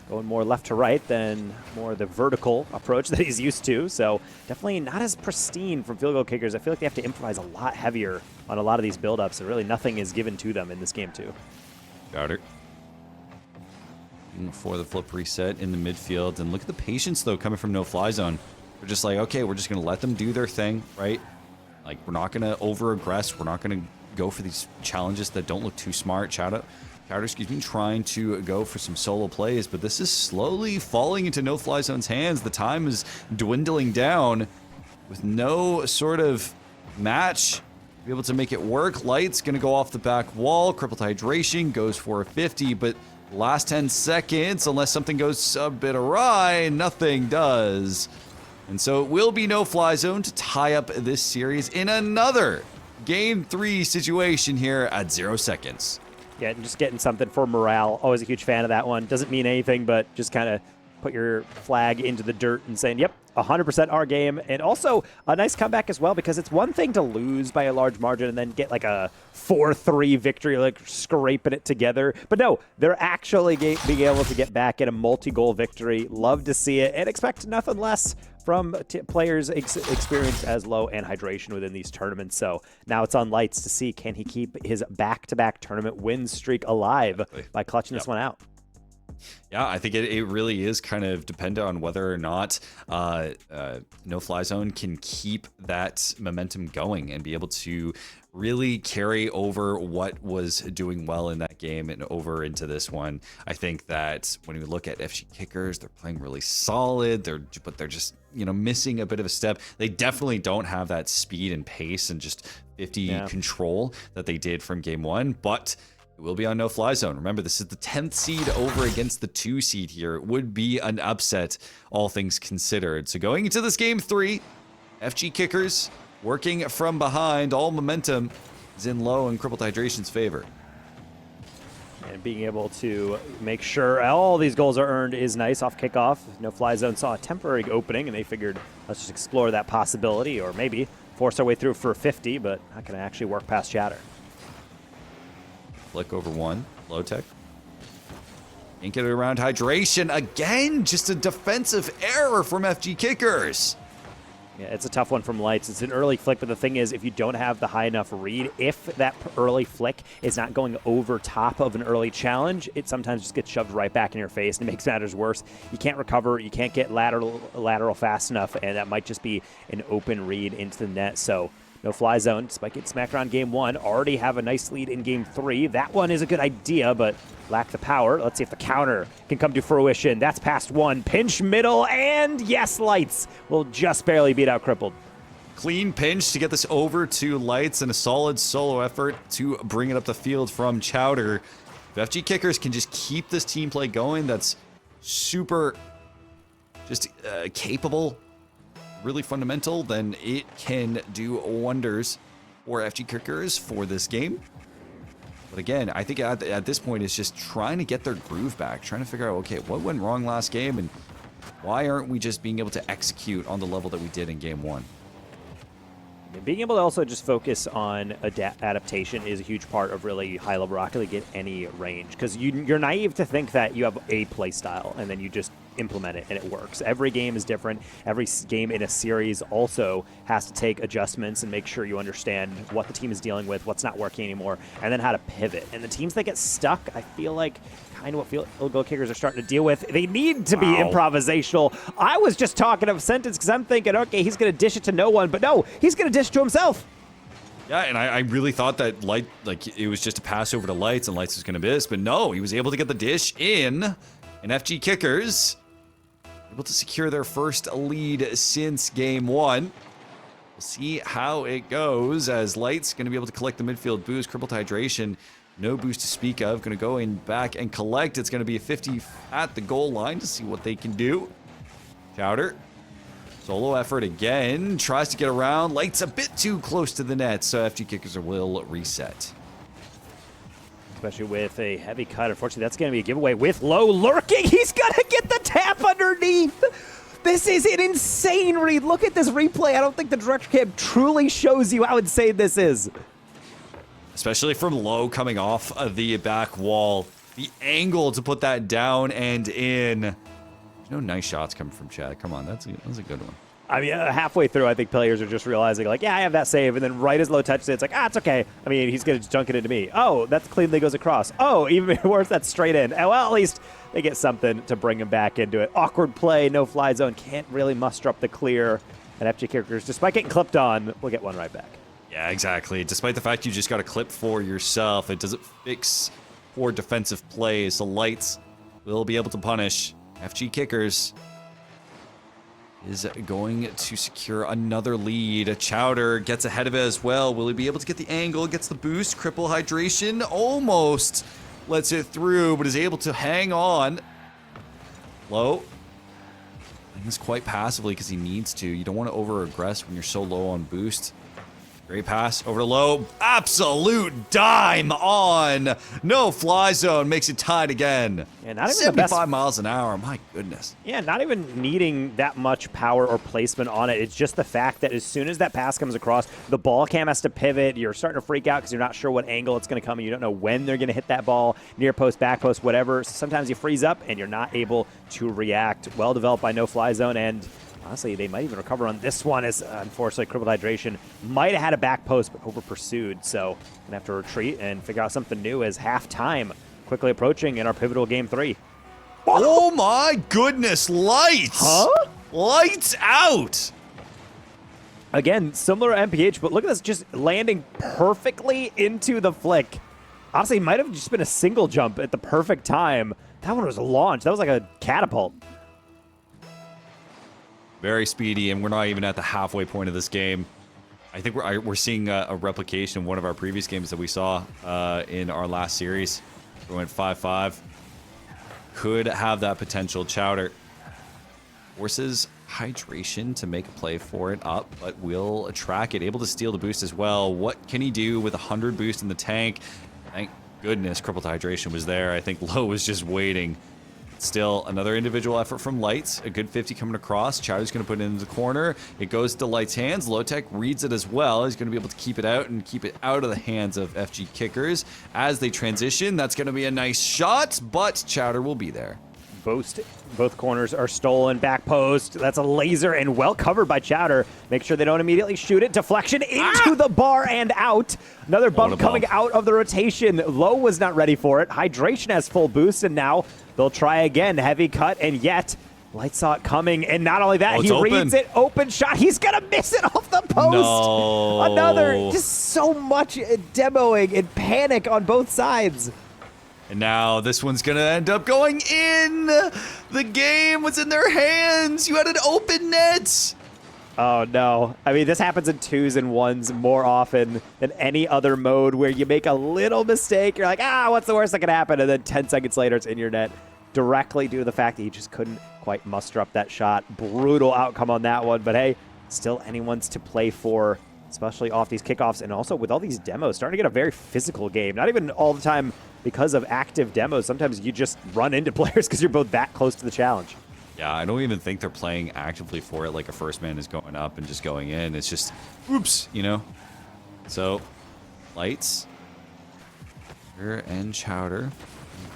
[SPEAKER 3] going more left to right than more the vertical approach that he's used to. So definitely not as pristine from field goal kickers. I feel like they have to improvise a lot heavier on a lot of these build-ups, and really nothing is given to them in this game too.
[SPEAKER 2] Chowder. For the flip reset in the midfield. And look at the patience, though, coming from no fly zone. We're just like, okay, we're just going to let them do their thing, right? Like, we're not going to over-aggress. We're not going to go for these challenges that don't look too smart. Chowder, trying to go for some solo plays, but this is slowly falling into no fly zone's hands. The time is dwindling down with no sort of match. Be able to make it work. Lights going to go off the back wall. Crippled hydration goes for a 50, but last 10 seconds, unless something goes a bit awry, nothing does. And so it will be no fly zone to tie up this series in another Game 3 situation here at 0 seconds.
[SPEAKER 3] Yeah, and just getting something for morale. Always a huge fan of that one. Doesn't mean anything, but just kind of put your flag into the dirt and saying, yep, 100% our game. And also a nice comeback as well, because it's one thing to lose by a large margin and then get like a 4-3 victory, like scraping it together. But no, they're actually being able to get back in a multi-goal victory. Love to see it and expect nothing less from players experienced as Low and hydration within these tournaments. So now it's on Lights to see, can he keep his back-to-back tournament win streak alive by clutching this one out.
[SPEAKER 2] Yeah, I think it really is kind of dependent on whether or not No Fly Zone can keep that momentum going and be able to really carry over what was doing well in that game and over into this one. I think that when we look at FG Kickers, they're playing really solid, but they're just, missing a bit of a step. They definitely don't have that speed and pace and just 50 control that they did from game one, but it will be on No Fly Zone. Remember, this is the 10th seed over against the 2 seed here. It would be an upset, all things considered. So going into this game 3, FG Kickers working from behind. All momentum is in Low and Crippled Hydration's favor.
[SPEAKER 3] And being able to make sure all these goals are earned is nice off kickoff. No Fly Zone saw a temporary opening, and they figured, let's just explore that possibility, or maybe force our way through for 50, but not going to actually work past Chowder.
[SPEAKER 2] Flick over one. Low tech. Can't get it around hydration. Again, just a defensive error from FG Kickers.
[SPEAKER 3] Yeah, it's a tough one from Lights. It's an early flick, but the thing is, if you don't have the high enough read, if that early flick is not going over top of an early challenge, it sometimes just gets shoved right back in your face and it makes matters worse. You can't recover, you can't get lateral fast enough, and that might just be an open read into the net. So No fly zone, despite getting smacked around game 1. Already have a nice lead in game 3. That one is a good idea, but lack the power. Let's see if the counter can come to fruition. That's past 1. Pinch middle, and yes, Lights will just barely beat out Crippled.
[SPEAKER 2] Clean pinch to get this over to Lights and a solid solo effort to bring it up the field from Chowder. If FG Kickers can just keep this team play going, that's super just capable, really fundamental, then it can do wonders for FG Kickers for this game. But again, I think at this point it's just trying to get their groove back, trying to figure out, okay, what went wrong last game and why aren't we just being able to execute on the level that we did in game 1?
[SPEAKER 3] Being able to also just focus on adaptation is a huge part of really high-level Rocket League at any range, because you're naive to think that you have a play style and then you just implement it and it works. Every game is different. Every game in a series also has to take adjustments and make sure you understand what the team is dealing with, what's not working anymore, and then how to pivot. And the teams that get stuck, I feel like kind of what field goal kickers are starting to deal with. They need to be improvisational. I was just talking of sentence because I'm thinking, okay, he's going to dish it to no one, but no, he's going to dish it to himself.
[SPEAKER 2] Yeah, and I really thought that it was just a pass over to Lights and Lights was going to miss, but no, he was able to get the dish in, and FG Kickers able to secure their first lead since game 1. We'll see how it goes as Lights going to be able to collect the midfield boost. Crippled Hydration, no boost to speak of. Going to go in back and collect. It's going to be a 50 at the goal line to see what they can do. Chowder, solo effort again. Tries to get around. Lights a bit too close to the net, so FG Kickers will reset.
[SPEAKER 3] Especially with a heavy cut. Unfortunately, that's going to be a giveaway with Low lurking. He's going to get the tap underneath. This is an insane read. Look at this replay. I don't think the director cam truly shows you how insane this is.
[SPEAKER 2] Especially from Low coming off of the back wall. The angle to put that down and in. There's no nice shots coming from Chad. Come on, that's a good one.
[SPEAKER 3] I mean, halfway through, I think players are just realizing, like, yeah, I have that save. And then right as Low touches it, it's like, it's okay. I mean, he's going to dunk it into me. Oh, that's cleanly goes across. Oh, even worse, that's straight in. Well, at least they get something to bring him back into it. Awkward play, no fly zone. Can't really muster up the clear. And FG Kickers, despite getting clipped on, will get one right back.
[SPEAKER 2] Yeah, exactly. Despite the fact you just got a clip for yourself, it doesn't fix poor defensive plays. The Lights will be able to punish. FG Kickers is going to secure another lead. Chowder gets ahead of it as well. Will he be able to get the angle? Gets the boost. Cripple Hydration almost lets it through, but is able to hang on. Low. And this quite passively because he needs to. You don't want to over-aggress when you're so low on boost. Great pass over to Low. Absolute dime on. No fly zone. Makes it tied again.
[SPEAKER 3] Yeah, not even
[SPEAKER 2] 75 miles an hour. My goodness.
[SPEAKER 3] Yeah, not even needing that much power or placement on it. It's just the fact that as soon as that pass comes across, the ball cam has to pivot. You're starting to freak out because you're not sure what angle it's going to come and you don't know when they're going to hit that ball, near post, back post, whatever. So sometimes you freeze up and you're not able to react. Well developed by no fly zone, and honestly, they might even recover on this one as, unfortunately, Crippled Hydration might have had a back post, but over-pursued. So, going to have to retreat and figure out something new as halftime quickly approaching in our pivotal Game 3.
[SPEAKER 2] Oh my goodness, Lights!
[SPEAKER 3] Huh?
[SPEAKER 2] Lights out!
[SPEAKER 3] Again, similar to MPH, but look at this, just landing perfectly into the flick. Honestly, it might have just been a single jump at the perfect time. That one was a launch. That was like a catapult.
[SPEAKER 2] Very speedy, and we're not even at the halfway point of this game. I think we're seeing a replication of one of our previous games that we saw in our last series. We went 5-5. Could have that potential. Chowder forces Hydration to make a play for it up, but will track it. Able to steal the boost as well. What can he do with 100 boost in the tank? Thank goodness Crippled Hydration was there. I think Low was just waiting. Still, another individual effort from Lights. A good 50 coming across. Chowder's going to put it into the corner. It goes to Lights' hands. Lowtech reads it as well. He's going to be able to keep it out and keep it out of the hands of FG Kickers. As they transition, that's going to be a nice shot, but Chowder will be there.
[SPEAKER 3] Both corners are stolen. Back post. That's a laser and well covered by Chowder. Make sure they don't immediately shoot it. Deflection into the bar and out. Another bump coming out of the rotation. Low was not ready for it. Hydration has full boost, and now they'll try again. Heavy cut, and yet Light saw it coming, and not only that,
[SPEAKER 2] Oh,
[SPEAKER 3] he
[SPEAKER 2] it's open.
[SPEAKER 3] reads it, open shot. He's going to miss it off the post.
[SPEAKER 2] No.
[SPEAKER 3] Another, just so much demoing and panic on both sides.
[SPEAKER 2] And now this one's going to end up going in. The game was in their hands. You had an open net.
[SPEAKER 3] Oh, no. I mean, this happens in 2s and 1s more often than any other mode where you make a little mistake. You're like, what's the worst that could happen? And then 10 seconds later, it's in your net. Directly due to the fact that he just couldn't quite muster up that shot. Brutal outcome on that one. But hey, still anyone's to play for, especially off these kickoffs. And also with all these demos, starting to get a very physical game. Not even all the time because of active demos. Sometimes you just run into players because you're both that close to the challenge.
[SPEAKER 2] Yeah, I don't even think they're playing actively for it, like a first man is going up and just going in. It's just, oops, you know? So, Lights and Chowder.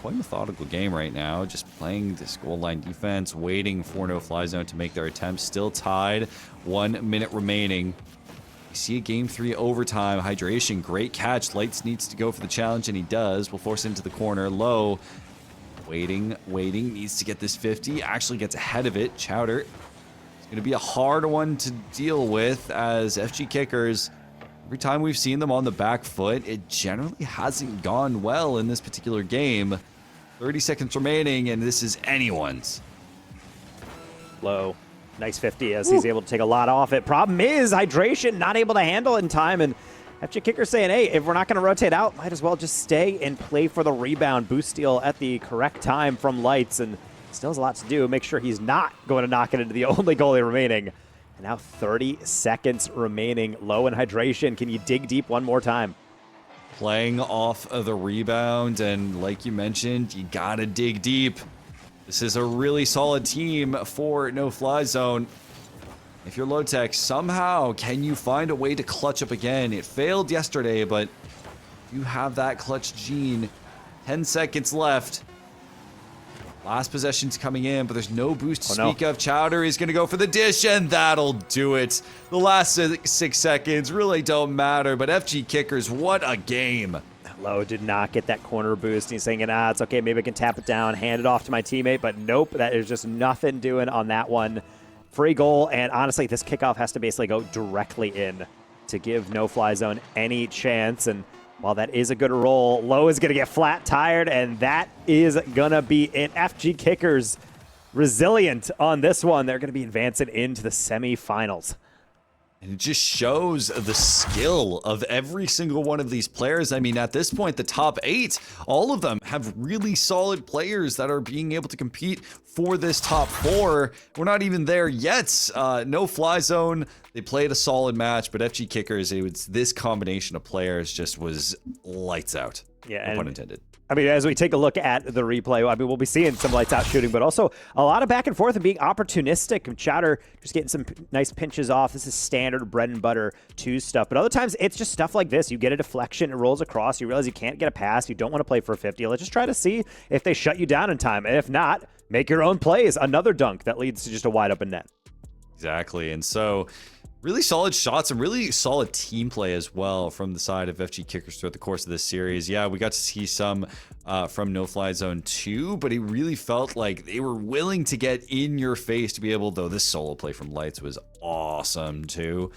[SPEAKER 2] Quite methodical game right now, just playing this goal line defense, waiting for No Fly Zone to make their attempt. Still tied, 1 minute remaining. You see a game 3 overtime. Hydration, great catch. Lights needs to go for the challenge, and he does. Will force it into the corner. Low, waiting, needs to get this 50. Actually gets ahead of it. Chowder, it's going to be a hard one to deal with as FG Kickers, every time we've seen them on the back foot, it generally hasn't gone well in this particular game. 30 seconds remaining, and this is anyone's.
[SPEAKER 3] Low. Nice 50 as he's able to take a lot off it. Problem is, Hydration not able to handle it in time, and FG Kicker saying, hey, if we're not going to rotate out, might as well just stay and play for the rebound. Boost steal at the correct time from Lights, and still has a lot to do. Make sure he's not going to knock it into the only goalie remaining. And now 30 seconds remaining. Low in Hydration. Can you dig deep one more time?
[SPEAKER 2] Playing off of the rebound, and like you mentioned, you gotta dig deep. This is a really solid team for No Fly Zone. If you're low tech, somehow can you find a way to clutch up again? It failed yesterday, but you have that clutch gene. 10 seconds left. Last possession's coming in, but there's no boost to speak of. Chowder is going to go for the dish, and that'll do it. The last 6 seconds really don't matter, but FG Kickers, what a game.
[SPEAKER 3] Low did not get that corner boost. He's saying, it's okay, maybe I can tap it down, hand it off to my teammate, but nope, that is just nothing doing on that one. Free goal, and honestly, this kickoff has to basically go directly in to give No Fly Zone any chance, and while that is a good roll, Low is going to get flat tired, and that is going to be it. FG Kickers resilient on this one. They're going to be advancing into the semifinals.
[SPEAKER 2] And it just shows the skill of every single one of these players. I mean, at this point, the top 8, all of them have really solid players that are being able to compete for this top 4. We're not even there yet. No Fly Zone, they played a solid match, but FG Kickers, it was this combination of players just was lights out.
[SPEAKER 3] Yeah,
[SPEAKER 2] no pun intended.
[SPEAKER 3] I mean, as we take a look at the replay, I mean, we'll be seeing some lights out shooting, but also a lot of back and forth and being opportunistic. Chowder just getting some nice pinches off. This is standard bread and butter 2 stuff. But other times, it's just stuff like this. You get a deflection, it rolls across. You realize you can't get a pass. You don't want to play for a 50. Let's just try to see if they shut you down in time. And if not, make your own plays. Another dunk that leads to just a wide open net.
[SPEAKER 2] Exactly. And so really solid shots and really solid team play as well from the side of FG Kickers throughout the course of this series. Yeah, we got to see some from No Fly Zone 2, but it really felt like they were willing to get in your face to be able, though this solo play from Lights was awesome too.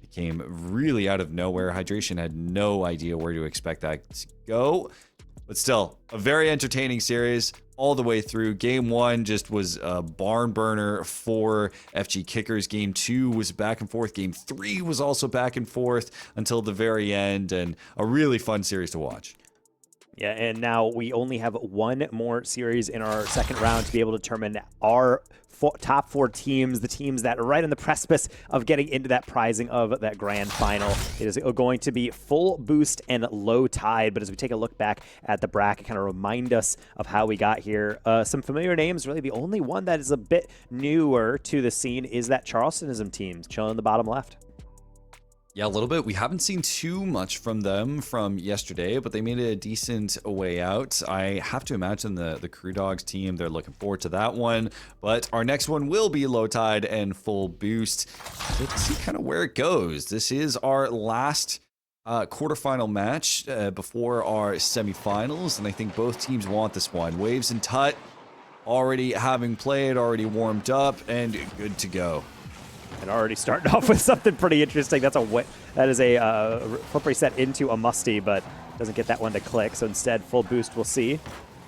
[SPEAKER 2] It came really out of nowhere. Hydration had no idea where to expect that to go. But still, a very entertaining series all the way through. Game 1 just was a barn burner for FG Kickers. Game 2 was back and forth. Game 3 was also back and forth until the very end, and a really fun series to watch.
[SPEAKER 3] Yeah, and now we only have one more series in our second round to be able to determine our top 4 teams, the teams that are right on the precipice of getting into that prizing of that grand final. It is going to be full boost and low tide, but as we take a look back at the bracket, kind of remind us of how we got here. Some familiar names, really the only one that is a bit newer to the scene is that Charlestonism team, chilling in the bottom left.
[SPEAKER 2] Yeah, a little bit. We haven't seen too much from them from yesterday, but they made a decent way out. I have to imagine the Crew Dogs team, they're looking forward to that one. But our next one will be low tide and full boost. Let's see kind of where it goes. This is our last quarterfinal match before our semifinals, and I think both teams want this one. Waves and Tut already having played, already warmed up, and good to go.
[SPEAKER 3] And already starting off with something pretty interesting. That is a flip reset into a musty, but doesn't get that one to click. So instead, full boost. We'll see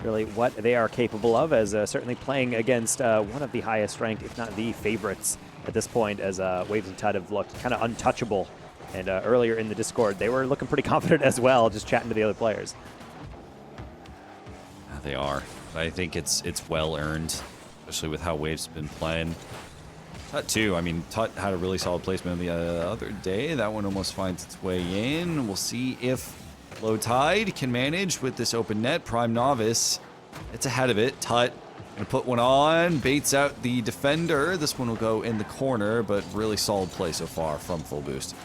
[SPEAKER 3] really what they are capable of, as certainly playing against one of the highest ranked, if not the favorites at this point, as Waves and Tide have looked kind of untouchable. And earlier in the Discord, they were looking pretty confident as well, just chatting to the other players.
[SPEAKER 2] They are. I think it's well earned, especially with how Waves have been playing. Tut too. I mean, Tut had a really solid placement the other day. That one almost finds its way in. We'll see if Low Tide can manage with this open net. Prime Novice, it's ahead of it. Tut gonna put one on, baits out the defender. This one will go in the corner, but really solid play so far from Full Boost.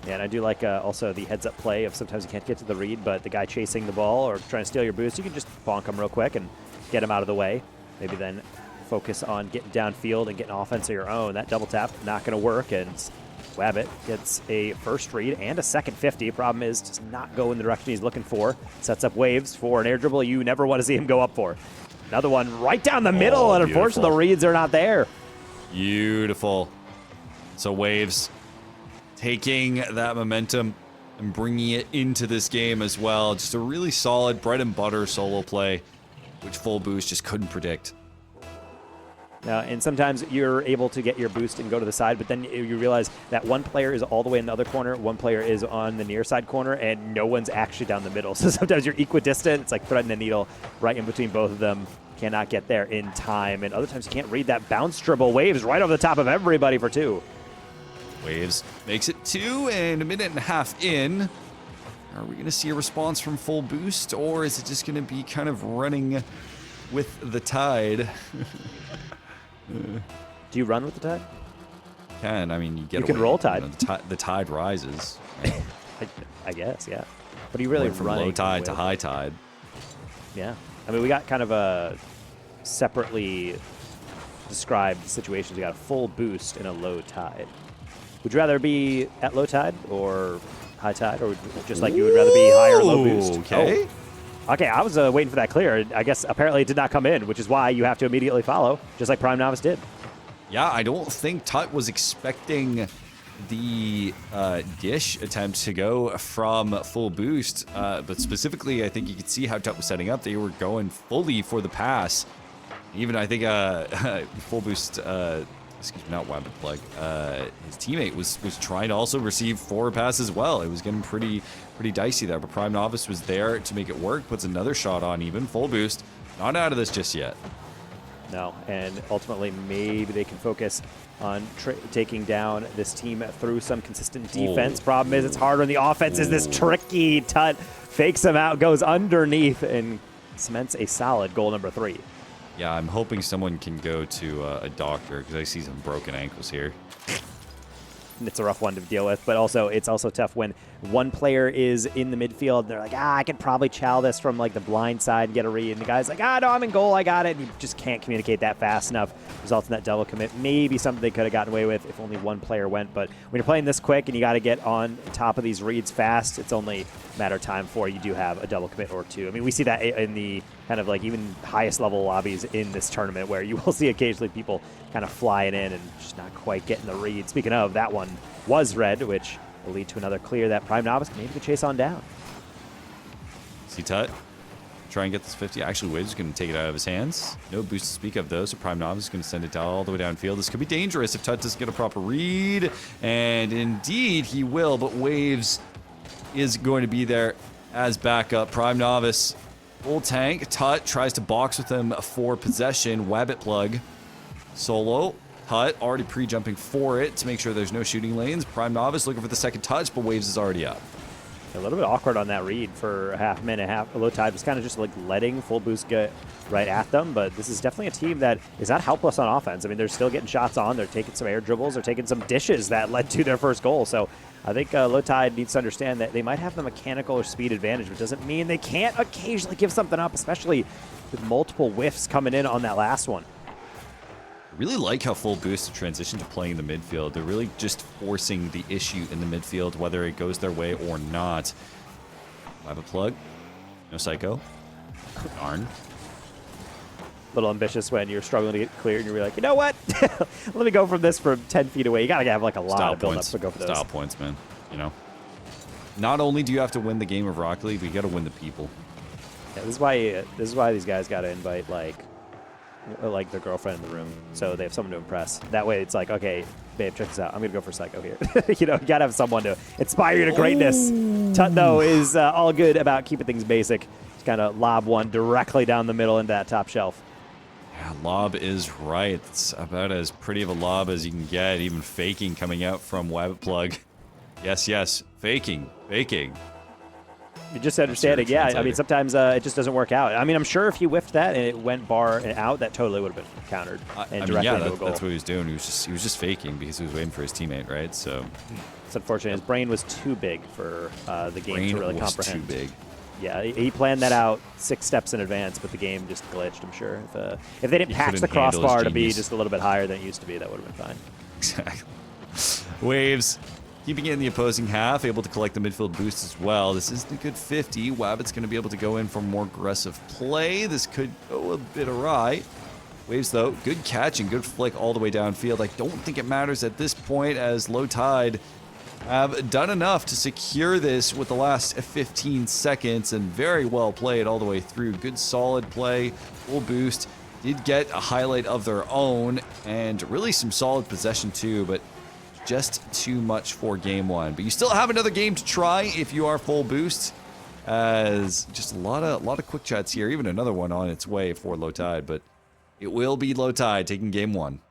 [SPEAKER 3] Yeah, and I do like also the heads-up play of sometimes you can't get to the read, but the guy chasing the ball or trying to steal your boost, you can just bonk him real quick and get him out of the way. Maybe then focus on getting downfield and getting offense of your own. That double tap, not going to work, and Wabbit gets a first read and a second 50. Problem is, does not go in the direction he's looking for. Sets up Waves for an air dribble you never want to see him go up for. Another one right down the middle, and unfortunately the reads are not there.
[SPEAKER 2] Beautiful. So Waves taking that momentum and bringing it into this game as well. Just a really solid bread and butter solo play, which Full Boost just couldn't predict.
[SPEAKER 3] And sometimes you're able to get your boost and go to the side, but then you realize that one player is all the way in the other corner, one player is on the near side corner, and no one's actually down the middle. So sometimes you're equidistant. It's like threading a needle right in between both of them. Cannot get there in time. And other times you can't read that bounce dribble. Waves right over the top of everybody for 2.
[SPEAKER 2] Waves makes it 2, and a minute and a half in. Are we going to see a response from Full Boost, or is it just going to be kind of running with the tide?
[SPEAKER 3] Do you run with the tide?
[SPEAKER 2] I mean, you
[SPEAKER 3] can roll tide.
[SPEAKER 2] You know, the tide rises. Right?
[SPEAKER 3] I guess, yeah. But are you really
[SPEAKER 2] from
[SPEAKER 3] running
[SPEAKER 2] low tide to
[SPEAKER 3] with?
[SPEAKER 2] high tide?
[SPEAKER 3] Yeah. I mean, we got kind of a separately described situations. We got a full boost and a low tide. Would you rather be at low tide or high tide, or just like you would rather be high or low boost?
[SPEAKER 2] Okay.
[SPEAKER 3] Oh. Okay, I was waiting for that clear. I guess apparently it did not come in, which is why you have to immediately follow, just like Prime Novice did.
[SPEAKER 2] Yeah, I don't think Tut was expecting the dish attempt to go from Full Boost, but specifically, I think you could see how Tut was setting up. They were going fully for the pass. Even I think Full Boost, excuse me, not Wabbit Plug, his teammate was trying to also receive forward pass as well. It was getting pretty dicey there, but Prime Novice was there to make it work. Puts another shot on even. Full Boost, not out of this just yet.
[SPEAKER 3] No, and ultimately maybe they can focus on taking down this team through some consistent defense. Problem is, it's harder on the offense. Is this tricky? Tut fakes him out, goes underneath, and cements a solid goal number 3.
[SPEAKER 2] Yeah, I'm hoping someone can go to a doctor, because I see some broken ankles here.
[SPEAKER 3] It's a rough one to deal with, but also it's also tough when one player is in the midfield and they're like, I could probably chow this from like the blind side and get a read, and the guy's like, no, I'm in goal, I got it, and you just can't communicate that fast enough. Results in that double commit. Maybe something they could have gotten away with if only one player went, but when you're playing this quick and you got to get on top of these reads fast, it's only a matter of time before you do have a double commit or 2. I mean, we see that in the kind of like even highest level lobbies in this tournament, where you will see occasionally people kind of flying in and just not quite getting the read. Speaking of, that one was red, which will lead to another clear that Prime Novice maybe could chase on down.
[SPEAKER 2] See Tut try and get this 50. Actually, Waves is going to take it out of his hands. No boost to speak of, though, so Prime Novice is going to send it down all the way downfield. This could be dangerous if Tut doesn't get a proper read, and indeed he will, but Waves is going to be there as backup. Prime Novice, full tank. Tut tries to box with him for possession. Wabbit Plug solo. Tut already pre-jumping for it to make sure there's no shooting lanes. Prime Novice looking for the second touch, but Waves is already up.
[SPEAKER 3] A little bit awkward on that read for a half minute. Low Tide was kind of just like letting Full Boost get right at them, but this is definitely a team that is not helpless on offense. I mean, they're still getting shots on. They're taking some air dribbles. They're taking some dishes that led to their first goal. So I think Low Tide needs to understand that they might have the mechanical or speed advantage, but doesn't mean they can't occasionally give something up, especially with multiple whiffs coming in on that last one.
[SPEAKER 2] Really like how Full Boost have transitioned to playing in the midfield. They're really just forcing the issue in the midfield, whether it goes their way or not. I have a plug. No psycho. Darn.
[SPEAKER 3] little ambitious when you're struggling to get clear and you're like, you know what? Let me go from this from 10 feet away. You got to have like a lot of build-up to go for those.
[SPEAKER 2] Style points, man. You know? Not only do you have to win the game of Rocket League, but you got to win the people.
[SPEAKER 3] Yeah, this is why these guys got to invite like their girlfriend in the room so they have someone to impress. That way it's like, okay, babe, check this out. I'm going to go for Psycho here. You know, you got to have someone to inspire you to greatness. Tut, though, is all good about keeping things basic. Just kind of lob one directly down the middle into that top shelf.
[SPEAKER 2] Yeah, lob is right. It's about as pretty of a lob as you can get, even faking coming out from Wabbit Plug. Yes, faking.
[SPEAKER 3] You just understanding, yeah. I mean, sometimes it just doesn't work out. I mean, I'm sure if he whiffed that and it went bar and out, that totally would have been countered and directly into a goal.
[SPEAKER 2] That's what he was doing. He was just faking because he was waiting for his teammate, right? So
[SPEAKER 3] it's unfortunate. His brain was too big for the game to really comprehend.
[SPEAKER 2] Too big.
[SPEAKER 3] Yeah, he planned that out 6 steps in advance, but the game just glitched, I'm sure. If they didn't patch the crossbar to be just a little bit higher than it used to be, that would have been fine.
[SPEAKER 2] Exactly. Waves. Keeping it in the opposing half, able to collect the midfield boost as well. This is a good 50. Wabbit's going to be able to go in for more aggressive play. This could go a bit awry. Waves, though, good catch and good flick all the way downfield. I don't think it matters at this point as Low Tide have done enough to secure this with the last 15 seconds and very well played all the way through. Good solid play, full boost. Did get a highlight of their own and really some solid possession too, but just too much for game one. But you still have another game to try if you are full boost, as just a lot of quick chats here, even another one on its way for Low Tide, but it will be Low Tide taking game one.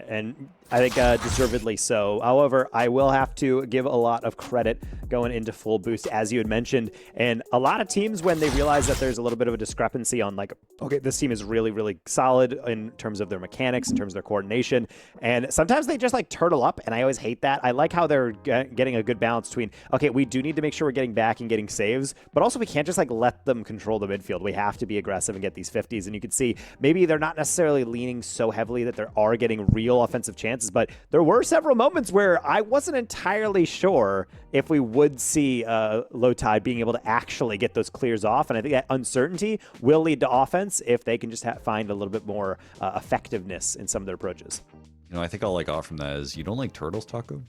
[SPEAKER 3] And I think deservedly so. However, I will have to give a lot of credit going into full boost, as you had mentioned. And a lot of teams, when they realize that there's a little bit of a discrepancy on like, okay, this team is really, really solid in terms of their mechanics, in terms of their coordination. And sometimes they just like turtle up, and I always hate that. I like how they're getting a good balance between, okay, we do need to make sure we're getting back and getting saves, but also we can't just like let them control the midfield. We have to be aggressive and get these 50s. And you can see maybe they're not necessarily leaning so heavily that they are getting real offensive chances, but there were several moments where I wasn't entirely sure if we would see Low Tide being able to actually get those clears off, and I think that uncertainty will lead to offense if they can just find a little bit more effectiveness in some of their approaches.
[SPEAKER 2] You know, I think all I got from that is, you don't like turtles, Taco?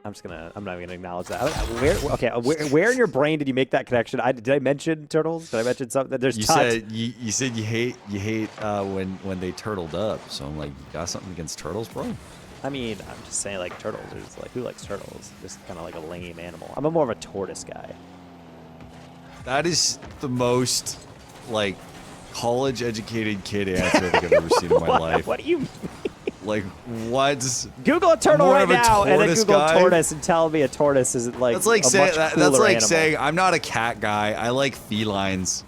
[SPEAKER 3] I'm not even gonna acknowledge that. Where in your brain did you make that connection? Did I mention turtles? Did I mention something? There's
[SPEAKER 2] you said you hate when they turtled up. So I'm like, you got something against turtles, bro?
[SPEAKER 3] I mean, I'm just saying, like, turtles. It's like, who likes turtles? Just kind of like a lame animal. I'm more of a tortoise guy.
[SPEAKER 2] That is the most like college-educated kid answer I think I've ever seen in my life.
[SPEAKER 3] What do you mean?
[SPEAKER 2] Like, what?
[SPEAKER 3] Google a turtle right now, and then Google a tortoise, and tell me a tortoise isn't like
[SPEAKER 2] that's like
[SPEAKER 3] a much cooler
[SPEAKER 2] that's like
[SPEAKER 3] animal.
[SPEAKER 2] saying I'm not a cat guy. I like felines.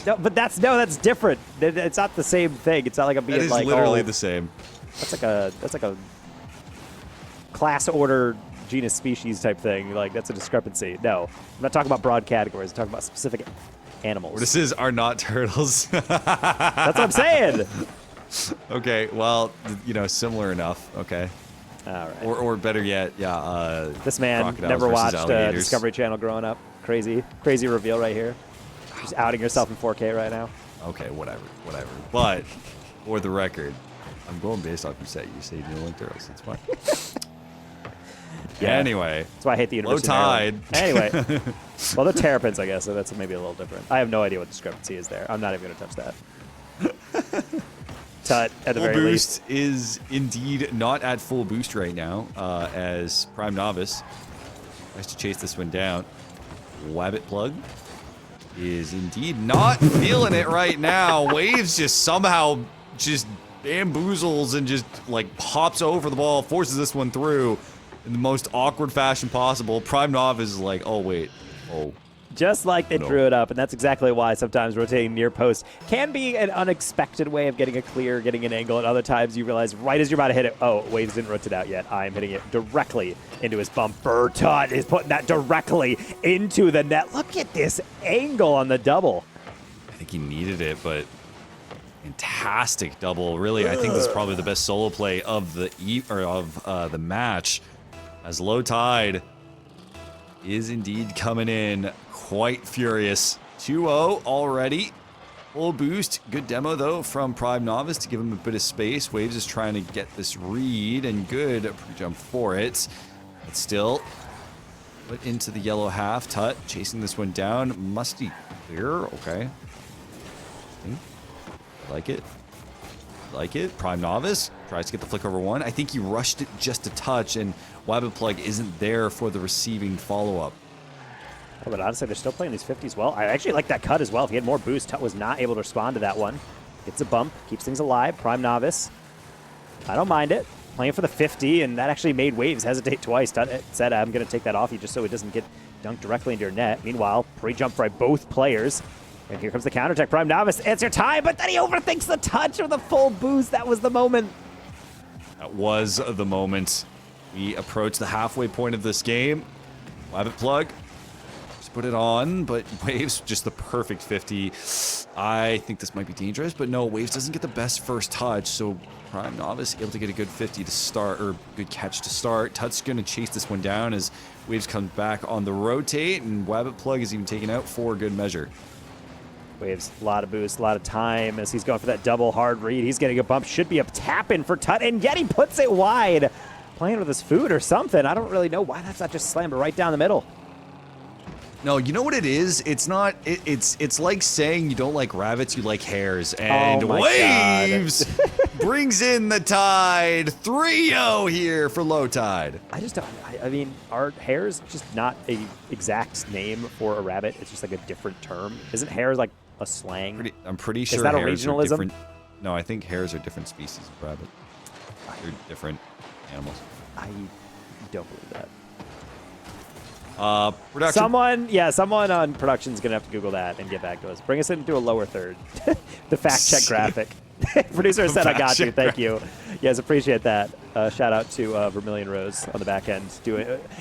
[SPEAKER 3] No, but that's different. It's not the same thing. It's not like I'm being
[SPEAKER 2] that is
[SPEAKER 3] like
[SPEAKER 2] literally the same.
[SPEAKER 3] That's like a class, order, genus, species type thing. Like, that's a discrepancy. No, I'm not talking about broad categories. I'm talking about specific animals.
[SPEAKER 2] Tortoises are not turtles.
[SPEAKER 3] That's what I'm saying.
[SPEAKER 2] Okay, well, you know, similar enough. Okay.
[SPEAKER 3] All right.
[SPEAKER 2] Or better yet, yeah.
[SPEAKER 3] This man never watched Discovery Channel growing up. Crazy reveal right here. Just outing yourself in 4K right now.
[SPEAKER 2] Okay, whatever. But for the record, I'm going based off you said you don't like turtles. It's fine. Yeah. Anyway,
[SPEAKER 3] that's why I hate the University.
[SPEAKER 2] Low Tide.
[SPEAKER 3] Anyway, well, they're terrapins, I guess, so that's maybe a little different. I have no idea what discrepancy is there. I'm not even going to touch that. Tut, at the very least.
[SPEAKER 2] Full boost is indeed not at full boost right now, as Prime Novice tries to chase this one down. Wabbit Plug is indeed not feeling it right now. Waves just somehow just bamboozles and just like hops over the ball, forces this one through in the most awkward fashion possible. Prime Novice is like, oh wait, oh.
[SPEAKER 3] Just like they drew it up, and that's exactly why sometimes rotating near post can be an unexpected way of getting a clear, getting an angle, and other times you realize right as you're about to hit it, oh, Waves didn't rotate out yet. I'm hitting it directly into his bumper. Tut is putting that directly into the net. Look at this angle on the double.
[SPEAKER 2] I think he needed it, but fantastic double. Really, I think this is probably the best solo play of the match, as Low Tide is indeed coming in quite furious. 2-0 already. Full boost. Good demo, though, from Prime Novice to give him a bit of space. Waves is trying to get this read, and good pre-jump for it. But still, put into the yellow half. Tut chasing this one down. Musty clear. Okay. Like it. Like it. Prime Novice tries to get the flick over one. I think he rushed it just a touch, and Wabbit Plug isn't there for the receiving follow-up.
[SPEAKER 3] Oh, but honestly, they're still playing these 50s well. I actually like that cut as well. If he had more boost, Tut was not able to respond to that one. Gets a bump, keeps things alive. Prime Novice. I don't mind it. Playing for the 50, and that actually made Waves hesitate twice. Tut said, I'm going to take that off you just so it doesn't get dunked directly into your net. Meanwhile, pre-jump by both players. And here comes the counterattack. Prime Novice, it's your time, but then he overthinks the touch or the full boost. That was the moment.
[SPEAKER 2] That was the moment. We approach the halfway point of this game. Wabbit Plug. Put it on, but Waves just the perfect 50. I think this might be dangerous, but no, Waves doesn't get the best first touch, so Prime Novice able to get a good 50 to start, or good catch to start. Tut's gonna chase this one down as Waves comes back on the rotate, and Wabbit Plug is even taken out for good measure.
[SPEAKER 3] Waves, a lot of boost, a lot of time as he's going for that double hard read. He's getting a bump, should be a tap in for Tut, and yet he puts it wide. Playing with his food or something. I don't really know why that's not just slammed right down the middle.
[SPEAKER 2] No, you know what it is? It's not. It's like saying you don't like rabbits, you like hares. And Waves brings in the tide. 3-0 here for Low Tide.
[SPEAKER 3] I just don't. I mean, are hares just not a exact name for a rabbit? It's just like a different term. Isn't hares like a slang?
[SPEAKER 2] I'm pretty sure.
[SPEAKER 3] Is that a
[SPEAKER 2] hares are
[SPEAKER 3] regionalism?
[SPEAKER 2] different. No, I think hares are different species of rabbit. They're different animals.
[SPEAKER 3] I don't believe that.
[SPEAKER 2] Production.
[SPEAKER 3] Someone on production's gonna have to Google that and get back to us. Bring us into a lower third. The fact check graphic. Producer said, "I got you. Thank you." Yes, appreciate that. Shout out to Vermilion Rose on the back end,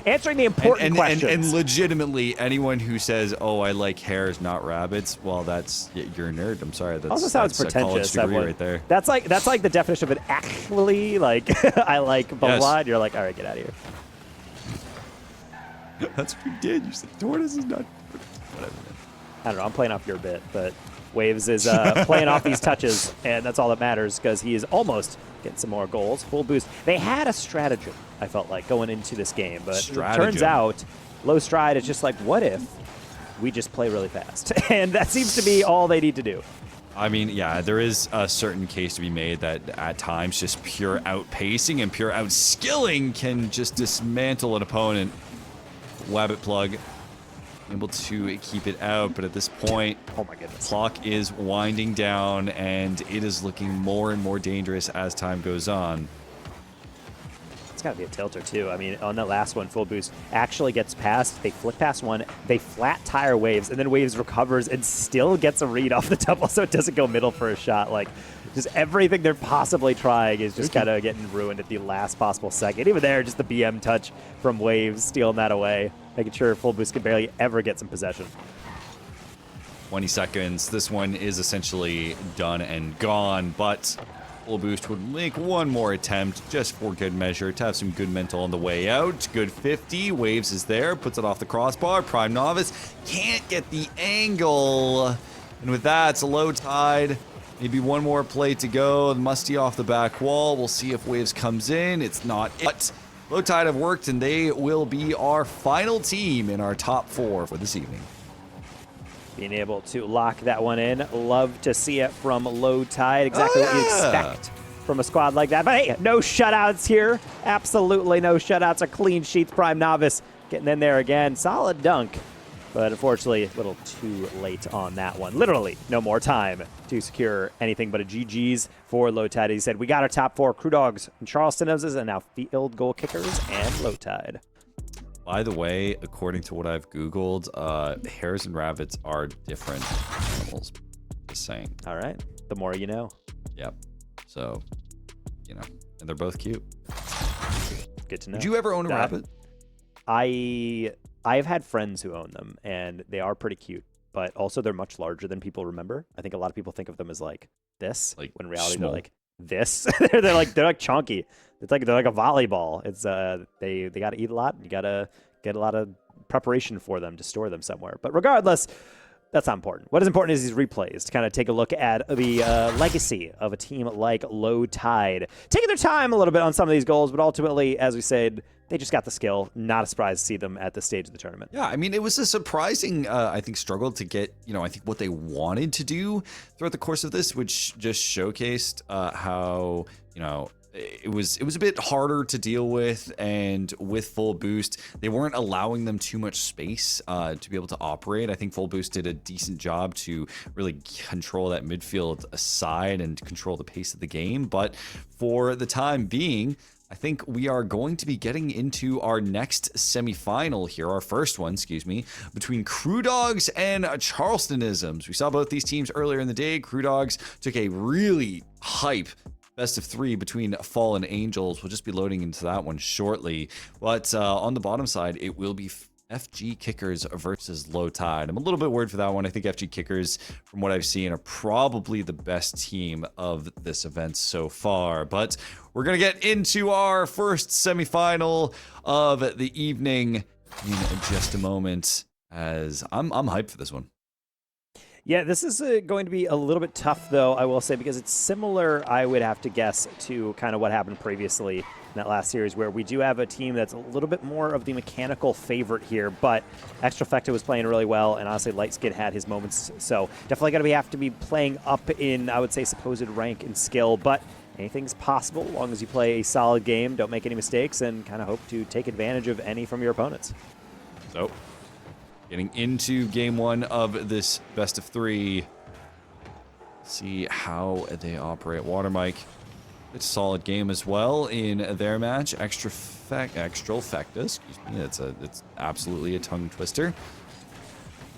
[SPEAKER 3] answering the important questions.
[SPEAKER 2] And legitimately, anyone who says, "Oh, I like hares, not rabbits," well, you're a nerd. I'm sorry. That's
[SPEAKER 3] also sounds
[SPEAKER 2] that's
[SPEAKER 3] pretentious.
[SPEAKER 2] A college degree right there.
[SPEAKER 3] That's like the definition of it. Actually, like I like blah blah. You're like, all right, get out of here.
[SPEAKER 2] That's what you did. You said tortoise is not. Whatever.
[SPEAKER 3] I don't know. I'm playing off your bit, but Waves is playing off these touches, and that's all that matters because he is almost getting some more goals. Full boost. They had a stratagem, I felt like, going into this game, but it turns out Low Stride is just like, what if we just play really fast? And that seems to be all they need to do.
[SPEAKER 2] I mean, yeah, there is a certain case to be made that at times just pure outpacing and pure outskilling can just dismantle an opponent. Wabbit Plug able to keep it out, but at this point,
[SPEAKER 3] oh my goodness,
[SPEAKER 2] clock is winding down, and it is looking more and more dangerous as time goes on.
[SPEAKER 3] It's got to be a tilter too. I mean, on that last one, full boost actually gets past. They flick past one. They flat tire Waves, and then Waves recovers and still gets a read off the double, so it doesn't go middle for a shot. Like, just everything they're possibly trying is just kind of getting ruined at the last possible second. Even there, just the BM touch from Waves, stealing that away, making sure full boost can barely ever get some possession.
[SPEAKER 2] 20 seconds. This one is essentially done and gone, but full boost would make one more attempt just for good measure to have some good mental on the way out. Good 50. Waves is there, puts it off the crossbar. Prime Novice can't get the angle. And with that, it's a Low Tide. Maybe one more play to go. Musty off the back wall. We'll see if Waves comes in. It's not it. Low Tide have worked, and they will be our final team in our top 4 for this evening.
[SPEAKER 3] Being able to lock that one in. Love to see it from Low Tide. Exactly what you expect from a squad like that. But hey, no shutouts here. Absolutely no shutouts or clean sheets. Prime Novice getting in there again. Solid dunk. But unfortunately, a little too late on that one. Literally, no more time to secure anything but a GG's for Low Tide. He said, we got our top 4 Crew Dogs and Charleston Noses, and now field goal kickers and Low Tide.
[SPEAKER 2] By the way, according to what I've Googled, hares and rabbits are different animals. Just saying.
[SPEAKER 3] All right. The more you know.
[SPEAKER 2] Yep. So, and they're both cute.
[SPEAKER 3] Good to know.
[SPEAKER 2] Would you ever own a rabbit?
[SPEAKER 3] I've had friends who own them, and they are pretty cute, but also they're much larger than people remember. I think a lot of people think of them as like this, when in reality they're like this. they're like chunky. They're like a volleyball. It's they got to eat a lot, and you got to get a lot of preparation for them to store them somewhere. But regardless, That's not important. What is important is these replays to kind of take a look at the legacy of a team like Low Tide. Taking their time a little bit on some of these goals, but ultimately, as we said, they just got the skill. Not a surprise to see them at this stage of the tournament.
[SPEAKER 2] Yeah, I mean, it was a surprising, I think, struggle to get, I think what they wanted to do throughout the course of this, which just showcased how, it was a bit harder to deal with, and with full boost, they weren't allowing them too much space to be able to operate. I think full boost did a decent job to really control that midfield side and control the pace of the game. But for the time being, I think we are going to be getting into our next semifinal here, our first one, between Crew Dogs and Charlestonisms. We saw both these teams earlier in the day. Crew Dogs took a really hype best of 3 between Fallen Angels. We'll just be loading into that one shortly. But on the bottom side, it will be FG Kickers versus Low Tide. I'm a little bit worried for that one. I think FG Kickers, from what I've seen, are probably the best team of this event so far. But we're going to get into our first semifinal of the evening in just a moment, as I'm hyped for this one.
[SPEAKER 3] Yeah, this is going to be a little bit tough, though, I will say, because it's similar, I would have to guess, to kind of what happened previously in that last series, where we do have a team that's a little bit more of the mechanical favorite here, but Extra Fecta was playing really well, and honestly, Lightskid had his moments, so definitely going to have to be playing up in, I would say, supposed rank and skill, but anything's possible as long as you play a solid game, don't make any mistakes, and kind of hope to take advantage of any from your opponents.
[SPEAKER 2] So, getting into game 1 of this best of 3. See how they operate. Watermike, it's a solid game as well in their match. Extra Fecta, excuse me. It's absolutely a tongue twister.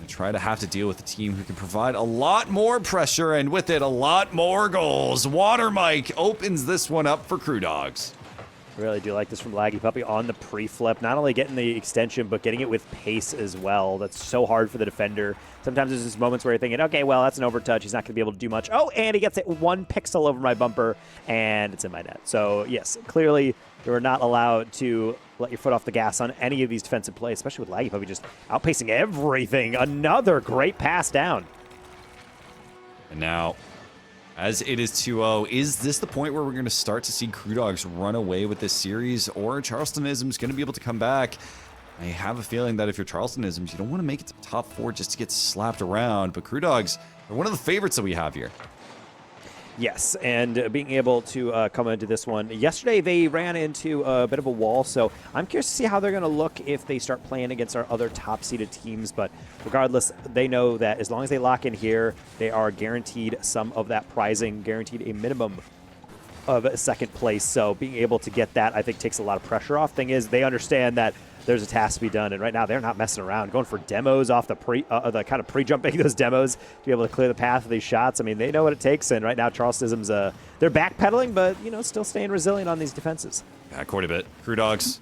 [SPEAKER 2] And try to have to deal with a team who can provide a lot more pressure, and with it, a lot more goals. Watermike opens this one up for Crew Dogs.
[SPEAKER 3] I really do like this from Laggy Puppy on the pre-flip. Not only getting the extension, but getting it with pace as well. That's so hard for the defender. Sometimes there's just moments where you're thinking, okay, well, that's an overtouch. He's not going to be able to do much. Oh, and he gets it 1 pixel over my bumper, and it's in my net. So, yes, clearly you are not allowed to let your foot off the gas on any of these defensive plays, especially with Laggy Puppy just outpacing everything. Another great pass down.
[SPEAKER 2] And now, as it is 2-0, is this the point where we're going to start to see Crew Dogs run away with this series, or Charlestonism's going to be able to come back? I have a feeling that if you're Charlestonisms, you don't want to make it to the top 4 just to get slapped around, but Crew Dogs are one of the favorites that we have here.
[SPEAKER 3] Yes, and being able to come into this one. Yesterday, they ran into a bit of a wall, so I'm curious to see how they're going to look if they start playing against our other top-seeded teams. But regardless, they know that as long as they lock in here, they are guaranteed some of that prizing, guaranteed a minimum of second place. So being able to get that, I think, takes a lot of pressure off. Thing is, they understand that there's a task to be done, and right now they're not messing around, going for demos off the the kind of pre-jumping those demos to be able to clear the path of these shots. I mean, they know what it takes, and right now Charlestonism's they're backpedaling, but still staying resilient on these defenses.
[SPEAKER 2] Yeah, quite a bit. Crew Dogs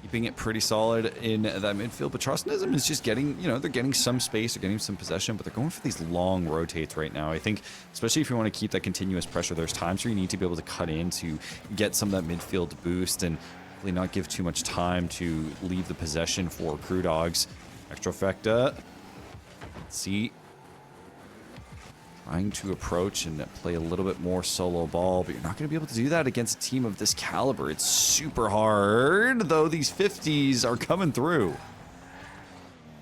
[SPEAKER 2] keeping it pretty solid in that midfield, but Charlestonism is just getting, they're getting some space, they're getting some possession, but they're going for these long rotates right now. I think, especially if you want to keep that continuous pressure, there's times where you need to be able to cut in to get some of that midfield boost and hopefully not give too much time to leave the possession for Crew Dogs. Extra Fecta, let's see, trying to approach and play a little bit more solo ball, but you're not going to be able to do that against a team of this caliber. It's super hard, though these 50s are coming through.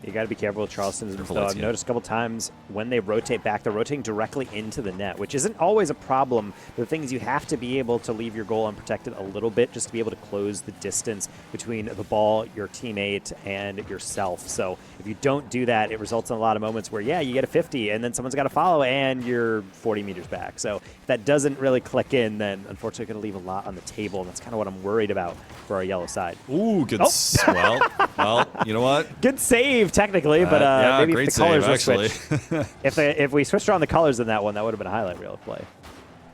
[SPEAKER 3] You got to be careful with Charleston. I've noticed a couple times when they rotate back, they're rotating directly into the net, which isn't always a problem. But the thing is, you have to be able to leave your goal unprotected a little bit just to be able to close the distance between the ball, your teammate, and yourself. So if you don't do that, it results in a lot of moments where, yeah, you get a 50, and then someone's got to follow, and you're 40 meters back. So if that doesn't really click in, then unfortunately going to leave a lot on the table, and that's kind of what I'm worried about for our yellow side.
[SPEAKER 2] Ooh, good. Well, you know what?
[SPEAKER 3] Good save, technically, but
[SPEAKER 2] yeah,
[SPEAKER 3] maybe
[SPEAKER 2] great
[SPEAKER 3] if the colors
[SPEAKER 2] save,
[SPEAKER 3] were switched. if we switched around the colors in that one, that would have been a highlight reel play.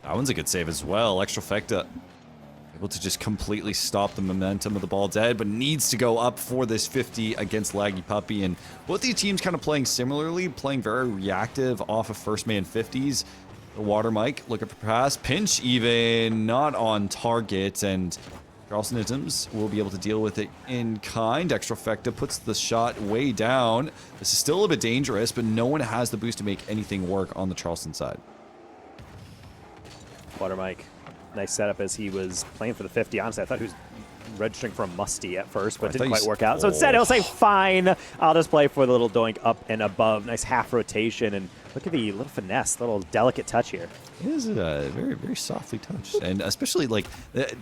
[SPEAKER 2] That one's a good save as well. Extra Fecta able to just completely stop the momentum of the ball dead, but needs to go up for this 50 against Laggy Puppy. And both these teams kind of playing similarly, playing very reactive off of first man 50s. The Water Mike looking for pass, pinch even, not on target, and Charleston-isms will be able to deal with it in kind. Extrafecta puts the shot way down. This is still a bit dangerous, but no one has the boost to make anything work on the Charleston side.
[SPEAKER 3] Water Mike, nice setup as he was playing for the 50. Honestly, I thought he was registering for a musty at first, but didn't quite work out. So instead, he'll say, fine, I'll just play for the little doink up and above. Nice half rotation, and look at the little finesse, little delicate touch here.
[SPEAKER 2] It is very, very softly touched. And especially, like,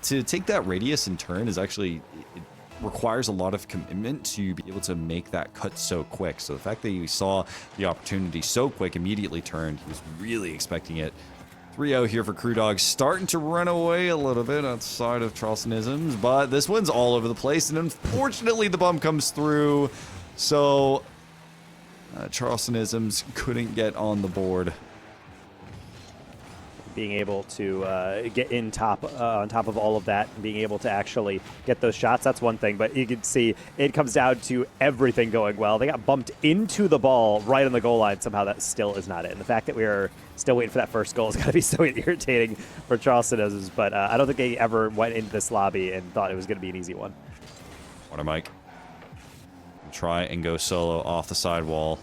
[SPEAKER 2] to take that radius and turn is actually, it requires a lot of commitment to be able to make that cut so quick. So the fact that you saw the opportunity so quick, immediately turned, he was really expecting it. 3-0 here for Crew Dogs, starting to run away a little bit outside of Charleston-isms, but this one's all over the place, and unfortunately the bump comes through, so Charleston-isms couldn't get on the board.
[SPEAKER 3] Being able to get on top of all of that, and being able to actually get those shots, that's one thing, but you can see it comes down to everything going well. They got bumped into the ball right on the goal line. Somehow that still is not it. And the fact that we are still waiting for that first goal is going to be so irritating for Charleston-isms, but I don't think they ever went into this lobby and thought it was going to be an easy one.
[SPEAKER 2] Water Mike. Try and go solo off the sidewall.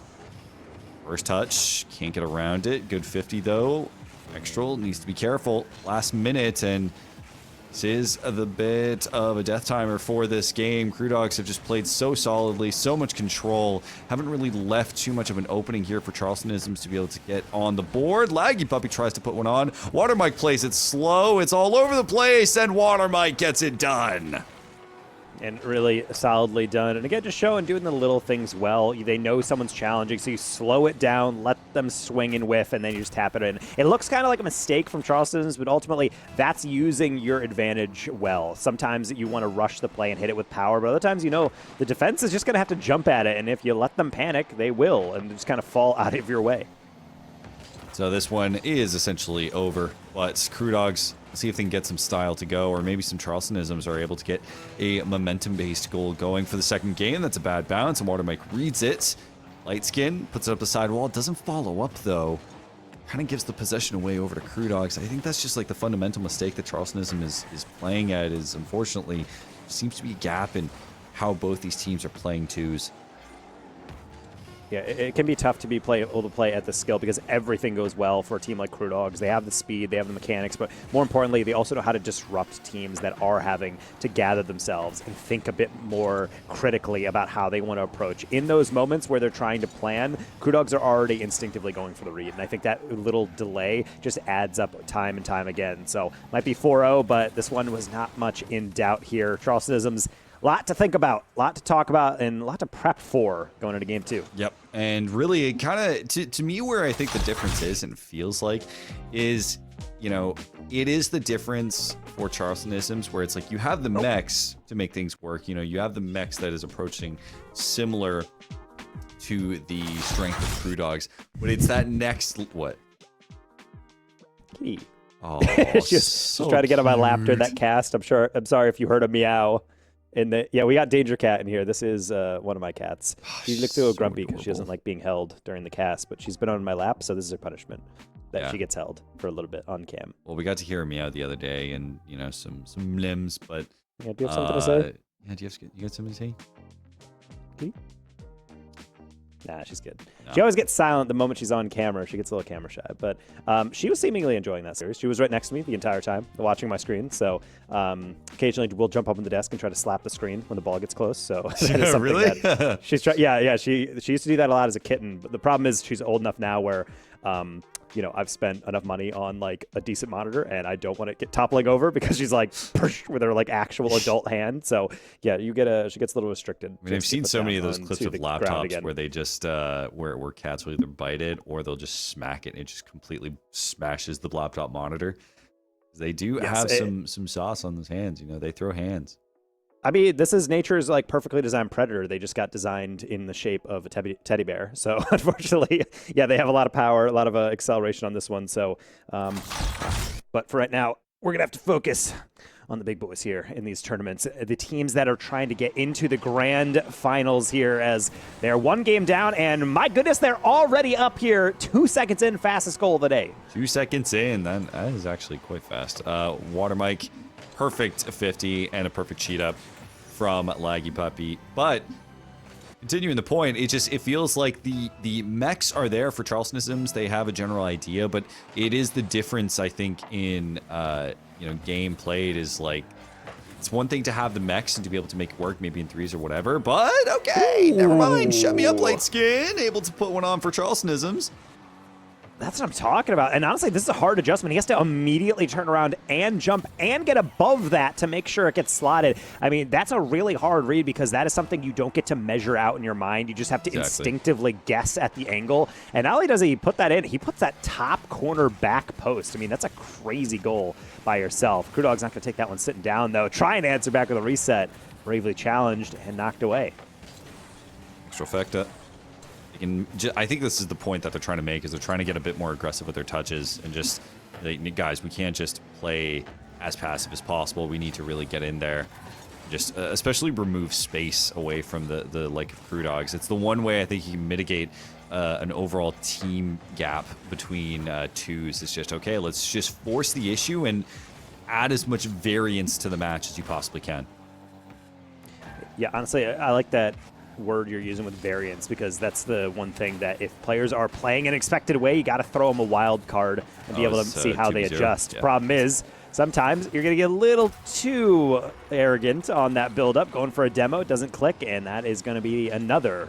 [SPEAKER 2] First touch, can't get around it. Good 50 though. Extra needs to be careful. Last minute, and this is the bit of a death timer for this game. Crew Dogs have just played so solidly, so much control. Haven't really left too much of an opening here for Charleston-isms to be able to get on the board. Laggy Puppy tries to put one on. Water Mike plays it slow. It's all over the place, and Water Mike gets it done.
[SPEAKER 3] And really solidly done. And again, just showing, doing the little things well. They know someone's challenging, so you slow it down, let them swing and whiff, and then you just tap it in. It looks kind of like a mistake from Charleston's, but ultimately, that's using your advantage well. Sometimes you want to rush the play and hit it with power, but other times, you know, the defense is just going to have to jump at it, and if you let them panic, they will, and just kind of fall out of your way.
[SPEAKER 2] So this one is essentially over, but Crew Dogs see if they can get some style to go, or maybe some Charleston-isms are able to get a momentum-based goal going for the second game. That's a bad bounce, and Water Mike reads it. Light Skin puts it up the sidewall, doesn't follow up though. Kind of gives the possession away over to Crew Dogs. I think that's just like the fundamental mistake that Charleston-ism is playing at, is unfortunately seems to be a gap in how both these teams are playing twos.
[SPEAKER 3] Yeah, it can be tough to be able to play at the skill because everything goes well for a team like Crew Dogs. They have the speed, they have the mechanics, but more importantly, they also know how to disrupt teams that are having to gather themselves and think a bit more critically about how they want to approach. In those moments where they're trying to plan, Crew Dogs are already instinctively going for the read, and I think that little delay just adds up time and time again. So might be 4-0, but this one was not much in doubt here. Charleston-isms, a lot to think about, a lot to talk about, and a lot to prep for going into game two.
[SPEAKER 2] Yep. And really, it kind of, to me, where I think the difference is and feels like is, you know, it is the difference for Charleston-isms where it's like you have the mechs to make things work. You know, you have the mechs that is approaching similar to the strength of Crew Dogs, but it's that next, what?
[SPEAKER 3] Key.
[SPEAKER 2] Oh,
[SPEAKER 3] just try to get on my lap during that cast. I'm sorry if you heard a meow. Yeah, we got Danger Cat in here. This is one of my cats. She looks a little grumpy because she doesn't like being held during the cast, but she's been on my lap, so this is her punishment, that she gets held for a little bit on cam.
[SPEAKER 2] Well, we got to hear her meow the other day, and you know, some limbs, but
[SPEAKER 3] yeah, do you have something to say?
[SPEAKER 2] Yeah, you got something to say?
[SPEAKER 3] Okay. Nah, she's good. No. She always gets silent the moment she's on camera. She gets a little camera shy, but she was seemingly enjoying that series. She was right next to me the entire time, watching my screen. So occasionally we'll jump up on the desk and try to slap the screen when the ball gets close. So that is
[SPEAKER 2] really?
[SPEAKER 3] That she's yeah. She used to do that a lot as a kitten, but the problem is she's old enough now where you know, I've spent enough money on like a decent monitor, and I don't want to get toppling over because she's like with her like actual adult hand. So yeah, she gets a little restricted.
[SPEAKER 2] I mean, I've seen so many of those clips of laptops where they just where cats will either bite it or they'll just smack it, and it just completely smashes the laptop monitor. They do have some sauce on those hands. You know, they throw hands.
[SPEAKER 3] I mean, this is nature's like perfectly designed predator. They just got designed in the shape of a teddy bear. So unfortunately, yeah, they have a lot of power, a lot of acceleration on this one. So, but for right now, we're going to have to focus on the big boys here in these tournaments. The teams that are trying to get into the grand finals here, as they're one game down, and my goodness, they're already up here. 2 seconds in, fastest goal of the day.
[SPEAKER 2] 2 seconds in, that is actually quite fast. Water Mike perfect 50 and a perfect cheat up from Laggy Puppy. But continuing the point, it feels like the mechs are there for Charlestonisms. They have a general idea, but it is the difference, I think, in game played is like, it's one thing to have the mechs and to be able to make it work, maybe in threes or whatever, but okay, never mind. Shut me up, light skin. Able to put one on for Charlestonisms.
[SPEAKER 3] That's what I'm talking about. And honestly, this is a hard adjustment. He has to immediately turn around and jump and get above that to make sure it gets slotted. I mean, that's a really hard read because that is something you don't get to measure out in your mind. You just have to instinctively guess at the angle. And not only does he put that in, he puts that top corner back post. I mean, that's a crazy goal by yourself. Crewdog's not going to take that one sitting down, though. Try and answer back with a reset. Bravely challenged and knocked away.
[SPEAKER 2] Trifecta. I think this is the point that they're trying to make, is they're trying to get a bit more aggressive with their touches and just, guys, we can't just play as passive as possible. We need to really get in there, just especially remove space away from the like Crew Dogs. It's the one way I think you can mitigate an overall team gap between twos. It's just, okay, let's just force the issue and add as much variance to the match as you possibly can.
[SPEAKER 3] Yeah, honestly, I like that word you're using with variance, because that's the one thing that if players are playing an expected way, you got to throw them a wild card and be able to see how they adjust. Yeah. Problem is, sometimes you're going to get a little too arrogant on that build-up, going for a demo, it doesn't click, and that is going to be another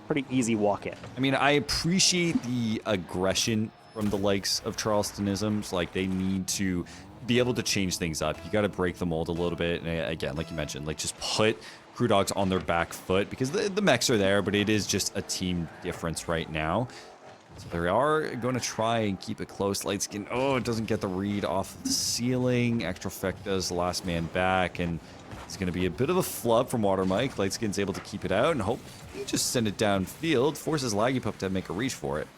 [SPEAKER 3] pretty easy walk-in. I
[SPEAKER 2] mean, I appreciate the aggression from the likes of Charlestonisms. Like, they need to be able to change things up. You got to break the mold a little bit, and again, like you mentioned, like just put Crew Dogs on their back foot, because the mechs are there, but it is just a team difference right now. So they are going to try and keep it close. Lightskin, it doesn't get the read off of the ceiling. Extra Effect does the last man back, and it's going to be a bit of a flub from Water Mike. Lightskin's able to keep it out, and hope he just send it downfield, forces Laggy Pup to make a reach for it.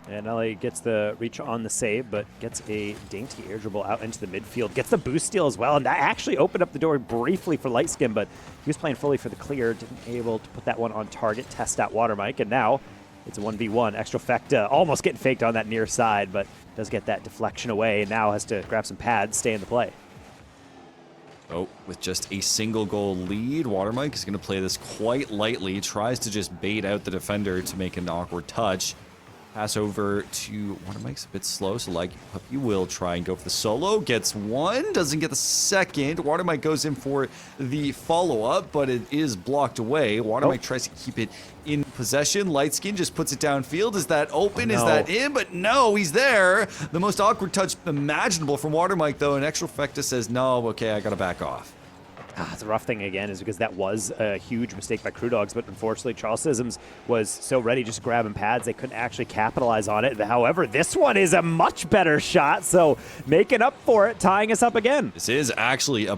[SPEAKER 3] And not only gets the reach on the save, but gets a dainty air dribble out into the midfield. Gets the boost steal as well, and that actually opened up the door briefly for Lightskin, but he was playing fully for the clear. Didn't able to put that one on target, test out Water Mike, and now it's a 1v1. Extra Effect almost getting faked on that near side, but does get that deflection away, and now has to grab some pads, stay in the play.
[SPEAKER 2] With just a single goal lead, Water Mike is going to play this quite lightly. Tries to just bait out the defender to make an awkward touch. Pass over to Water Mike's a bit slow, so Laggy Puppy will try and go for the solo. Gets one, doesn't get the second. Water Mike goes in for the follow-up, but it is blocked away. Water Mike tries to keep it in possession. Lightskin just puts it downfield. Is that open? Is that in? But no, he's there. The most awkward touch imaginable from Water Mike, though, and Extra Effecta says, no, okay, I gotta back off.
[SPEAKER 3] The rough thing again is because that was a huge mistake by Crew Dogs, but unfortunately Charlestonisms was so ready just grabbing pads they couldn't actually capitalize on it. However, this one is a much better shot, so making up for it, tying us up again.
[SPEAKER 2] This is actually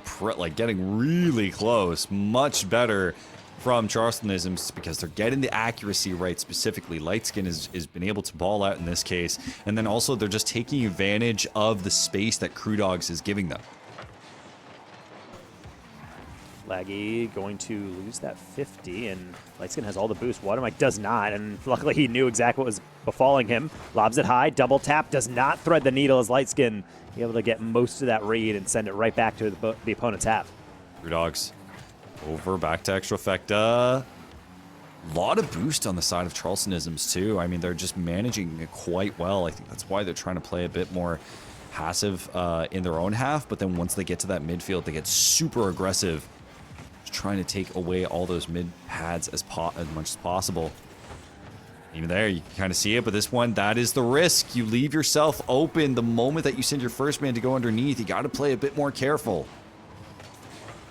[SPEAKER 2] getting really close, much better from Charlestonisms, because they're getting the accuracy right. Specifically, Lightskin has been able to ball out in this case, and then also they're just taking advantage of the space that Crew Dogs is giving them.
[SPEAKER 3] Laggy going to lose that 50, and Lightskin has all the boost. Water Mike does not, and luckily he knew exactly what was befalling him. Lobs it high, double tap, does not thread the needle as Lightskin be able to get most of that read and send it right back to the opponent's half.
[SPEAKER 2] Crew Dogs over, back to Extra Effecta. A lot of boost on the side of Charlestonisms too. I mean, they're just managing it quite well. I think that's why they're trying to play a bit more passive in their own half, but then once they get to that midfield, they get super aggressive, trying to take away all those mid pads as much as possible. Even there, you can kind of see it, but this one, that is the risk. You leave yourself open the moment that you send your first man to go underneath. You got to play a bit more careful.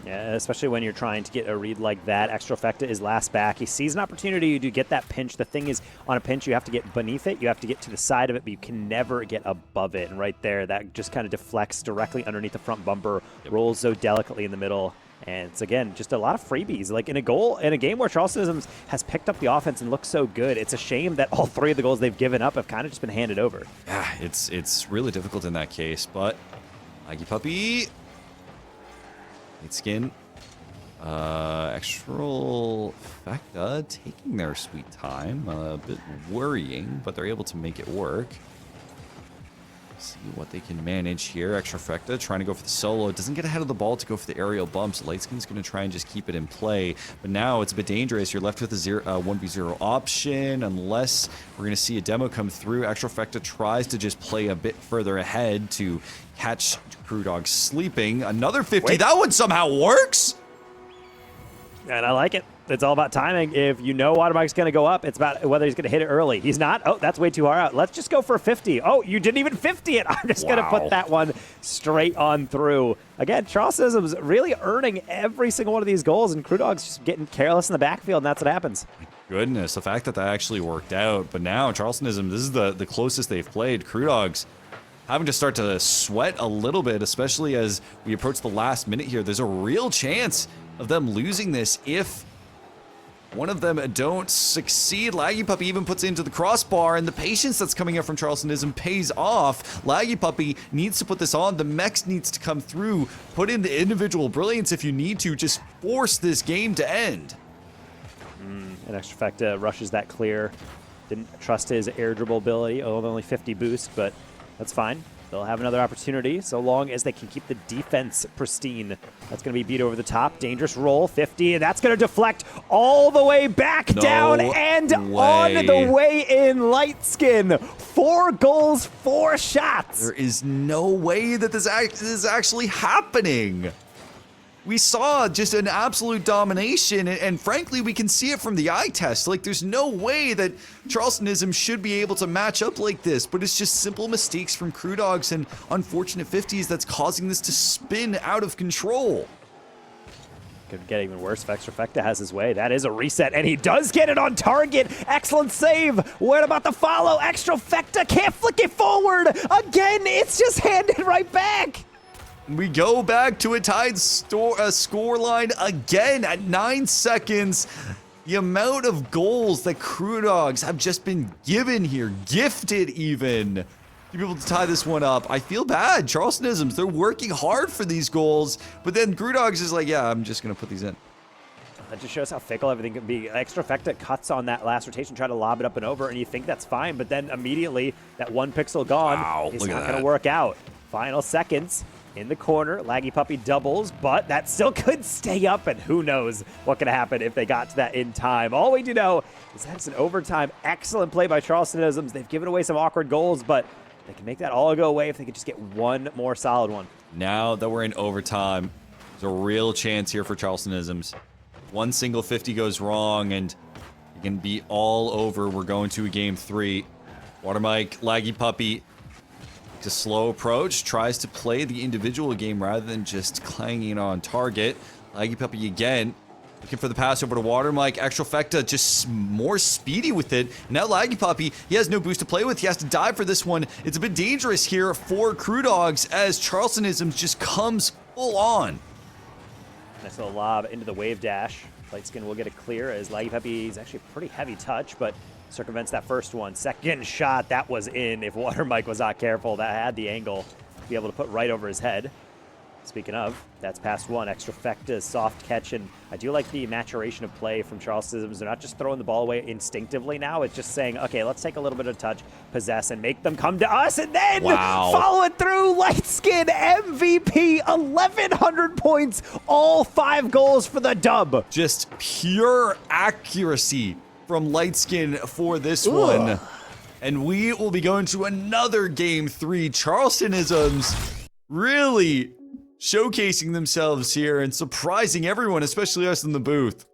[SPEAKER 3] Yeah, especially when you're trying to get a read like that. Extra Effecta is last back. He sees an opportunity to get that pinch. The thing is, on a pinch, you have to get beneath it. You have to get to the side of it, but you can never get above it. And right there, that just kind of deflects directly underneath the front bumper, rolls so delicately in the middle. And it's, again, just a lot of freebies. Like in a game where Charlestonisms has picked up the offense and looks so good, it's a shame that all three of the goals they've given up have kind of just been handed over.
[SPEAKER 2] Yeah, it's really difficult in that case, but Laggy Puppy, Lightskin, Extra Effecta taking their sweet time. A bit worrying, but they're able to make it work. See what they can manage here. Extrafecta trying to go for the solo. Doesn't get ahead of the ball to go for the aerial bumps. Lightskin's going to try and just keep it in play. But now it's a bit dangerous. You're left with a 1v0 option unless we're going to see a demo come through. Extrafecta tries to just play a bit further ahead to catch Crewdog sleeping. Another 50. That one somehow works.
[SPEAKER 3] And I like it. It's all about timing. If you know Watermike's going to go up, it's about whether he's going to hit it early. He's not. Oh, that's way too far out. Let's just go for 50. Oh, you didn't even 50 it. I'm just going to put that one straight on through. Again, Charleston's really earning every single one of these goals, and Crewdog's just getting careless in the backfield, and that's what happens.
[SPEAKER 2] Goodness, the fact that actually worked out. But now Charlestonism, this is the closest they've played. Crewdogs having to start to sweat a little bit, especially as we approach the last minute here. There's a real chance of them losing this if one of them don't succeed. Laggy Puppy even puts it into the crossbar, and the patience that's coming out from Charlestonism pays off. Laggy Puppy needs to put this on. The Mex needs to come through. Put in the individual brilliance if you need to. Just force this game to end.
[SPEAKER 3] And Extrafecta rushes that clear. Didn't trust his air dribble ability. Oh, only 50 boost, but that's fine. They'll have another opportunity so long as they can keep the defense pristine. That's going to be beat over the top. Dangerous roll, 50, and that's going to deflect all the way back down and on the way in. Lightskin, 4 goals, 4 shots.
[SPEAKER 2] There is no way that this is actually happening. We saw just an absolute domination, and frankly, we can see it from the eye test. Like, there's no way that Charlestonism should be able to match up like this, but it's just simple mistakes from Crewdogs and unfortunate 50s that's causing this to spin out of control.
[SPEAKER 3] Could get even worse if Extrafecta has his way. That is a reset, and he does get it on target. Excellent save. What about the follow? Extrafecta can't flick it forward. Again, it's just handed right back.
[SPEAKER 2] We go back to a tied score line again at 9 seconds. The amount of goals that Crewdogs have just been given here, gifted even, to be able to tie this one up. I feel bad. Charlestonisms, they're working hard for these goals, but then Crewdogs is like, yeah, I'm just going to put these in.
[SPEAKER 3] That just shows how fickle everything can be. Extrafecta cuts on that last rotation, try to lob it up and over, and you think that's fine, but then immediately that 1 pixel gone is not going to work out. Final seconds. In the corner, Laggy Puppy doubles, but that still could stay up, and who knows what could happen if they got to that in time. All we do know is that it's an overtime. Excellent play by Charlestonisms. They've given away some awkward goals, but they can make that all go away if they could just get one more solid one.
[SPEAKER 2] Now that we're in overtime, there's a real chance here for Charlestonisms. One single 50 goes wrong, and it can be all over. We're going to a game 3. Watermike, Laggy Puppy, a slow approach, tries to play the individual game rather than just clanging on target. Laggy Puppy again, looking for the pass over to Watermike. Extrafecta just more speedy with it. Now Laggy Puppy, he has no boost to play with. He has to dive for this one. It's a bit dangerous here for Crewdogs as Charlestonism just comes full on.
[SPEAKER 3] Nice little lob into the wave dash. Lightskin will get it clear as Laggy Puppy is actually a pretty heavy touch, but circumvents that first one. Second shot, that was in. If Watermike was not careful, that had the angle to be able to put right over his head. Speaking of, that's past one. Extrafecta, soft catch, and I do like the maturation of play from Charlestonism. They're not just throwing the ball away instinctively now. It's just saying, okay, let's take a little bit of touch, possess, and make them come to us, and then follow it through. Lightskin MVP, 1,100 points, all 5 goals for the dub.
[SPEAKER 2] Just pure accuracy from Lightskin for this one. And we will be going to another game 3. Charlestonisms really showcasing themselves here and surprising everyone, especially us in the booth.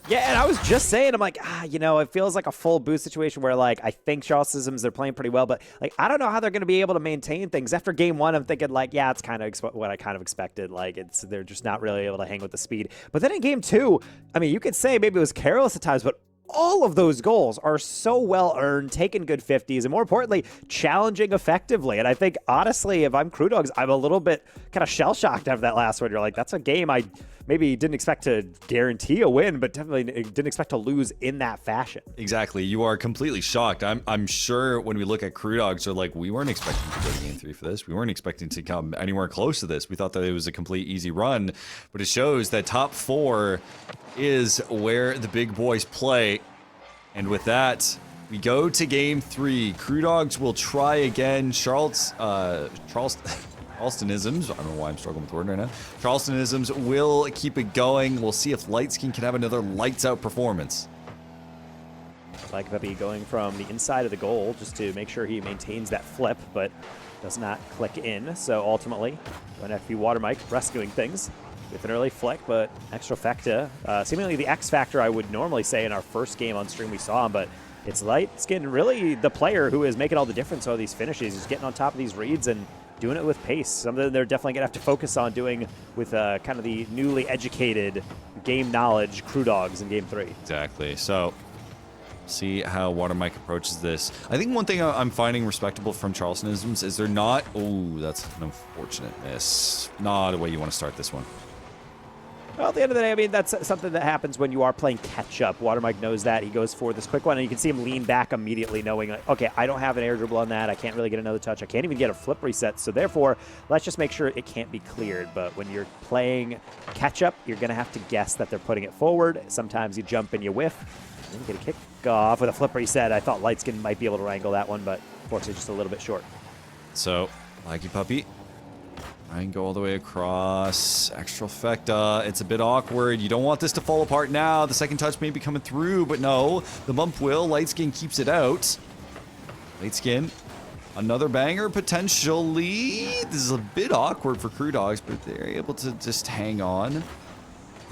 [SPEAKER 3] Yeah, and I was just saying, I'm like, you know, it feels like a full boost situation where, like, I think Charlestonisms, they're playing pretty well, but, like, I don't know how they're going to be able to maintain things. After game 1, I'm thinking, like, yeah, it's kind of what I kind of expected. Like, they're just not really able to hang with the speed. But then in game 2, I mean, you could say maybe it was careless at times, but all of those goals are so well earned, taking good 50s, and more importantly, challenging effectively. And I think, honestly, if I'm Crewdogs, I'm a little bit kind of shell-shocked after that last one. You're like, that's a game I maybe didn't expect to guarantee a win, but definitely didn't expect to lose in that fashion.
[SPEAKER 2] Exactly. You are completely shocked. I'm sure when we look at Crewdogs, they're like, we weren't expecting to go to game 3 for this. We weren't expecting to come anywhere close to this. We thought that it was a complete easy run, but it shows that top 4 is where the big boys play. And with that, we go to game 3. Crew Dogs will try again. Charlestonisms, I don't know why I'm struggling with the word right now. Charlestonisms will keep it going. We'll see if Lightskin can have another lights out performance.
[SPEAKER 3] Like Pepe going from the inside of the goal just to make sure he maintains that flip, but does not click in. So ultimately, going to FP Water Mike rescuing things with an early flick, but extra fecta. Seemingly the X factor I would normally say in our first game on stream we saw him, but it's Lightskin really the player who is making all the difference on these finishes. He's getting on top of these reads and doing it with pace. Something they're definitely going to have to focus on doing with kind of the newly educated game knowledge Crew Dogs in game 3.
[SPEAKER 2] Exactly. So see how Water Mike approaches this. I think one thing I'm finding respectable from Charlestonisms is they're not... Oh, that's an unfortunate miss. Not the way you want to start this one.
[SPEAKER 3] Well, at the end of the day, I mean, that's something that happens when you are playing catch-up. Water Mike knows that. He goes for this quick one, and you can see him lean back immediately knowing, like, okay, I don't have an air dribble on that. I can't really get another touch. I can't even get a flip reset. So therefore, let's just make sure it can't be cleared. But when you're playing catch-up, you're going to have to guess that they're putting it forward. Sometimes you jump and you whiff. And then you get a kick off with a flip reset. I thought Lightskin might be able to wrangle that one, but unfortunately just a little bit short.
[SPEAKER 2] So, Laggy Puppy. I can go all the way across. Extra fecta. It's a bit awkward. You don't want this to fall apart now. The second touch may be coming through, but no. The bump will. Lightskin keeps it out. Lightskin. Another banger, potentially. This is a bit awkward for Crew Dogs, but they're able to just hang on.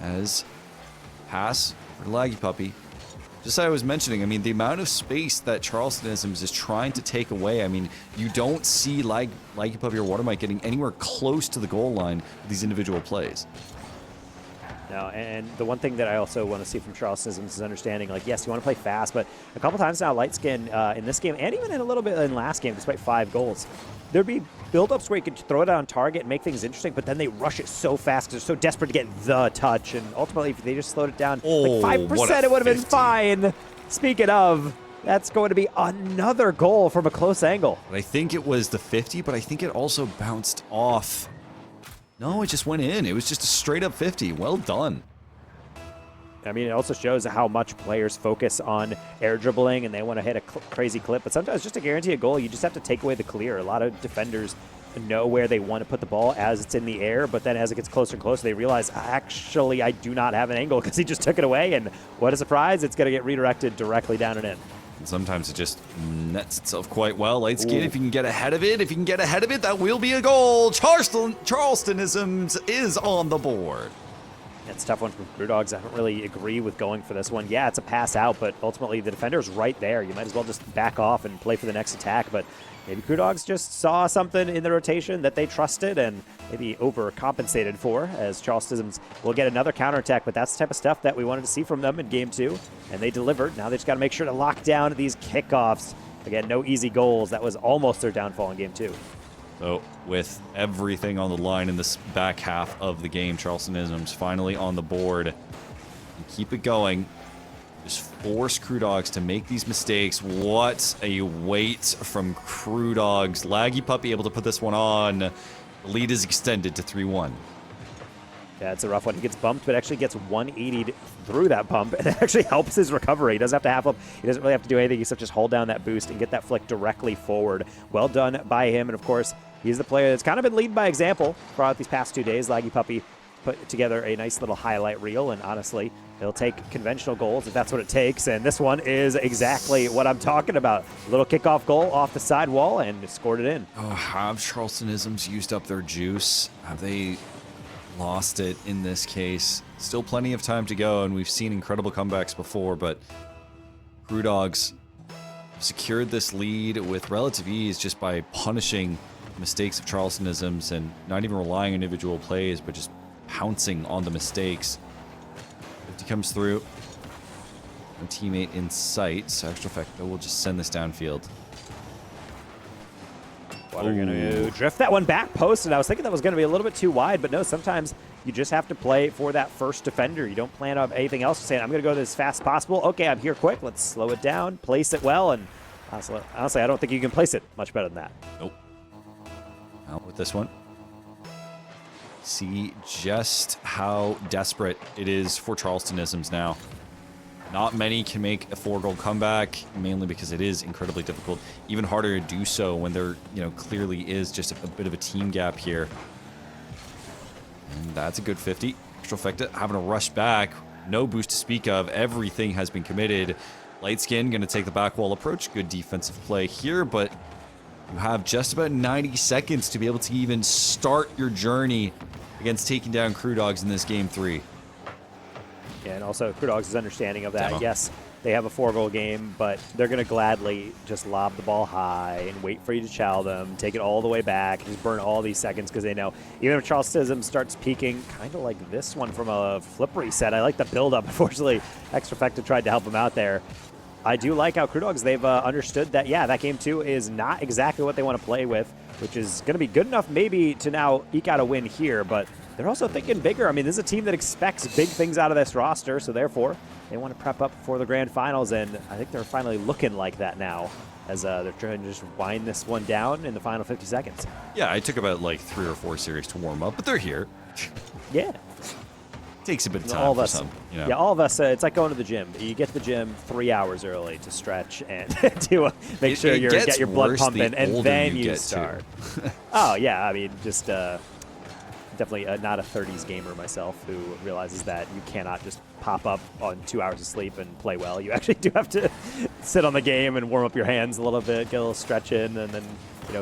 [SPEAKER 2] As pass for Laggy Puppy. Just like I was mentioning, I mean, the amount of space that Charlestonisms is trying to take away, I mean, you don't see Laggy Puppy or Water Mike getting anywhere close to the goal line with these individual plays.
[SPEAKER 3] No, and the one thing that I also want to see from Charlestonisms is understanding, like, yes, you want to play fast, but a couple times now, Lightskin in this game, and even in a little bit in last game, despite 5 goals, there'd be build-ups where you could throw it on target and make things interesting, but then they rush it so fast because they're so desperate to get the touch, and ultimately, if they just slowed it down like 5%, it would have been fine. Speaking of, that's going to be another goal from a close angle.
[SPEAKER 2] I think it was the 50, but I think it also bounced off. No, it just went in. It was just a straight-up 50. Well done.
[SPEAKER 3] I mean, it also shows how much players focus on air dribbling and they want to hit a crazy clip. But sometimes just to guarantee a goal, you just have to take away the clear. A lot of defenders know where they want to put the ball as it's in the air, but then as it gets closer and closer, they realize, actually, I do not have an angle because he just took it away. And what a surprise, it's going to get redirected directly down and in.
[SPEAKER 2] And sometimes it just nets itself quite well. Lightskin, if you can get ahead of it, that will be a goal. Charlestonisms is on the board.
[SPEAKER 3] It's a tough one from Crew Dogs. I don't really agree with going for this one. Yeah, it's a pass out, but ultimately the defender's right there. You might as well just back off and play for the next attack, but maybe Crew Dogs just saw something in the rotation that they trusted and maybe overcompensated for, as Charlestonisms will get another counterattack, but that's the type of stuff that we wanted to see from them in Game 2, and they delivered. Now they just got to make sure to lock down these kickoffs. Again, no easy goals. That was almost their downfall in Game 2.
[SPEAKER 2] So, with everything on the line in this back half of the game, Charlestonisms finally on the board. And keep it going. Just force Crew Dogs to make these mistakes. What a weight from Crew Dogs. Laggy Puppy able to put this one on. The lead is extended to 3-1.
[SPEAKER 3] Yeah, it's a rough one. He gets bumped, but actually gets 180'd through that bump, and it actually helps his recovery. He doesn't have to half up. He doesn't really have to do anything except just hold down that boost and get that flick directly forward. Well done by him, and of course, he's the player that's kind of been leading by example throughout these past 2 days. Laggy Puppy put together a nice little highlight reel, and honestly, he'll take conventional goals if that's what it takes, and this one is exactly what I'm talking about. A little kickoff goal off the side wall and scored it in.
[SPEAKER 2] Oh, have Charlestonisms used up their juice? Have they lost it in this case? Still plenty of time to go, and we've seen incredible comebacks before, but Crew Dogs secured this lead with relative ease just by punishing mistakes of Charlestonisms and not even relying on individual plays, but just pouncing on the mistakes. 50 comes through. A teammate in sight, so extra effect, we'll just send this downfield.
[SPEAKER 3] Water going to drift that one back post, and I was thinking that was going to be a little bit too wide, but no, sometimes you just have to play for that first defender. You don't plan on anything else. You're saying, I'm going to go as fast as possible. Okay, I'm here quick. Let's slow it down, place it well, and honestly, I don't think you can place it much better than that.
[SPEAKER 2] Nope. Out with this one. See just how desperate it is for Charlestonisms now. Not many can make a 4-goal comeback, mainly because it is incredibly difficult. Even harder to do so when there, clearly is just a bit of a team gap here. And that's a good 50. Extrafecta having to rush back. No boost to speak of. Everything has been committed. Lightskin going to take the back wall approach. Good defensive play here, but you have just about 90 seconds to be able to even start your journey against taking down Crew Dogs in this game 3.
[SPEAKER 3] Yeah, and also Crew Dogs is understanding of that.
[SPEAKER 2] Demo.
[SPEAKER 3] Yes, they have a 4-goal game, but they're going to gladly just lob the ball high and wait for you to chow them, take it all the way back, and just burn all these seconds because they know even if Charles Sism starts peaking, kind of like this one from a flip reset. I like the build-up. Unfortunately, Extrafecta tried to help him out there. I do like how Crew Dogs, they've understood that, yeah, that game 2 is not exactly what they want to play with, which is going to be good enough maybe to now eke out a win here, but they're also thinking bigger. I mean, this is a team that expects big things out of this roster, so therefore they want to prep up for the grand finals, and I think they're finally looking like that now as they're trying to just wind this one down in the final 50 seconds.
[SPEAKER 2] Yeah, I took about like 3 or 4 series to warm up, but they're here.
[SPEAKER 3] Yeah.
[SPEAKER 2] Takes a bit of time
[SPEAKER 3] all of
[SPEAKER 2] for
[SPEAKER 3] us,
[SPEAKER 2] some.
[SPEAKER 3] Yeah, all of us, it's like going to the gym. You get to the gym 3 hours early to stretch and to make sure you get your blood pumping, and then you start. Oh, yeah, I mean, just definitely not a 30s gamer myself who realizes that you cannot just pop up on 2 hours of sleep and play well. You actually do have to sit on the game and warm up your hands a little bit, get a little stretch in, and then,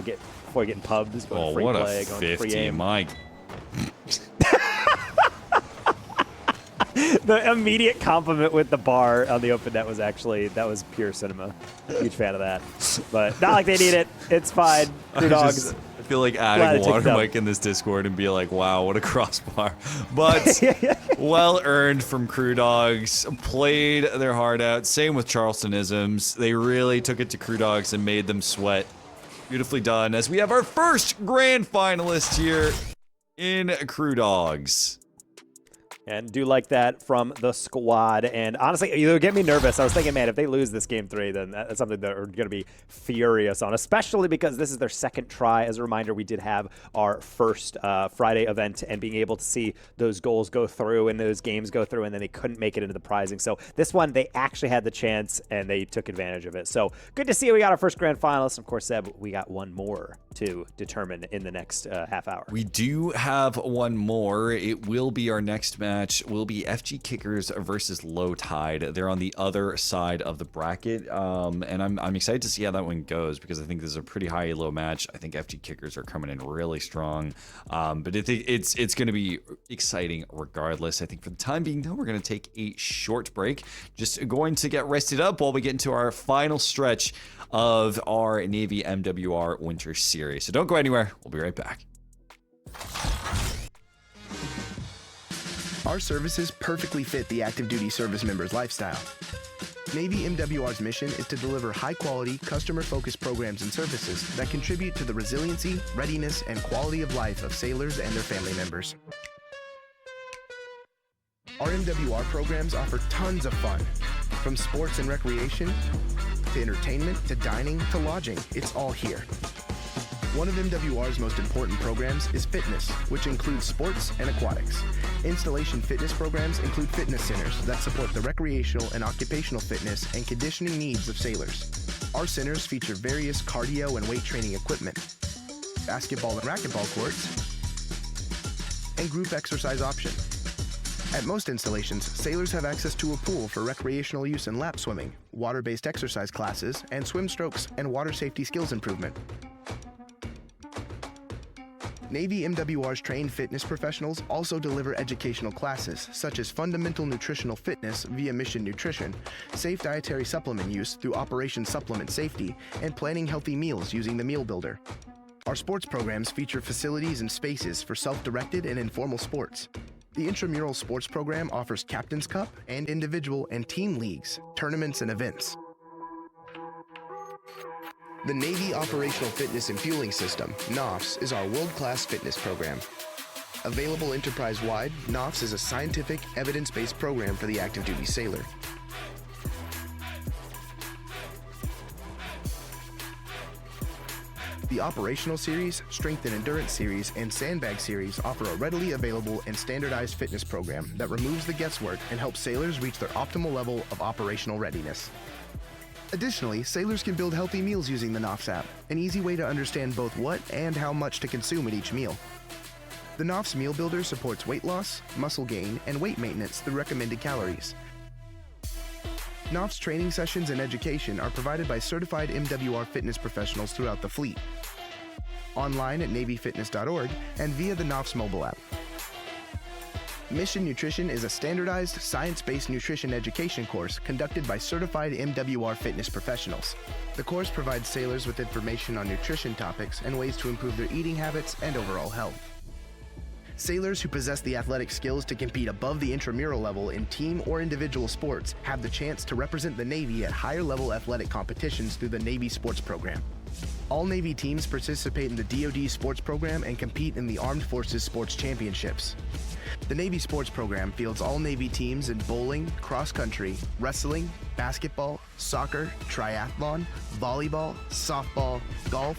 [SPEAKER 3] get before you get in pubs, going free
[SPEAKER 2] what
[SPEAKER 3] play,
[SPEAKER 2] a
[SPEAKER 3] going
[SPEAKER 2] 50,
[SPEAKER 3] free aim.
[SPEAKER 2] my...
[SPEAKER 3] The immediate compliment with the bar on the open net was that was pure cinema. Huge fan of that. But not like they need it. It's fine. Crew Dogs.
[SPEAKER 2] I feel like adding Watermike in this Discord and be like, wow, what a crossbar. But well earned from Crew Dogs. Played their heart out. Same with Charlestonisms. They really took it to Crew Dogs and made them sweat. Beautifully done, as we have our first grand finalist here in Crew Dogs.
[SPEAKER 3] And do like that from the squad. And honestly, it would get me nervous. I was thinking, man, if they lose this game 3, then that's something that we're going to be furious on, especially because this is their second try. As a reminder, we did have our first Friday event, and being able to see those goals go through and those games go through, and then they couldn't make it into the prizing. So this one, they actually had the chance, and they took advantage of it. So good to see we got our first grand finalist. Of course, Seb, we got one more to determine in the next half hour.
[SPEAKER 2] We do have one more. It will be our next match. Will be FG Kickers versus Low Tide. They're on the other side of the bracket, and I'm excited to see how that one goes, because I think this is a pretty high-low match. I think FG Kickers are coming in really strong, but it's going to be exciting regardless. I think for the time being, though, we're going to take a short break. Just going to get rested up while we get into our final stretch of our Navy MWR Winter Series. So don't go anywhere. We'll be right back.
[SPEAKER 11] Our services perfectly fit the active duty service member's lifestyle. Navy MWR's mission is to deliver high-quality, customer-focused programs and services that contribute to the resiliency, readiness, and quality of life of sailors and their family members. Our MWR programs offer tons of fun, from sports and recreation, to entertainment, to dining, to lodging. It's all here. One of MWR's most important programs is fitness, which includes sports and aquatics. Installation fitness programs include fitness centers that support the recreational and occupational fitness and conditioning needs of sailors. Our centers feature various cardio and weight training equipment, basketball and racquetball courts, and group exercise option. At most installations, sailors have access to a pool for recreational use in lap swimming, water-based exercise classes, and swim strokes and water safety skills improvement. Navy MWR's trained fitness professionals also deliver educational classes, such as fundamental nutritional fitness via Mission Nutrition, safe dietary supplement use through Operation Supplement Safety, and planning healthy meals using the Meal Builder. Our sports programs feature facilities and spaces for self-directed and informal sports. The intramural sports program offers Captain's Cup and individual and team leagues, tournaments, and events. The Navy Operational Fitness and Fueling System, NOFS, is our world-class fitness program. Available enterprise-wide, NOFS is a scientific, evidence-based program for the active duty sailor. The Operational Series, Strength and Endurance Series, and Sandbag Series offer a readily available and standardized fitness program that removes the guesswork and helps sailors reach their optimal level of operational readiness. Additionally, sailors can build healthy meals using the NOFS app, an easy way to understand both what and how much to consume at each meal. The NOFS Meal Builder supports weight loss, muscle gain, and weight maintenance through recommended calories. NOFS training sessions and education are provided by certified MWR fitness professionals throughout the fleet, online at NavyFitness.org and via the NOFS mobile app. Mission Nutrition is a standardized, science-based nutrition education course conducted by certified MWR fitness professionals. The course provides sailors with information on nutrition topics and ways to improve their eating habits and overall health. Sailors who possess the athletic skills to compete above the intramural level in team or individual sports have the chance to represent the Navy at higher-level athletic competitions through the Navy Sports Program. All Navy teams participate in the DoD Sports Program and compete in the Armed Forces Sports Championships. The Navy Sports Program fields all Navy teams in bowling, cross-country, wrestling, basketball, soccer, triathlon, volleyball, softball, golf,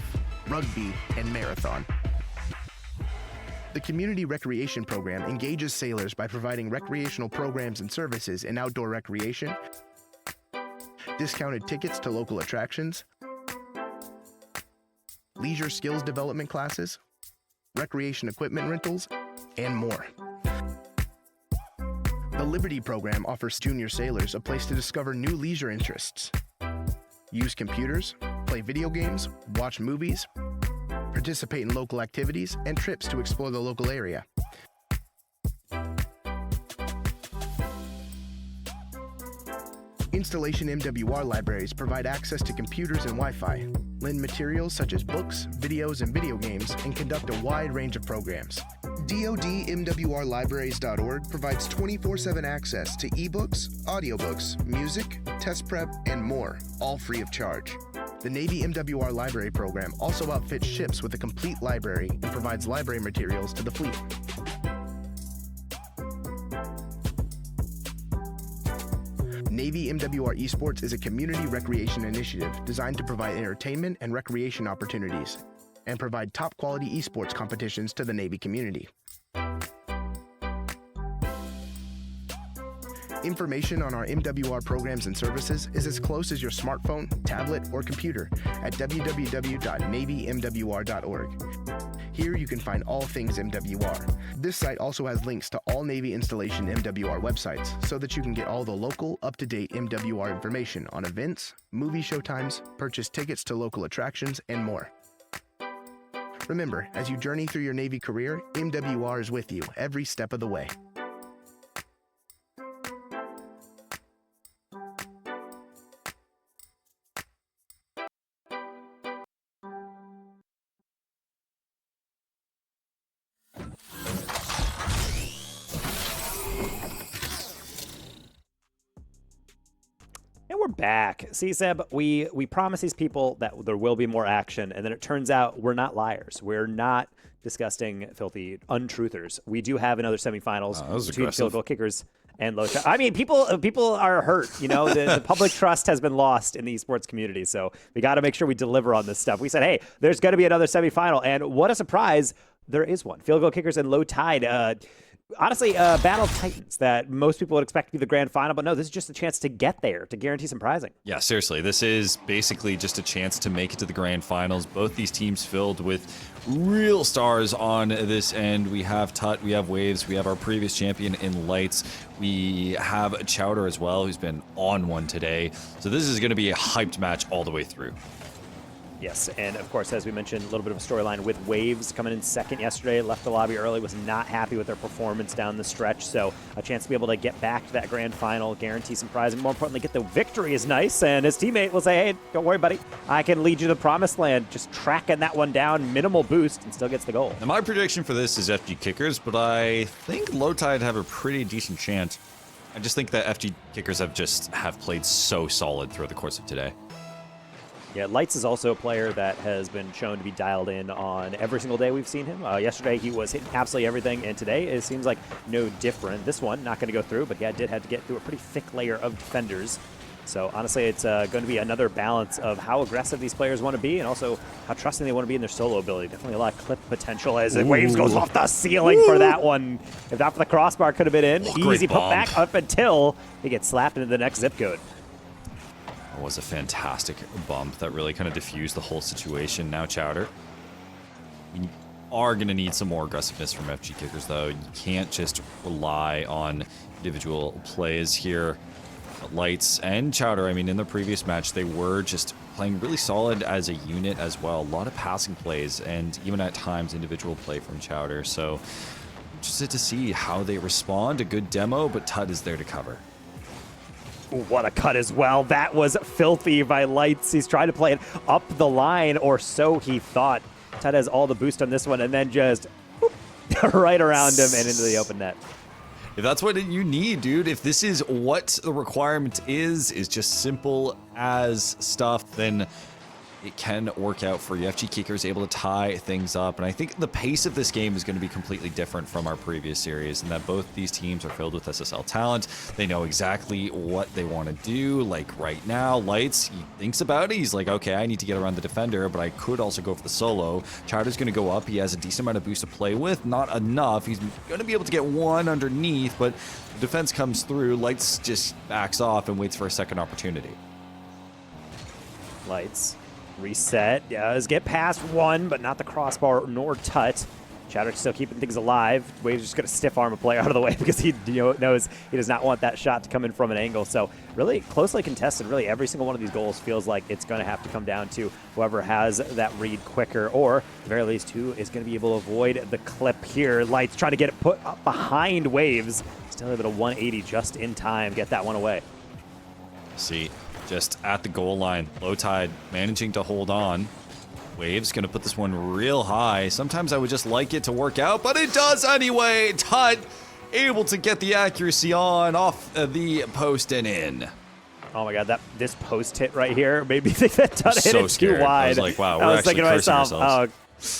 [SPEAKER 11] rugby, and marathon. The Community Recreation Program engages sailors by providing recreational programs and services in outdoor recreation, discounted tickets to local attractions, leisure skills development classes, recreation equipment rentals, and more. The Liberty Program offers junior sailors a place to discover new leisure interests, use computers, play video games, watch movies, participate in local activities, and trips to explore the local area. Installation MWR libraries provide access to computers and Wi-Fi, lend materials such as books, videos, and video games, and conduct a wide range of programs. DoDMWRlibraries.org provides 24/7 access to ebooks, audiobooks, music, test prep, and more, all free of charge. The Navy MWR Library Program also outfits ships with a complete library and provides library materials to the fleet. Navy MWR Esports is a community recreation initiative designed to provide entertainment and recreation opportunities and provide top-quality esports competitions to the Navy community. Information on our MWR programs and services is as close as your smartphone, tablet, or computer at www.navymwr.org. Here you can find all things MWR. This site also has links to all Navy installation MWR websites so that you can get all the local, up-to-date MWR information on events, movie showtimes, purchase tickets to local attractions, and more. Remember, as you journey through your Navy career, MWR is with you every step of the way.
[SPEAKER 3] And we're back. See, Seb, we promise these people that there will be more action, and then it turns out we're not liars. We're not disgusting, filthy untruthers. We do have another semifinals between field goal kickers and low. I mean, people are hurt. You know, the public trust has been lost in the esports community, so we got to make sure we deliver on this stuff. We said, hey, there's going to be another semifinal, and what a surprise! There is one. Field goal kickers and low tide. Honestly, Battle of Titans that most people would expect to be the grand final, but no, this is just a chance to get there, to guarantee some prizing.
[SPEAKER 2] Yeah, seriously, this is basically just a chance to make it to the grand finals. Both these teams filled with real stars on this end. We have Tut, we have Waves, we have our previous champion in Lights. We have Chowder as well, who's been on one today. So this is going to be a hyped match all the way through.
[SPEAKER 3] Yes, and of course, as we mentioned, a little bit of a storyline with Waves coming in second yesterday, left the lobby early, was not happy with their performance down the stretch, so a chance to be able to get back to that grand final, guarantee some prize, and more importantly, get the victory is nice, and his teammate will say, hey, don't worry, buddy, I can lead you to the promised land, just tracking that one down, minimal boost, and still gets the goal.
[SPEAKER 2] Now, my prediction for this is FG Kickers, but I think Low Tide have a pretty decent chance. I just think that FG Kickers have played so solid throughout the course of today.
[SPEAKER 3] Yeah, Lights is also a player that has been shown to be dialed in on every single day we've seen him. Yesterday, he was hitting absolutely everything, and today it seems like no different. This one, not going to go through, but yeah, did have to get through a pretty thick layer of defenders. So honestly, it's going to be another balance of how aggressive these players want to be and also how trusting they want to be in their solo ability. Definitely a lot of clip potential as Waves goes off the ceiling for that one. If not for the crossbar, could have been in. Easy put back up until he gets slapped into the next zip code.
[SPEAKER 2] That was a fantastic bump that really kind of diffused the whole situation. Now Chowder, you are going to need some more aggressiveness from FG Kickers, though. You can't just rely on individual plays here. Lights and Chowder, I mean, in the previous match, they were just playing really solid as a unit as well. A lot of passing plays and even at times individual play from Chowder. So interested to see how they respond. A good demo, but Tut is there to cover.
[SPEAKER 3] Ooh, what a cut as well. That was filthy by Lights. He's trying to play it up the line, or so he thought. Tut has all the boost on this one and then just whoop, right around him and into the open net.
[SPEAKER 2] If that's what you need, dude, if this is what the requirement is just simple as stuff, then it can work out for you. FG Kicker is able to tie things up, and I think the pace of this game is going to be completely different from our previous series, and that both these teams are filled with SSL talent. They know exactly what they want to do. Like right now, Lights, he thinks about it. He's like, okay, I need to get around the defender, but I could also go for the solo. Chowder's going to go up. He has a decent amount of boost to play with. Not enough. He's going to be able to get one underneath, but the defense comes through. Lights just backs off and waits for a second opportunity.
[SPEAKER 3] Lights. Reset, does get past one, but not the crossbar nor Tut. Chowder still keeping things alive. Waves just going to stiff arm a player out of the way because he knows he does not want that shot to come in from an angle. So really closely contested. Really every single one of these goals feels like it's going to have to come down to whoever has that read quicker, or at the very least who is going to be able to avoid the clip here. Lights trying to get it put up behind Waves. Still able to 180 just in time. Get that one away.
[SPEAKER 2] See, just at the goal line, Low Tide managing to hold on. Waves gonna put this one real high. Sometimes I would just like it to work out, but it does anyway. Tut able to get the accuracy on off the post and in.
[SPEAKER 3] Oh my god, this post hit right here made me think that Tut hit it
[SPEAKER 2] scared.
[SPEAKER 3] too wide.
[SPEAKER 2] I was like, wow,
[SPEAKER 3] I
[SPEAKER 2] we're
[SPEAKER 3] was
[SPEAKER 2] actually
[SPEAKER 3] thinking to
[SPEAKER 2] cursing
[SPEAKER 3] myself,
[SPEAKER 2] ourselves.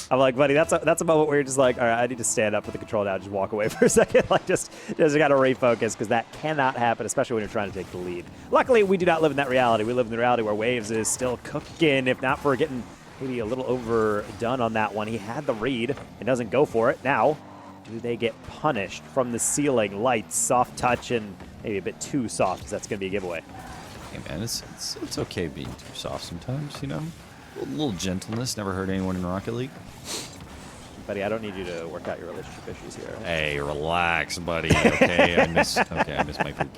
[SPEAKER 3] I'm like, buddy, that's a moment where you're just like, all right, I need to stand up, put the control down, just walk away for a second. Like, just got to refocus, because that cannot happen, especially when you're trying to take the lead. Luckily, we do not live in that reality. We live in the reality where Waves is still cooking, if not for getting maybe a little overdone on that one. He had the read and doesn't go for it. Now, do they get punished from the ceiling? Lights, soft touch, and maybe a bit too soft, because that's going to be a giveaway.
[SPEAKER 2] Hey, man, it's okay being too soft sometimes, you know? A little gentleness never hurt anyone in Rocket League.
[SPEAKER 3] Buddy, I don't need you to work out your relationship issues here. Right?
[SPEAKER 2] Hey, relax, buddy. Okay, I miss my poop.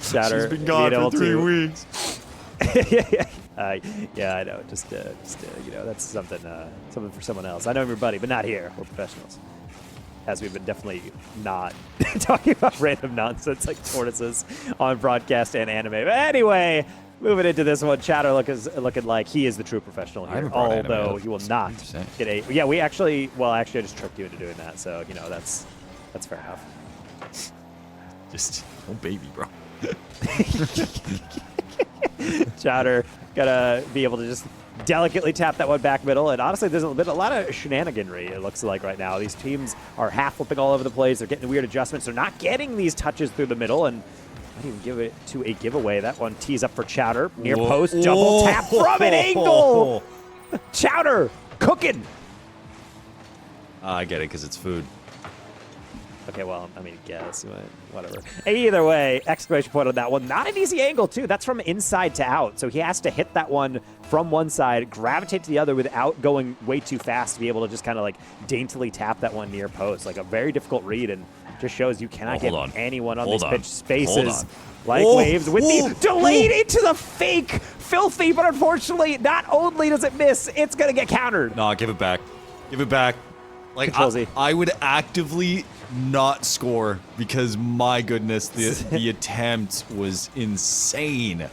[SPEAKER 3] Shatter,
[SPEAKER 2] She's been gone for 3 weeks.
[SPEAKER 3] Yeah, I know. Just that's something for someone else. I know I'm your buddy, but not here. We're professionals. As we've been definitely not talking about random nonsense like tortoises on broadcast and anime. But anyway, moving into this one, Chowder looking like he is the true professional here, although he will not get a... Yeah, I just tricked you into doing that, so, that's fair enough.
[SPEAKER 2] Just, oh baby, bro.
[SPEAKER 3] Chowder gotta be able to just delicately tap that one back middle, and honestly, there's been a lot of shenaniganry, it looks like right now. These teams are half flipping all over the place, they're getting weird adjustments, they're not getting these touches through the middle, and might even give it to a giveaway. That one tees up for Chowder. Near post, double tap from an angle. Chowder cooking.
[SPEAKER 2] I get it, because it's food.
[SPEAKER 3] Okay, well, I mean, guess, whatever. Either way, exclamation point on that one. Not an easy angle, too. That's from inside to out. So he has to hit that one from one side, gravitate to the other without going way too fast to be able to just kind of like daintily tap that one near post. Like a very difficult read, and just shows you cannot get anyone on these pitch spaces like Waves with the delayed into the fake. Filthy, but unfortunately, not only does it miss, it's going to get countered.
[SPEAKER 2] No, give it back. Give it back. Like, I would actively not score because, my goodness, the attempt was insane.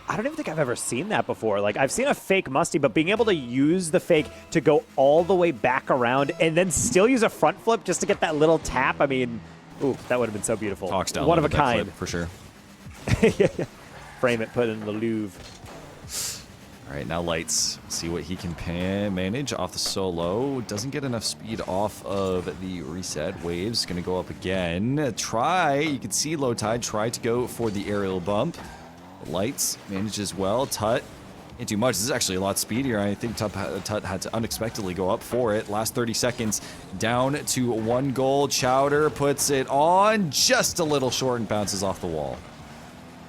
[SPEAKER 3] I don't even think I've ever seen that before. Like, I've seen a fake musty, but being able to use the fake to go all the way back around and then still use a front flip just to get that little tap, I mean, ooh, that would have been so beautiful.
[SPEAKER 2] Talks down
[SPEAKER 3] one of a kind.
[SPEAKER 2] For sure.
[SPEAKER 3] Frame it, put it in the Louvre.
[SPEAKER 2] All right, now Lights. See what he can manage off the solo. Doesn't get enough speed off of the reset. Waves going to go up again. You can see Low Tide try to go for the aerial bump. Lights manages well. Tut, ain't too much. This is actually a lot speedier. I think Tut had to unexpectedly go up for it. Last 30 seconds, down to 1 goal. Chowder puts it on just a little short and bounces off the wall.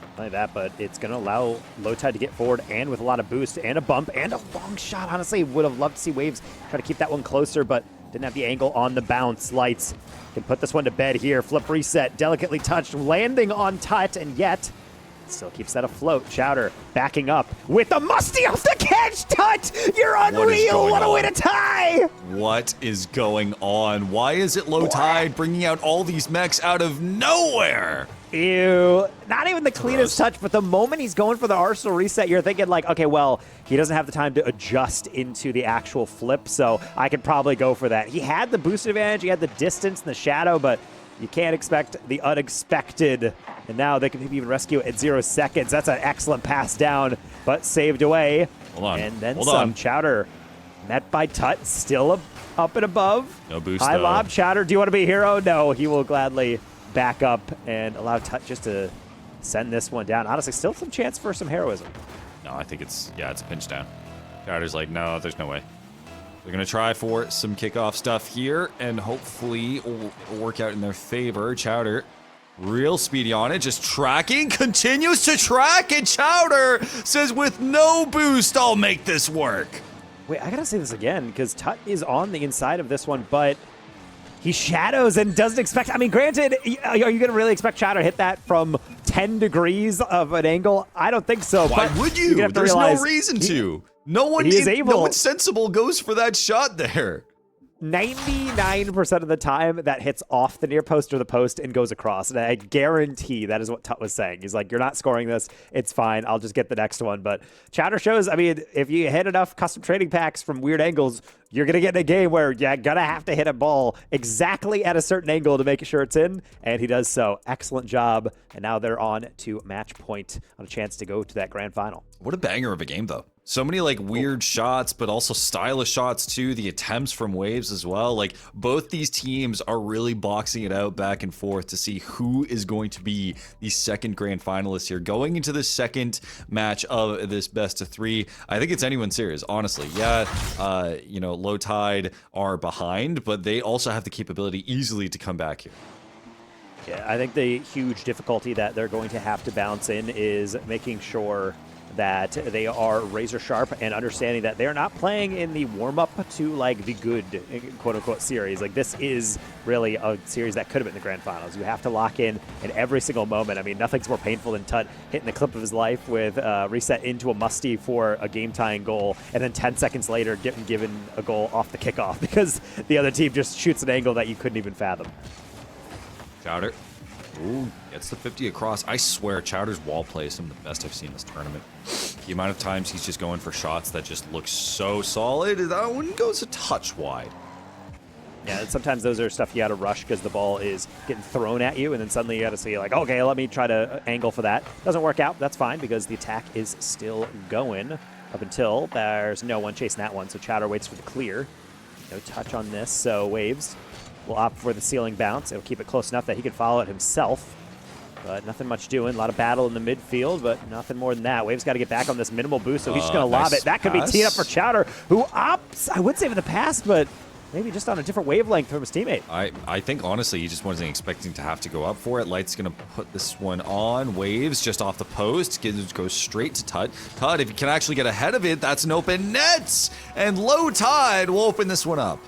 [SPEAKER 3] Not only that, but it's going to allow Low Tide to get forward and with a lot of boost and a bump and a long shot. Honestly, would have loved to see Waves try to keep that one closer, but didn't have the angle on the bounce. Lights can put this one to bed here. Flip reset, delicately touched, landing on Tut, and yet still keeps that afloat. Chowder backing up with a musty off the catch. Tut, you're unreal. What a way to tie.
[SPEAKER 2] What is going on? Why is it Low Tide bringing out all these mechs out of nowhere?
[SPEAKER 3] Ew. Not even the cleanest touch, but the moment he's going for the Arsenal reset, you're thinking like, okay, well, he doesn't have the time to adjust into the actual flip, so I could probably go for that. He had the boost advantage, he had the distance and the shadow, but you can't expect the unexpected. And now they can maybe even rescue it at 0 seconds. That's an excellent pass down, but saved away.
[SPEAKER 2] Hold on.
[SPEAKER 3] And then
[SPEAKER 2] Hold
[SPEAKER 3] some.
[SPEAKER 2] on.
[SPEAKER 3] Chowder met by Tut, still up and above.
[SPEAKER 2] No boost,
[SPEAKER 3] High
[SPEAKER 2] though.
[SPEAKER 3] lob. Chowder, do you want to be a hero? No, he will gladly back up and allow Tut just to send this one down. Honestly, still some chance for some heroism.
[SPEAKER 2] No, I think it's a pinch down. Chowder's like, no, there's no way. They're going to try for some kickoff stuff here, and hopefully it'll work out in their favor. Chowder, real speedy on it, just tracking, continues to track, and Chowder says, with no boost, I'll make this work.
[SPEAKER 3] Wait, I gotta say this again, because Tut is on the inside of this one, but he shadows and doesn't expect. I mean, granted, are you going to really expect Chowder to hit that from 10 degrees of an angle? I don't think so.
[SPEAKER 2] Why
[SPEAKER 3] but
[SPEAKER 2] would you? There's no reason to. No one sensible goes for that shot there.
[SPEAKER 3] 99% of the time, that hits off the near post or the post and goes across. And I guarantee that is what Tut was saying. He's like, you're not scoring this. It's fine. I'll just get the next one. But Chowder shows, I mean, if you hit enough custom trading packs from weird angles, you're going to get in a game where you're going to have to hit a ball exactly at a certain angle to make sure it's in. And he does so. Excellent job. And now they're on to match point on a chance to go to that grand final.
[SPEAKER 2] What a banger of a game, though. So many like weird shots, but also stylish shots too. The attempts from Waves as well. Like both these teams are really boxing it out back and forth to see who is going to be the second grand finalist here. Going into the second match of this best of 3, I think it's anyone's series, honestly. Yeah, Low Tide are behind, but they also have the capability easily to come back here.
[SPEAKER 3] Yeah, I think the huge difficulty that they're going to have to balance in is making sure that they are razor sharp and understanding that they're not playing in the warm-up to like the good quote-unquote series. Like this is really a series that could have been the grand finals. You have to lock in every single moment. I mean, nothing's more painful than Tut hitting the clip of his life with reset into a musty for a game-tying goal, and then 10 seconds later getting given a goal off the kickoff because the other team just shoots an angle that you couldn't even fathom.
[SPEAKER 2] Chowder. Ooh, gets the 50 across. I swear, Chowder's wall play is some of the best I've seen this tournament. The amount of times he's just going for shots that just look so solid. That one goes a touch wide.
[SPEAKER 3] Yeah, and sometimes those are stuff you got to rush because the ball is getting thrown at you, and then suddenly you got to see like, okay, let me try to angle for that. Doesn't work out. That's fine because the attack is still going up until there's no one chasing that one. So Chowder waits for the clear. No touch on this. So Waves will opt for the ceiling bounce. It'll keep it close enough that he can follow it himself. But nothing much doing. A lot of battle in the midfield, but nothing more than that. Waves got to get back on this minimal boost, so he's just going to lob it. That could be teed up for Chowder, who opts, I would say, for the pass, but maybe just on a different wavelength from his teammate.
[SPEAKER 2] I think, honestly, he just wasn't expecting to have to go up for it. Light's going to put this one on. Waves just off the post. Goes straight to Tut. Tut, if you can actually get ahead of it, that's an open net. And Low Tide will open this one up.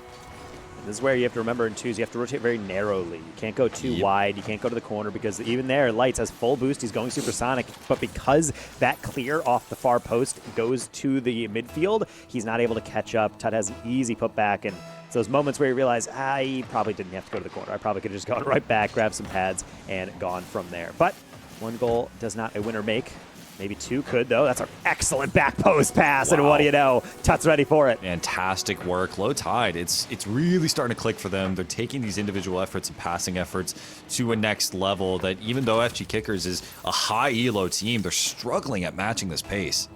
[SPEAKER 3] This is where you have to remember in twos, you have to rotate very narrowly. You can't go too wide. You can't go to the corner because even there, Lights has full boost. He's going supersonic. But because that clear off the far post goes to the midfield, he's not able to catch up. Tut has an easy putback. And it's those moments where you realize, I probably didn't have to go to the corner. I probably could have just gone right back, grabbed some pads, and gone from there. But one goal does not a winner make. Maybe 2 could, though. That's an excellent back post pass, and what do you know? Tut's ready for it.
[SPEAKER 2] Fantastic work. Low Tide, it's really starting to click for them. They're taking these individual efforts and passing efforts to a next level that even though FG Kickers is a high elo team, they're struggling at matching this pace.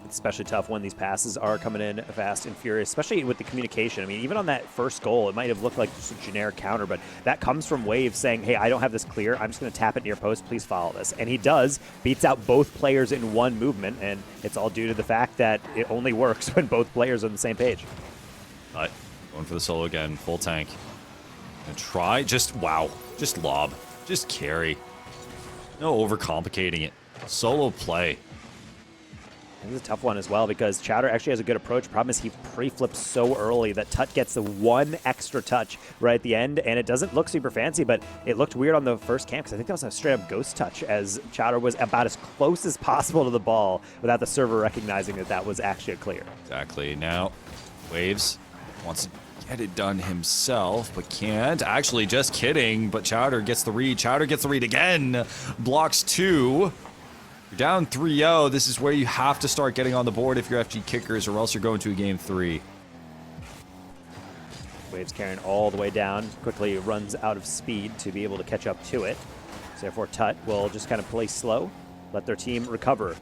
[SPEAKER 3] It's especially tough when these passes are coming in fast and furious, especially with the communication. I mean, even on that first goal, it might have looked like just a generic counter, but that comes from Waves saying, hey, I don't have this clear. I'm just going to tap it near post. Please follow this. And he does, beats out both players in one movement, and it's all due to the fact that it only works when both players are on the same page.
[SPEAKER 2] Going for the solo again, full tank. And try, just lob, just carry. No overcomplicating it. Solo play.
[SPEAKER 3] This is a tough one as well because Chowder actually has a good approach. Problem is he pre-flips so early that Tut gets the one extra touch right at the end, and it doesn't look super fancy, but it looked weird on the first camp because I think that was a straight-up ghost touch as Chowder was about as close as possible to the ball without the server recognizing that that was actually a clear.
[SPEAKER 2] Exactly. Now, Waves wants to get it done himself, but can't. Actually, just kidding, but Chowder gets the read. Chowder gets the read again. Blocks 2. You're down 3-0. This is where you have to start getting on the board if you're FG Kickers, or else you're going to a game 3.
[SPEAKER 3] Waves carrying all the way down. Quickly runs out of speed to be able to catch up to it. So therefore, Tut will just kind of play slow, let their team recover.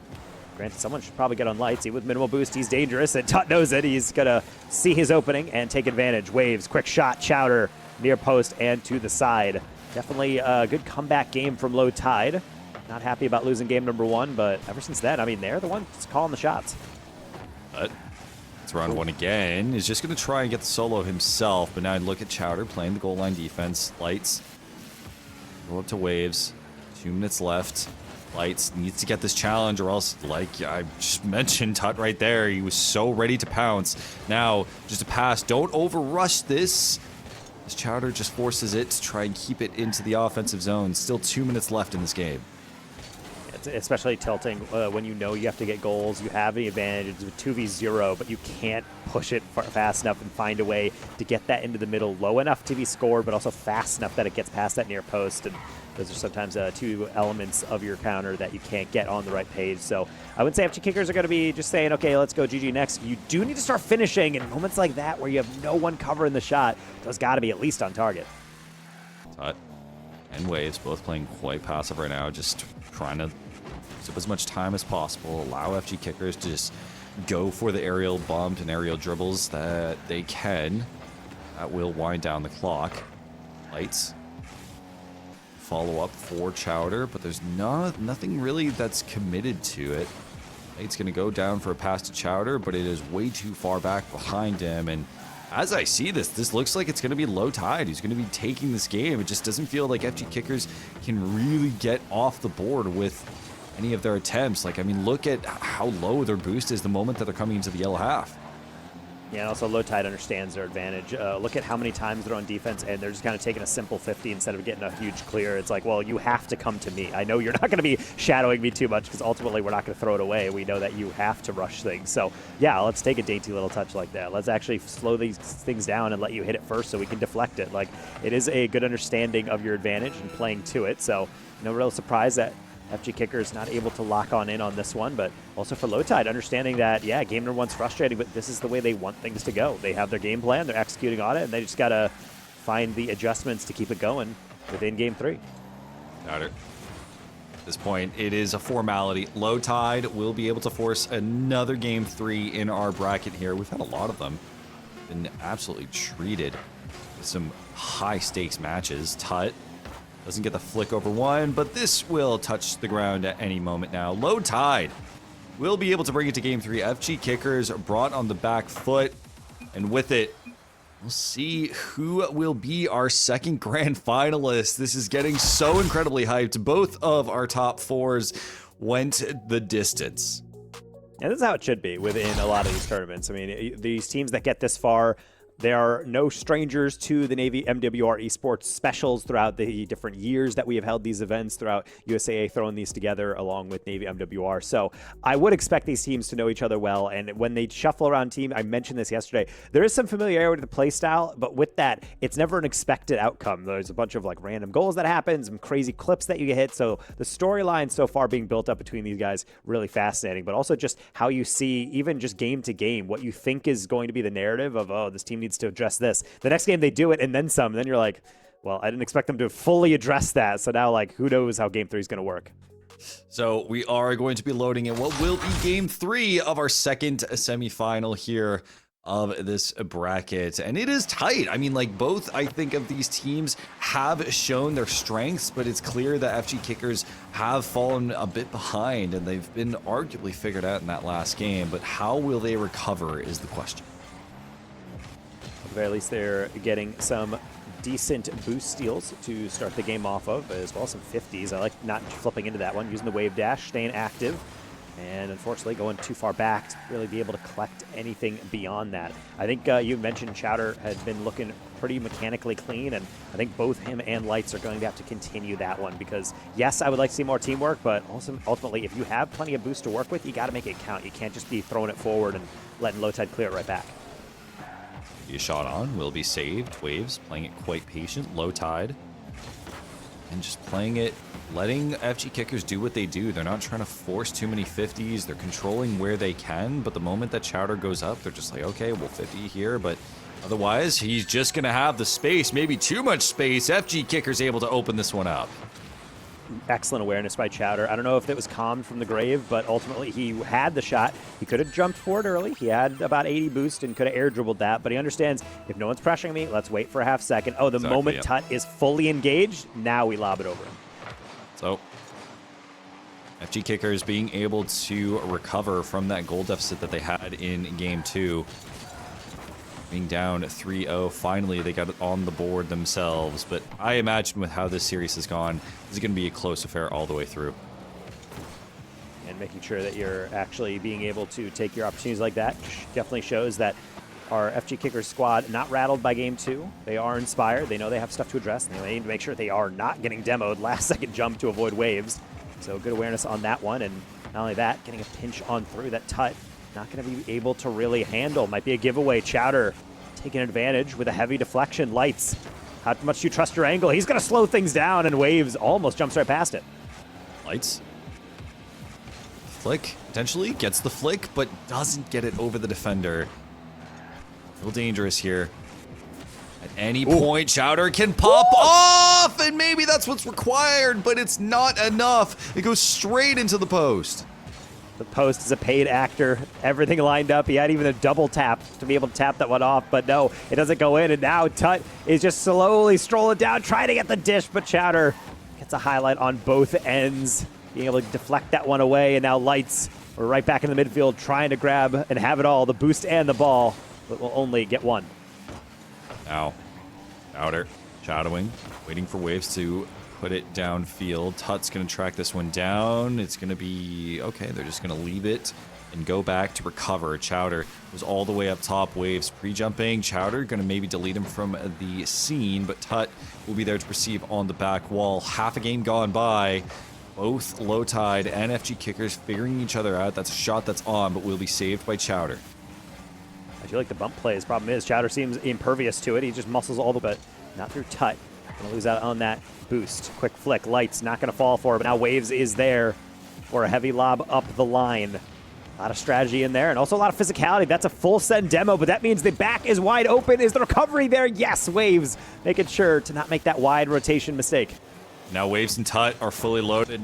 [SPEAKER 3] Granted, someone should probably get on Lightsy with minimal boost. He's dangerous, and Tut knows it. He's going to see his opening and take advantage. Waves, quick shot, Chowder, near post and to the side. Definitely a good comeback game from Low Tide. Not happy about losing game number 1, but ever since then, I mean, they're the ones calling the shots.
[SPEAKER 2] But it's round 1 again. He's just going to try and get the solo himself, but now look at Chowder playing the goal line defense. Lights. Go up to Waves. 2 minutes left. Lights needs to get this challenge, or else, like I just mentioned, Tut right there, he was so ready to pounce. Now, just a pass. Don't overrush this. As Chowder just forces it to try and keep it into the offensive zone. Still 2 minutes left in this game.
[SPEAKER 3] It's especially tilting when you know you have to get goals. You have the advantage. It's a 2v0, but you can't push it fast enough and find a way to get that into the middle low enough to be scored, but also fast enough that it gets past that near post. And those are sometimes 2 elements of your counter that you can't get on the right page. So I would say FG Kickers are going to be just saying, okay, let's go GG next. You do need to start finishing in moments like that where you have no one covering the shot. Those got to be at least on target.
[SPEAKER 2] Tut and Waves both playing quite passive right now, just trying to use up as much time as possible, allow FG Kickers to just go for the aerial bump and aerial dribbles that they can. That will wind down the clock. Lights. Follow up for Chowder, but there's nothing really that's committed to it. Light's going to go down for a pass to Chowder, but it is way too far back behind him, and as I see this looks like it's going to be Low Tide who's going to be taking this game. It just doesn't feel like FG Kickers can really get off the board with any of their attempts. Like, I mean, look at how low their boost is the moment that they're coming into the yellow half.
[SPEAKER 3] Yeah, and also Low Tide understands their advantage. Look at how many times they're on defense, and they're just kind of taking a simple 50 instead of getting a huge clear. It's like, well, you have to come to me. I know you're not going to be shadowing me too much because ultimately we're not going to throw it away. We know that you have to rush things. So, yeah, let's take a dainty little touch like that. Let's actually slow these things down and let you hit it first so we can deflect it. Like, it is a good understanding of your advantage and playing to it. So, no real surprise that FG Kickers not able to lock on in on this one, but also for Low Tide, understanding that, yeah, game number 1's frustrating, but this is the way they want things to go. They have their game plan, they're executing on it, and they just got to find the adjustments to keep it going within game 3.
[SPEAKER 2] Got it. At this point, it is a formality. Low Tide will be able to force another game 3 in our bracket here. We've had a lot of them. Been absolutely treated with some high-stakes matches. Tut doesn't get the flick over one, but this will touch the ground at any moment now. Low Tide will be able to bring it to game 3. FG Kickers brought on the back foot, and with it, we'll see who will be our second grand finalist. This is getting so incredibly hyped. Both of our top 4s went the distance.
[SPEAKER 3] And this is how it should be within a lot of these tournaments. I mean, these teams that get this far, they are no strangers to the Navy MWR Esports specials throughout the different years that we have held these events, throughout USAA throwing these together along with Navy MWR. So I would expect these teams to know each other well. And when they shuffle around team, I mentioned this yesterday, there is some familiarity with the play style, but with that, it's never an expected outcome. There's a bunch of like random goals that happen, some crazy clips that you get hit. So the storyline so far being built up between these guys, really fascinating, but also just how you see, even just game to game, what you think is going to be the narrative of, oh, this team needs to address this. The next game they do it and then some. And then you're like, well, I didn't expect them to fully address that. So now, like, who knows how game 3 is going to work.
[SPEAKER 2] So we are going to be loading in what will be game 3 of our second semifinal here of this bracket, and it is tight. I mean, like, both I think of these teams have shown their strengths, but it's clear that FG Kickers have fallen a bit behind, and they've been arguably figured out in that last game. But how will they recover is the question.
[SPEAKER 3] At the very least, they're getting some decent boost steals to start the game off of, as well as some 50s. I like not flipping into that one, using the wave dash, staying active. And unfortunately, going too far back to really be able to collect anything beyond that. I think you mentioned Chowder had been looking pretty mechanically clean, and I think both him and Lights are going to have to continue that one because, yes, I would like to see more teamwork, but also ultimately, if you have plenty of boost to work with, you got to make it count. You can't just be throwing it forward and letting Low Tide clear it right back.
[SPEAKER 2] A shot on will be saved. Waves playing it quite patient. Low Tide. And just playing it, letting FG Kickers do what they do. They're not trying to force too many 50s. They're controlling where they can, but the moment that Chowder goes up, they're just like, okay, we'll 50 here, but otherwise, he's just going to have the space, maybe too much space. FG Kickers able to open this one up.
[SPEAKER 3] Excellent awareness by Chowder. I don't know if it was calmed from the grave, but ultimately he had the shot. He could have jumped forward early. He had about 80 boost and could have air dribbled that, but he understands if no one's pressuring me, let's wait for a half second. Oh, the moment Tut is fully engaged, now we lob it over him.
[SPEAKER 2] So, FG Kickers being able to recover from that goal deficit that they had in game 2. Being down 3-0, finally they got it on the board themselves, but I imagine with how this series has gone, this is going to be a close affair all the way through.
[SPEAKER 3] And making sure that you're actually being able to take your opportunities like that definitely shows that our FG Kickers squad not rattled by game 2. They are inspired. They know they have stuff to address, and they need to make sure they are not getting demoed last-second jump to avoid waves. So good awareness on that one, and not only that, getting a pinch on through that Tut. Not going to be able to really handle. Might be a giveaway. Chowder taking advantage with a heavy deflection. Lights. How much do you trust your angle? He's going to slow things down, and Waves almost jumps right past it.
[SPEAKER 2] Lights. Flick, potentially. Gets the flick, but doesn't get it over the defender. Real dangerous here. At any point, Chowder can pop off, and maybe that's what's required, but it's not enough. It goes straight into the post.
[SPEAKER 3] The post is a paid actor. Everything lined up. He had even a double tap to be able to tap that one off, but no, it doesn't go in. And now Tut is just slowly strolling down, trying to get the dish, but Chowder gets a highlight on both ends, being able to deflect that one away. And now Lights, we're right back in the midfield, trying to grab and have it all, the boost and the ball, but will only get one.
[SPEAKER 2] Now, Chowder, shadowing, waiting for Waves to put it downfield. Tut's going to track this one down. It's going to be, okay, they're just going to leave it and go back to recover. Chowder was all the way up top. Waves pre-jumping. Chowder going to maybe delete him from the scene, but Tut will be there to receive on the back wall. Half a game gone by. Both Low Tide and FG Kickers figuring each other out. That's a shot that's on, but will be saved by Chowder.
[SPEAKER 3] I feel like the bump plays. Problem is, Chowder seems impervious to it. He just muscles all the way, not through Tut. Gonna lose out on that boost. Quick flick. Lights not gonna fall for it, but now Waves is there for a heavy lob up the line. A lot of strategy in there, and also a lot of physicality. That's a full send demo, but that means the back is wide open. Is the recovery there? Yes, Waves making sure to not make that wide rotation mistake.
[SPEAKER 2] Now Waves and Tut are fully loaded,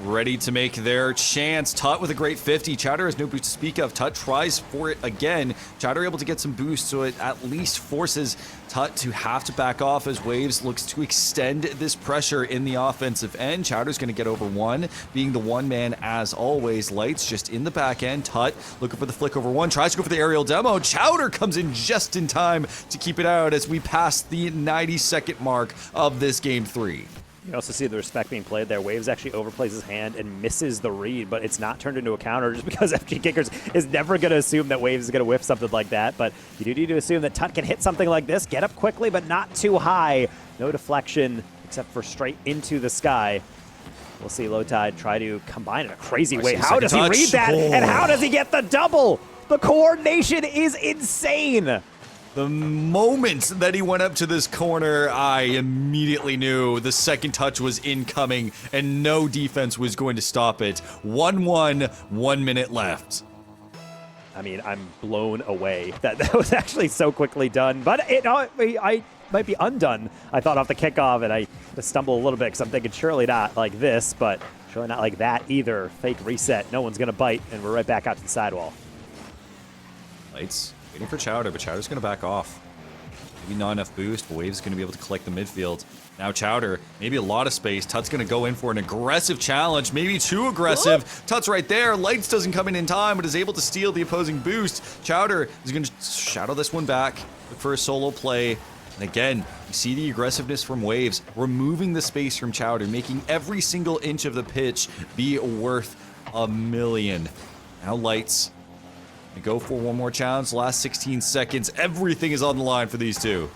[SPEAKER 2] ready to make their chance. Tut with a great 50. Chowder has no boost to speak of. Tut tries for it again. Chowder able to get some boost, so it at least forces Tut to have to back off as Waves looks to extend this pressure in the offensive end. Chowder's going to get over one, being the one man as always. Lights just in the back end. Tut looking for the flick over one, tries to go for the aerial demo. Chowder comes in just in time to keep it out as we pass the 90-second mark of this game 3.
[SPEAKER 3] You also see the respect being played there. Waves actually overplays his hand and misses the read, but it's not turned into a counter just because FG Kickers is never going to assume that Waves is going to whiff something like that. But you do need to assume that Tut can hit something like this, get up quickly, but not too high. No deflection except for straight into the sky. We'll see Low Tide try to combine in a crazy way. How does he read that? And how does he get the double? The coordination is insane.
[SPEAKER 2] The moment that he went up to this corner, I immediately knew the second touch was incoming and no defense was going to stop it. 1-1, 1 minute left.
[SPEAKER 3] I mean, I'm blown away that was actually so quickly done. But might be undone, I thought, off the kickoff, and I just stumbled a little bit because I'm thinking surely not like this, but surely not like that either. Fake reset. No one's going to bite, and we're right back out to the sidewall.
[SPEAKER 2] Lights waiting for Chowder, but Chowder's going to back off. Maybe not enough boost, but Wave's going to be able to collect the midfield. Now Chowder, maybe a lot of space. Tut's going to go in for an aggressive challenge, maybe too aggressive. Whoa. Tut's right there. Lights doesn't come in time, but is able to steal the opposing boost. Chowder is going to shadow this one back, look for a solo play. And again, you see the aggressiveness from Waves, removing the space from Chowder, making every single inch of the pitch be worth a million. Now Lights. Go for one more challenge. Last 16 seconds. Everything is on the line for these two.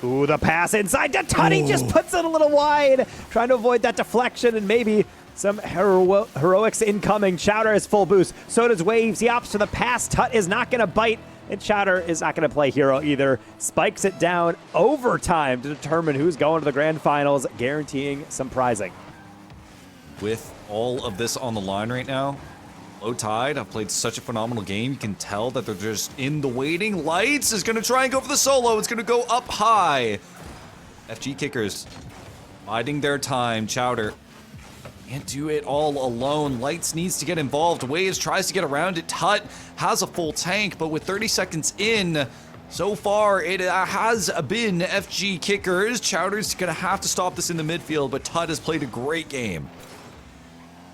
[SPEAKER 3] Ooh, the pass inside to Tutty just puts it a little wide, trying to avoid that deflection and maybe some heroics incoming. Chowder has full boost. So does Waves. He opts for the pass. Tut is not going to bite, and Chowder is not going to play hero either. Spikes it down overtime to determine who's going to the grand finals, guaranteeing some prizing.
[SPEAKER 2] With all of this on the line right now, Low Tide have played such a phenomenal game. You can tell that they're just in the waiting. Lights is going to try and go for the solo. It's going to go up high. FG Kickers biding their time. Chowder can't do it all alone. Lights needs to get involved. Waves tries to get around it. Tut has a full tank, but with 30 seconds in, so far it has been FG Kickers. Chowder's going to have to stop this in the midfield, but Tut has played a great game.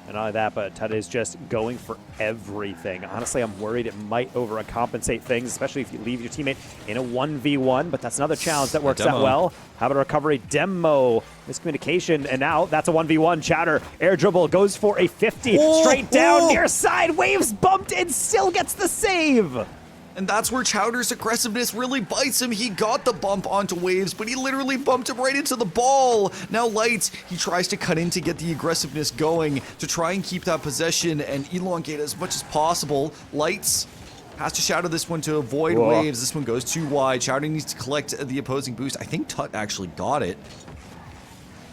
[SPEAKER 3] And not only that, but Tut is just going for everything. Honestly, I'm worried it might overcompensate things, especially if you leave your teammate in a 1v1, but that's another challenge that works out well. How about a recovery? Demo. Miscommunication, and now that's a 1v1. Chowder, air dribble, goes for a 50. Straight down, near side. Waves bumped and still gets the save.
[SPEAKER 2] And that's where Chowder's aggressiveness really bites him. He got the bump onto Waves, but he literally bumped him right into the ball. Now Lights, he tries to cut in to get the aggressiveness going, to try and keep that possession and elongate as much as possible. Lights has to shadow this one to avoid Waves. This one goes too wide. Chowder needs to collect the opposing boost. I think Tut actually got it.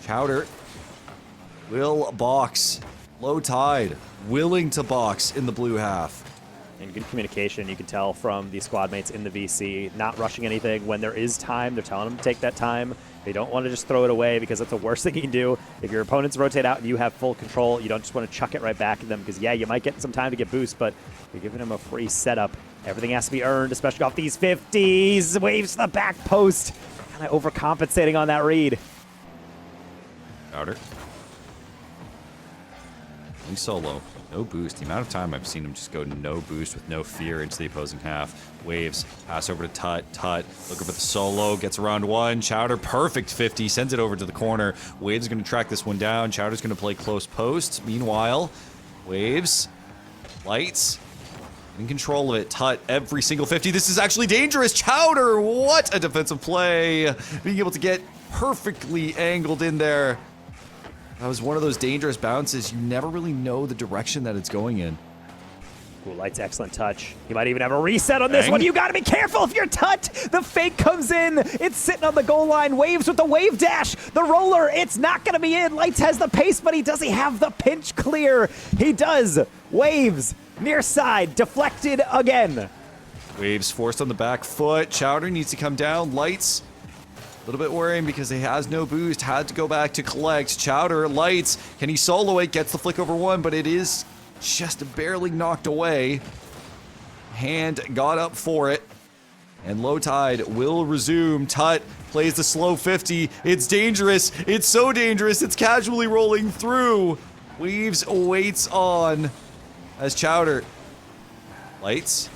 [SPEAKER 2] Chowder will box. Low Tide, willing to box in the blue half.
[SPEAKER 3] And good communication, you can tell from the squad mates in the VC, not rushing anything. When there is time, they're telling them to take that time. They don't want to just throw it away because that's the worst thing you can do. If your opponents rotate out and you have full control, you don't just want to chuck it right back at them because, yeah, you might get some time to get boost, but you're giving them a free setup. Everything has to be earned, especially off these 50s. Waves to the back post. Kind of overcompensating on that read.
[SPEAKER 2] Chowder. Solo. No boost. The amount of time I've seen him just go no boost with no fear into the opposing half. Waves. Pass over to Tut. Tut looking for the solo. Gets around one. Chowder. Perfect 50. Sends it over to the corner. Waves is going to track this one down. Chowder's going to play close post. Meanwhile, Waves. Lights. In control of it. Tut. Every single 50. This is actually dangerous. Chowder. What a defensive play. Being able to get perfectly angled in there. That was one of those dangerous bounces. You never really know the direction that it's going in.
[SPEAKER 3] Ooh, Light's excellent touch. He might even have a reset on this one. You gotta be careful if you're Tut. The fake comes in. It's sitting on the goal line. Waves with the wave dash. The roller, it's not gonna be in. Lights has the pace, but does he have the pinch clear? He does. Waves, near side, deflected again.
[SPEAKER 2] Waves forced on the back foot. Chowder needs to come down. Lights. A little bit worrying because he has no boost. Had to go back to collect. Chowder, Lights. Can he solo it? Gets the flick over one, but it is just barely knocked away. Hand got up for it. And Low Tide will resume. Tut plays the slow 50. It's dangerous. It's so dangerous. It's casually rolling through. Waves waits on as Chowder. Lights.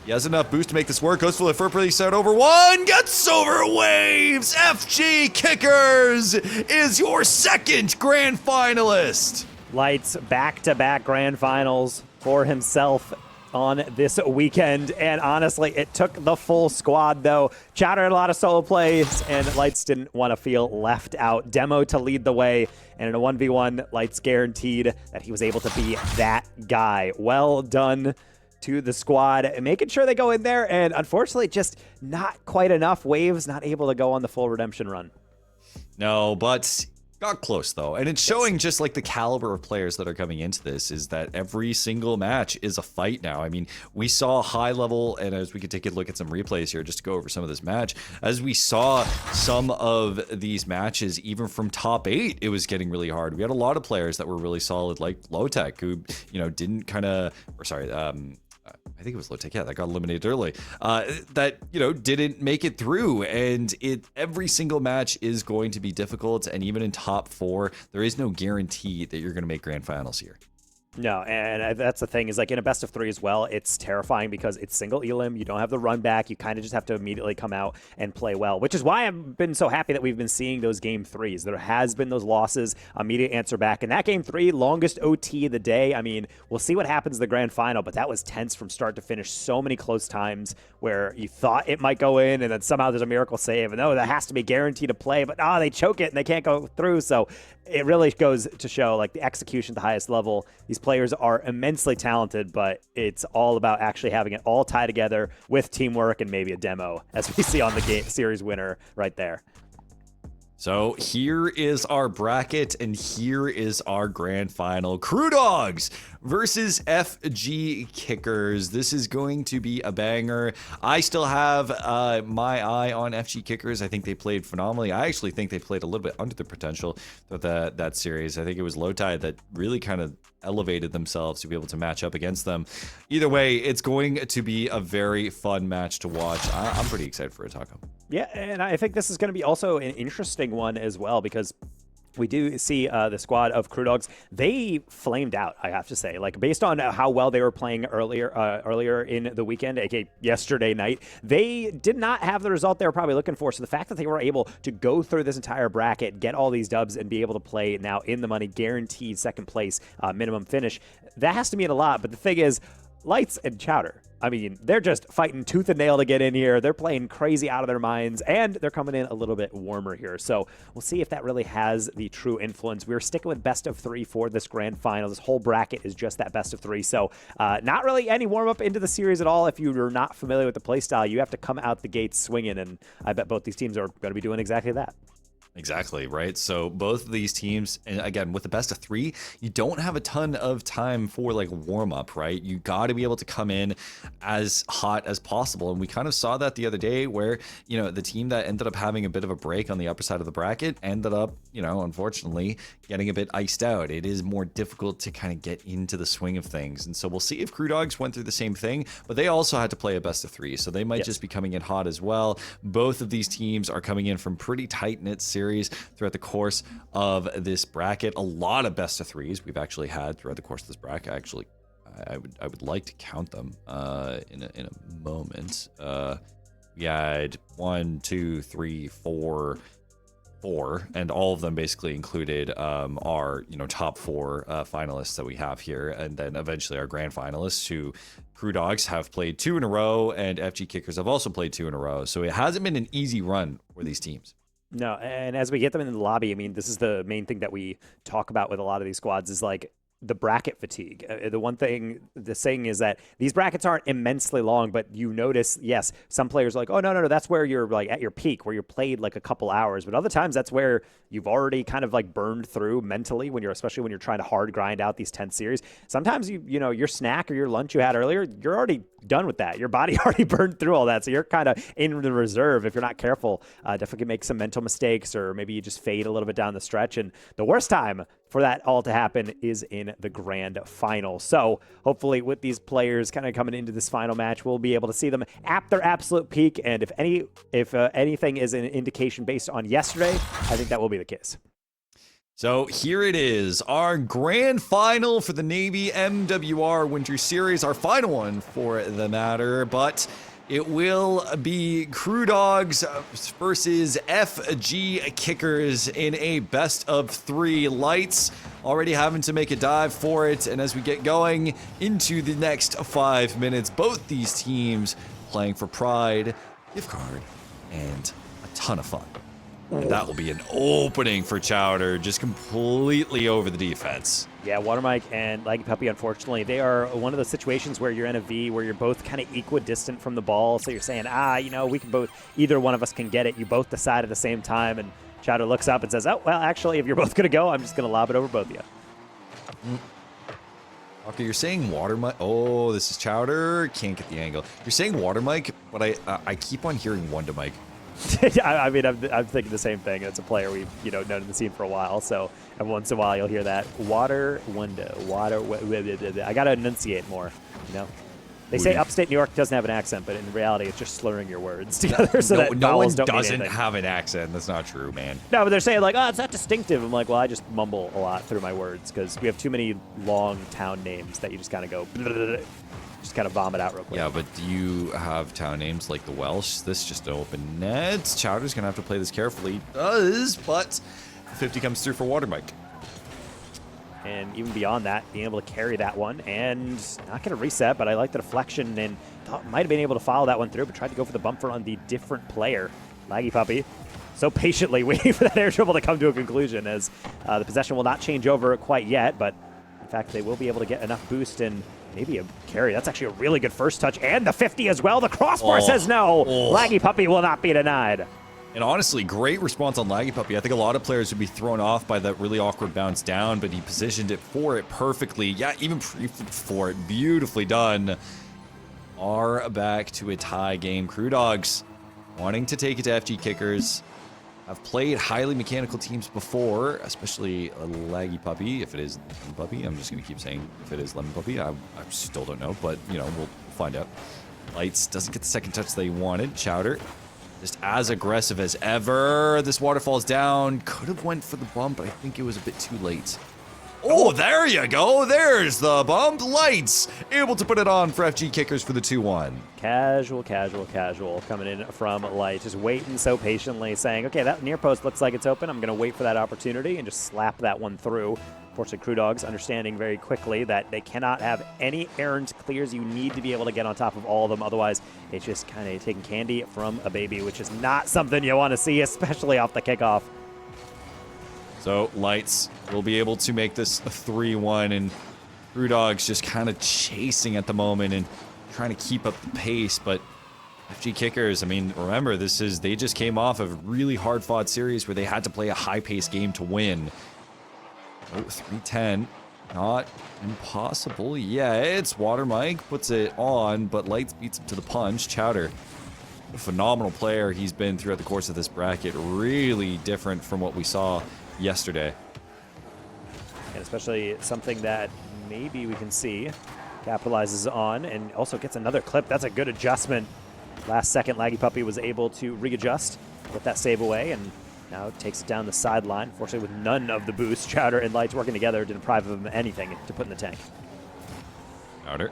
[SPEAKER 2] He has enough boost to make this work. Goes for the first play, set over one. Gets over Waves. FG Kickers is your second grand finalist.
[SPEAKER 3] Lights back-to-back grand finals for himself on this weekend. And honestly, it took the full squad, though. Chowder had a lot of solo plays, and Lights didn't want to feel left out. Demo to lead the way. And in a 1v1, Lights guaranteed that he was able to be that guy. Well done to the squad, making sure they go in there, and unfortunately just not quite enough. Waves not able to go on the full redemption run.
[SPEAKER 2] No, but Got close though, and it's showing just like the caliber of players that are coming into this is that every single match is a fight now. I mean, we saw high level, and as we could take a look at some replays here just to go over some of this match, as we saw some of these matches, even from top 8, it was getting really hard. We had a lot of players that were really solid, like Lowtech, who, you know, didn't kind of, or sorry, I think it was Lowtech, yeah, that got eliminated early, that, you know, didn't make it through. And every single match is going to be difficult. And even in top 4, there is no guarantee that you're going to make grand finals here.
[SPEAKER 3] No, and that's the thing, is like in a best of 3 as well, it's terrifying because it's single elim. You don't have the run back. You kind of just have to immediately come out and play well, which is why I've been so happy that we've been seeing those game 3s. There has been those losses, immediate answer back. And that game 3, longest OT of the day. I mean, we'll see what happens in the grand final, but that was tense from start to finish. So many close times where you thought it might go in, and then somehow there's a miracle save, and that has to be guaranteed to play, but they choke it and they can't go through. So it really goes to show like the execution at the highest level. These players are immensely talented, but it's all about actually having it all tie together with teamwork and maybe a demo, as we see on the game series winner right there.
[SPEAKER 2] So here is our bracket, and here is our grand final. Crew Dogs versus FG Kickers. This is going to be a banger. I still have my eye on FG Kickers. I think they played phenomenally. I actually think they played a little bit under the potential of that series. I think it was Lowtide that really kind of elevated themselves to be able to match up against them. Either way, it's going to be a very fun match to watch. I'm pretty excited for it, Taco.
[SPEAKER 3] Yeah, and I think this is going to be also an interesting one as well, because we do see the squad of Crew Dogs. They flamed out, I have to say. Like, based on how well they were playing earlier in the weekend, aka yesterday night, they did not have the result they were probably looking for. So the fact that they were able to go through this entire bracket, get all these dubs, and be able to play now in the money, guaranteed second place minimum finish, that has to mean a lot. But the thing is, Lights and Chowder, I mean, they're just fighting tooth and nail to get in here. They're playing crazy out of their minds, and they're coming in a little bit warmer here. So we'll see if that really has the true influence. We're sticking with best of 3 for this grand final. This whole bracket is just that best of 3. So not really any warm-up into the series at all. If you're not familiar with the playstyle, you have to come out the gates swinging, and I bet both these teams are going to be doing exactly that.
[SPEAKER 2] Exactly, right? So both of these teams, and again, with the best of 3, you don't have a ton of time for like warm up, right? You got to be able to come in as hot as possible. And we kind of saw that the other day where, you know, the team that ended up having a bit of a break on the upper side of the bracket ended up, you know, unfortunately getting a bit iced out. It is more difficult to kind of get into the swing of things. And so we'll see if Crew Dogs went through the same thing, but they also had to play a best of 3. So they might just be coming in hot as well. Both of these teams are coming in from pretty tight-knit series throughout the course of this bracket. A lot of best of 3s we've actually had throughout the course of this bracket. Actually, I would like to count them in a moment. We had 1, 2, 3, 4, and all of them basically included our top 4 finalists that we have here, and then eventually our grand finalists, who Crew Dogs have played 2 in a row, and FG Kickers have also played 2 in a row. So it hasn't been an easy run for these teams.
[SPEAKER 3] No, and as we get them in the lobby, I mean, this is the main thing that we talk about with a lot of these squads, is like the bracket fatigue. The saying is that these brackets aren't immensely long, but you notice, yes, some players are like, oh, no, that's where you're like at your peak, where you're played like a couple hours. But other times that's where you've already kind of like burned through mentally, especially when you're trying to hard grind out these 10 series. Sometimes you know, your snack or your lunch you had earlier, you're already done with that. Your body already burned through all that. So you're kind of in the reserve. If you're not careful, definitely make some mental mistakes, or maybe you just fade a little bit down the stretch. And the worst time for that all to happen is in the grand final. So hopefully with these players kind of coming into this final match, we'll be able to see them at their absolute peak. And if anything is an indication based on yesterday, I think that will be the case.
[SPEAKER 2] So here it is, our grand final for the Navy MWR Winter Series, our final one for the matter, but it will be Crew Dogs versus FG Kickers in a best of 3. Lights already having to make a dive for it, and as we get going into the next 5 minutes, both these teams playing for pride, gift card, and a ton of fun. And that will be an opening for Chowder, just completely over the defense.
[SPEAKER 3] Yeah, Watermike and Laggy Puppy, unfortunately, they are one of those situations where you're in a V, where you're both kind of equidistant from the ball. So you're saying, we can both, either one of us can get it. You both decide at the same time, and Chowder looks up and says, oh, well, actually, if you're both going to go, I'm just going to lob it over both of you.
[SPEAKER 2] Okay, you're saying water mic. Oh, this is Chowder. Can't get the angle. You're saying water mic, but I keep on hearing Wonder mic.
[SPEAKER 3] I mean, I'm thinking the same thing. It's a player we've known in the scene for a while, so every once in a while you'll hear that water window, water. I gotta enunciate more. They say upstate New York doesn't have an accent, but in reality, it's just slurring your words together. So that
[SPEAKER 2] no one
[SPEAKER 3] vowels don't mean
[SPEAKER 2] doesn't
[SPEAKER 3] anything.
[SPEAKER 2] have an accent. That's not true, man.
[SPEAKER 3] No, but they're saying like, oh, it's not distinctive. I'm like, well, I just mumble a lot through my words because we have too many long town names that you just kind of go, just kind of vomit out real quick.
[SPEAKER 2] Yeah, but do you have town names like the Welsh? This is just an open net. Chowder's gonna have to play this carefully. He does, but 50 comes through for water mic.
[SPEAKER 3] And even beyond that, being able to carry that one and not going to reset, but I like the deflection and thought might have been able to follow that one through, but tried to go for the bumper on the different player. Laggy Puppy so patiently waiting for that air dribble to come to a conclusion as the possession will not change over quite yet, but in fact, they will be able to get enough boost and maybe a carry. That's actually a really good first touch, and the 50 as well. The crossbar says no. Laggy Puppy will not be denied.
[SPEAKER 2] And honestly, great response on Laggy Puppy. I think a lot of players would be thrown off by that really awkward bounce down, but he positioned it for it perfectly. Yeah, even pre-flipped for it. Beautifully done. Are back to a tie game. Crew Dogs wanting to take it to FG Kickers. I've played highly mechanical teams before, especially a Laggy Puppy. If it is Lemon Puppy, I'm just going to keep saying if it is Lemon Puppy. I still don't know, but, we'll find out. Lights doesn't get the second touch they wanted. Chowder just as aggressive as ever. This waterfall's down. Could have went for the bump, but I think it was a bit too late. Oh, there you go. There's the bump. Lights able to put it on for FG Kickers for the 2-1.
[SPEAKER 3] Casual coming in from Light, just waiting so patiently, saying, okay, that near post looks like it's open. I'm going to wait for that opportunity and just slap that one through. Fortunately, Crew Dogs understanding very quickly that they cannot have any errant clears. You need to be able to get on top of all of them. Otherwise, it's just kind of taking candy from a baby, which is not something you want to see, especially off the kickoff.
[SPEAKER 2] So Lights will be able to make this a 3-1, and Crew Dogs just kind of chasing at the moment and trying to keep up the pace. But FG Kickers, I mean, remember, they just came off of a really hard-fought series where they had to play a high-paced game to win. Oh, 3-10. Not impossible. Yeah, it's Water Mike, puts it on, but Lights beats him to the punch. Chowder, a phenomenal player he's been throughout the course of this bracket. Really different from what we saw yesterday.
[SPEAKER 3] And especially something that maybe we can see capitalizes on and also gets another clip. That's a good adjustment. Last second, Laggy Puppy was able to readjust, get that save away, and now takes it down the sideline. Fortunately, with none of the boost, Chowder and Lights working together didn't deprive him of anything to put in the tank.
[SPEAKER 2] Chowder.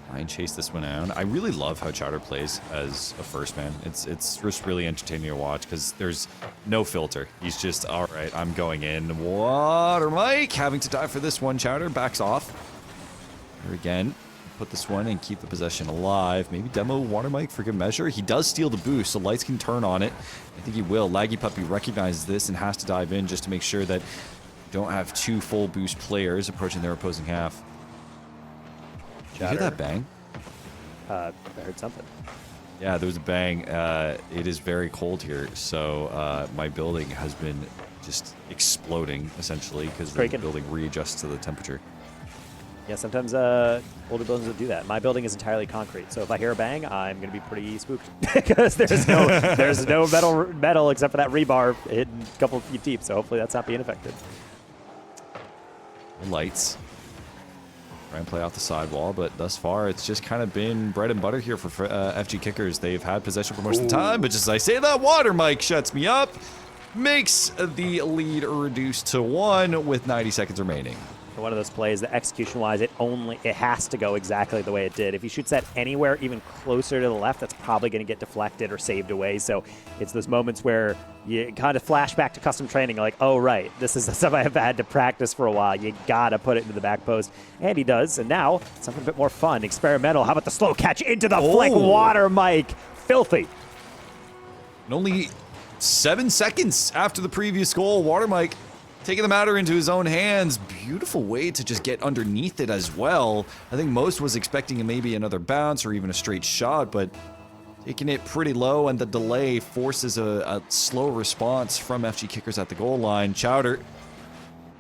[SPEAKER 2] Try and chase this one down. I really love how Chowder plays as a first man. It's just really entertaining to watch because there's no filter. He's just, all right, I'm going in. Water Mike having to die for this one. Chowder backs off. Here again. Put this one and keep the possession alive. Maybe demo Water Mike for good measure. He does steal the boost, so Lights can turn on it. I think he will. Laggy Puppy recognizes this and has to dive in just to make sure that you don't have two full boost players approaching their opposing half. Did you hear that bang?
[SPEAKER 3] I heard something.
[SPEAKER 2] Yeah, there was a bang. It is very cold here, so my building has been just exploding, essentially, because the building readjusts to the temperature.
[SPEAKER 3] Yeah, sometimes older buildings will do that. My building is entirely concrete, so if I hear a bang, I'm going to be pretty spooked because there's no metal except for that rebar hidden a couple of feet deep, so hopefully that's not being affected.
[SPEAKER 2] Lights. Try and play off the sidewall, but thus far it's just kind of been bread and butter here for FG Kickers. They've had possession for most of the time, but just as I say that, Water Mike shuts me up, makes the lead reduced to 1 with 90 seconds remaining.
[SPEAKER 3] One of those plays that execution-wise, it has to go exactly the way it did. If he shoots that anywhere even closer to the left, that's probably going to get deflected or saved away. So it's those moments where you kind of flash back to custom training, like, oh, right, this is the stuff I have had to practice for a while. You got to put it into the back post. And he does. And now, something a bit more fun, experimental. How about the slow catch into the flick? Water Mike. Filthy.
[SPEAKER 2] And only 7 seconds after the previous goal, Water Mike taking the matter into his own hands. Beautiful way to just get underneath it as well. I think most was expecting maybe another bounce or even a straight shot, but taking it pretty low, and the delay forces a slow response from FG Kickers at the goal line. Chowder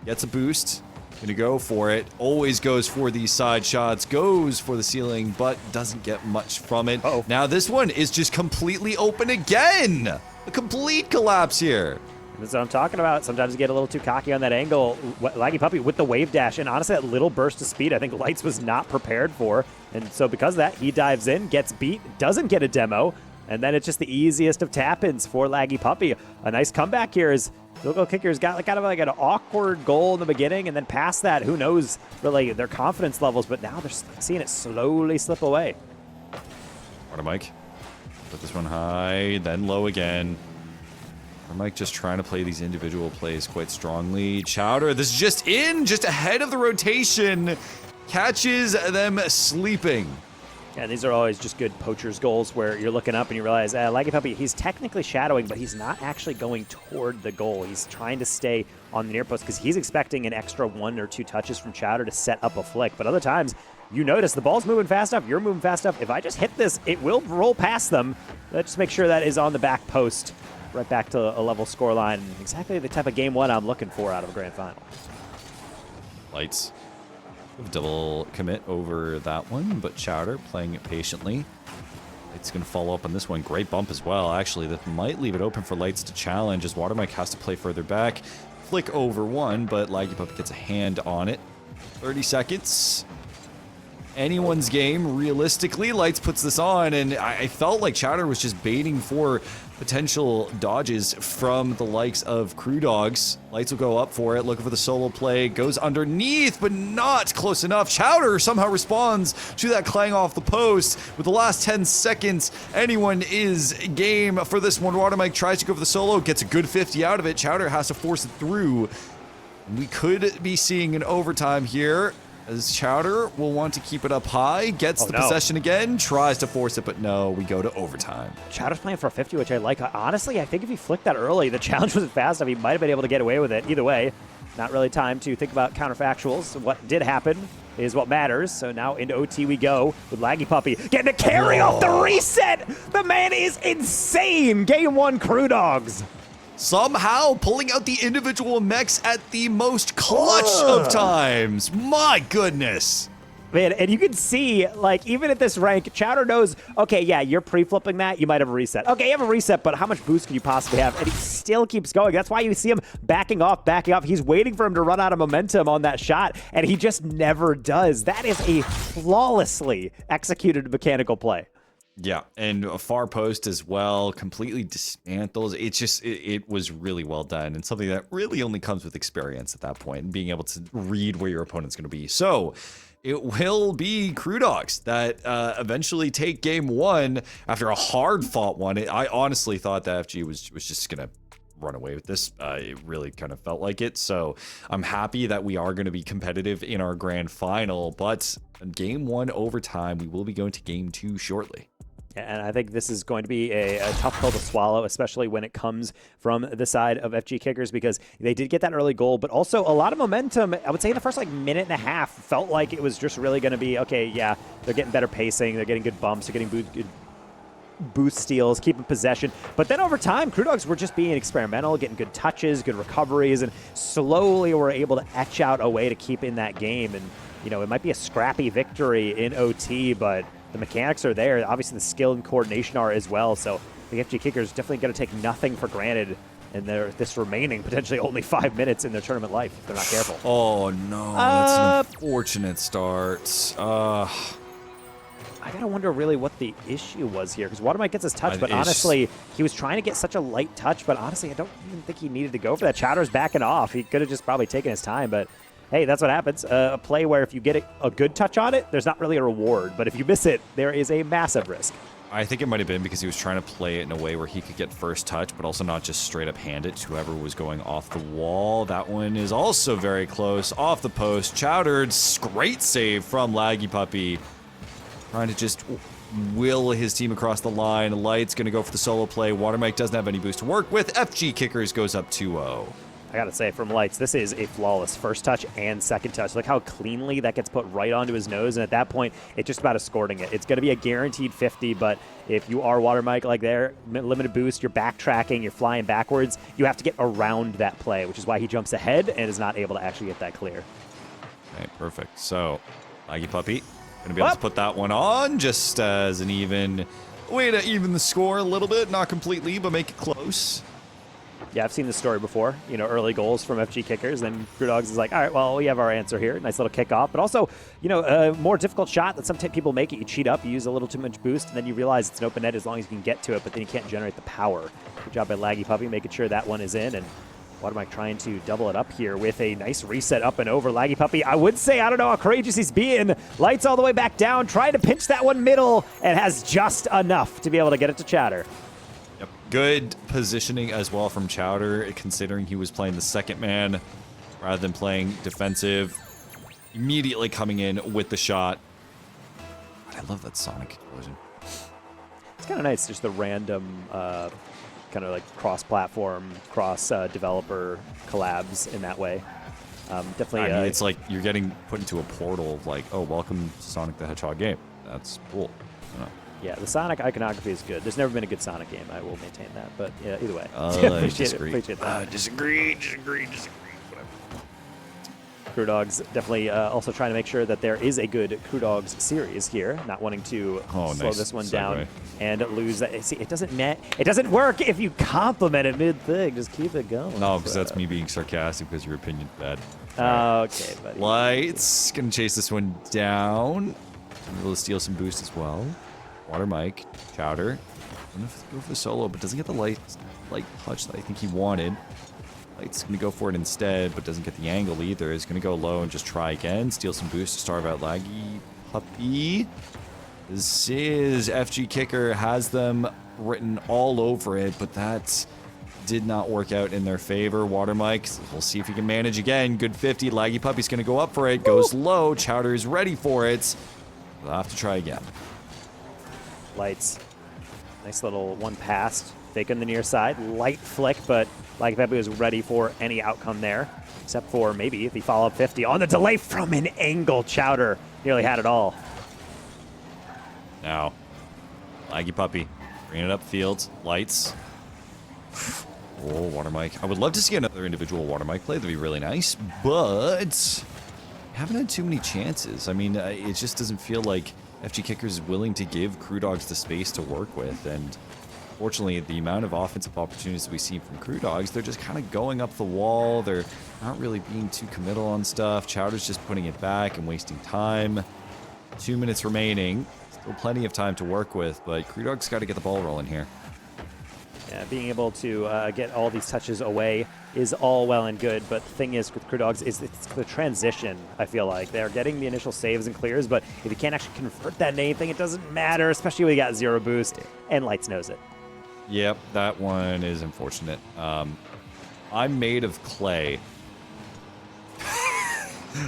[SPEAKER 2] gets a boost. Gonna go for it. Always goes for these side shots. Goes for the ceiling, but doesn't get much from it.
[SPEAKER 3] Uh-oh.
[SPEAKER 2] Now this one is just completely open again. A complete collapse here.
[SPEAKER 3] That's what I'm talking about. Sometimes you get a little too cocky on that angle. Laggy Puppy with the wave dash, and honestly, that little burst of speed, I think Lights was not prepared for. And so because of that, he dives in, gets beat, doesn't get a demo, and then it's just the easiest of tap-ins for Laggy Puppy. A nice comeback here is Local Kickers got kind of like an awkward goal in the beginning, and then past that, who knows really their confidence levels, but now they're seeing it slowly slip away.
[SPEAKER 2] Water Mike. Put this one high, then low again. Mike just trying to play these individual plays quite strongly. Chowder, this is just in, just ahead of the rotation. Catches them sleeping.
[SPEAKER 3] Yeah, these are always just good poacher's goals where you're looking up and you realize, Laggy Puppy, he's technically shadowing, but he's not actually going toward the goal. He's trying to stay on the near post because he's expecting an extra 1 or 2 touches from Chowder to set up a flick. But other times, you notice the ball's moving fast enough, you're moving fast enough. If I just hit this, it will roll past them. Let's just make sure that is on the back post. Right back to a level scoreline. Exactly the type of game one I'm looking for out of a grand final.
[SPEAKER 2] Lights. Double commit over that one, but Chowder playing it patiently. Lights going to follow up on this one. Great bump as well. Actually, that might leave it open for Lights to challenge as Water Mike has to play further back. Flick over one, but Laggy Puppy gets a hand on it. 30 seconds. Anyone's game, realistically. Lights puts this on, and I felt like Chowder was just baiting for potential dodges from the likes of Crew Dogs. Lights will go up for it, looking for the solo play. Goes underneath, but not close enough. Chowder somehow responds to that clang off the post. With the last 10 seconds, anyone is game for this one. Water Mike tries to go for the solo, gets a good 50 out of it. Chowder has to force it through. We could be seeing an overtime here, as Chowder will want to keep it up high, gets the possession again, tries to force it, but no, we go to overtime.
[SPEAKER 3] Chowder's playing for a 50, which I like. Honestly, I think if he flicked that early, the challenge wasn't fast enough. He might have been able to get away with it. Either way, not really time to think about counterfactuals. What did happen is what matters. So now into OT we go with Laggy Puppy getting a carry off the reset. The man is insane. Game 1 Crew Dogs.
[SPEAKER 2] Somehow pulling out the individual mechs at the most clutch of times. My goodness.
[SPEAKER 3] Man, and you can see, like, even at this rank, Chowder knows, okay, yeah, you're pre-flipping that, you might have a reset. Okay, you have a reset, but how much boost can you possibly have? And he still keeps going. That's why you see him backing off. He's waiting for him to run out of momentum on that shot, and he just never does. That is a flawlessly executed mechanical play.
[SPEAKER 2] Yeah, and a far post as well, completely dismantles. It's just, it was really well done, and something that really only comes with experience at that point, and being able to read where your opponent's going to be. So it will be Crew Dogs that eventually take game 1 after a hard-fought one. I honestly thought that FG was just going to run away with this. It really kind of felt like it. So I'm happy that we are going to be competitive in our grand final, but game 1 overtime, we will be going to game 2 shortly.
[SPEAKER 3] And I think this is going to be a tough pill to swallow, especially when it comes from the side of FG Kickers, because they did get that early goal, but also a lot of momentum. I would say in the first minute and a half felt like it was just really going to be, okay, yeah, they're getting better pacing, they're getting good bumps, they're getting good boost steals, keeping possession. But then over time, Crew Dogs were just being experimental, getting good touches, good recoveries, and slowly were able to etch out a way to keep in that game. And, you know, it might be a scrappy victory in OT, but the mechanics are there. Obviously, the skill and coordination are as well. So the FG Kickers definitely going to take nothing for granted in this remaining potentially only 5 minutes in their tournament life if they're not careful.
[SPEAKER 2] Oh, no. That's an unfortunate start.
[SPEAKER 3] I got to wonder really what the issue was here, because Watermite gets his touch, but honestly, he was trying to get such a light touch, but honestly, I don't even think he needed to go for that. Chowder's backing off. He could have just probably taken his time, but hey, that's what happens. A play where if you get a good touch on it, there's not really a reward. But if you miss it, there is a massive risk.
[SPEAKER 2] I think it might have been because he was trying to play it in a way where he could get first touch, but also not just straight up hand it to whoever was going off the wall. That one is also very close. Off the post. Chowdered. Great save from Laggy Puppy. Trying to just will his team across the line. Light's going to go for the solo play. Watermike doesn't have any boost to work with. FG Kickers goes up 2-0.
[SPEAKER 3] I gotta say, from Lights, this is a flawless first touch and second touch. Look how cleanly that gets put right onto his nose, and at that point, it's just about escorting it. It's gonna be a guaranteed 50, but if you are Water Mike like there, limited boost, you're backtracking, you're flying backwards, you have to get around that play, which is why he jumps ahead and is not able to actually get that clear.
[SPEAKER 2] Okay, perfect. So, Laggy Puppy gonna be able to put that one on just as an even way to even the score a little bit, not completely, but make it close.
[SPEAKER 3] Yeah, I've seen this story before. You know, early goals from FG kickers. Then Crewdogs is like, all right, well, we have our answer here. Nice little kickoff. But also, you know, a more difficult shot that some people make it. You cheat up, you use a little too much boost, and then you realize it's an open net as long as you can get to it, but then you can't generate the power. Good job by Laggy Puppy making sure that one is in. And Watermike trying to double it up here with a nice reset up and over. Laggy Puppy, I would say, I don't know how courageous he's being. Lights all the way back down, trying to pinch that one middle, and has just enough to be able to get it to Chowder.
[SPEAKER 2] Yep. Good positioning as well from Chowder, considering he was playing the second man rather than playing defensive. Immediately coming in with the shot. I love that Sonic explosion.
[SPEAKER 3] It's kind of nice, just the random kind of like cross-platform, cross-developer collabs in that way. Definitely.
[SPEAKER 2] I mean, it's like you're getting put into a portal of like, oh, welcome to Sonic the Hedgehog game. That's cool.
[SPEAKER 3] Yeah, the Sonic iconography is good. There's never been a good Sonic game. I will maintain that. But yeah, either way, appreciate that.
[SPEAKER 2] Disagree.
[SPEAKER 3] Crewdogs definitely also trying to make sure that there is a good Crewdogs series here. Not wanting to slow this one down and lose that. See, it doesn't work if you compliment it mid-thing. Just keep it going.
[SPEAKER 2] No, because that's me being sarcastic because your opinion's bad.
[SPEAKER 3] Okay, buddy.
[SPEAKER 2] Lights gonna chase this one down. Able to steal some boost as well. Water Mike, Chowder. I'm gonna go for the solo, but doesn't get the light touch that I think he wanted. Light's gonna go for it instead, but doesn't get the angle either. Is gonna go low and just try again. Steal some boost to starve out Laggy Puppy. This is FG Kicker, has them written all over it, but that did not work out in their favor. Water Mike, we'll see if he can manage again. Good 50. Laggy Puppy's gonna go up for it. Goes low. Chowder is ready for it. We'll have to try again.
[SPEAKER 3] Lights. Nice little one pass. Fake on the near side. Light flick, but Laggy Puppy was ready for any outcome there. Except for maybe if he follow up 50 on the delay from an angle. Chowder nearly had it all.
[SPEAKER 2] Now, Laggy Puppy bringing it up field. Lights. Oh, Water Mike. I would love to see another individual Water Mike play. That'd be really nice. But haven't had too many chances. I mean, it just doesn't feel like FG Kicker is willing to give Crewdogs the space to work with. And fortunately, the amount of offensive opportunities we see from Crewdogs, they're just kind of going up the wall. They're not really being too committal on stuff. Chowder's just putting it back and wasting time. 2 minutes remaining. Still plenty of time to work with, but Crewdogs got to get the ball rolling here.
[SPEAKER 3] Yeah, being able to get all these touches away is all well and good, but the thing is with Crewdogs is it's the transition, I feel like. They're getting the initial saves and clears, but if you can't actually convert that into anything, it doesn't matter, especially when you got zero boost, and Lights knows it.
[SPEAKER 2] Yep, that one is unfortunate. I'm made of clay.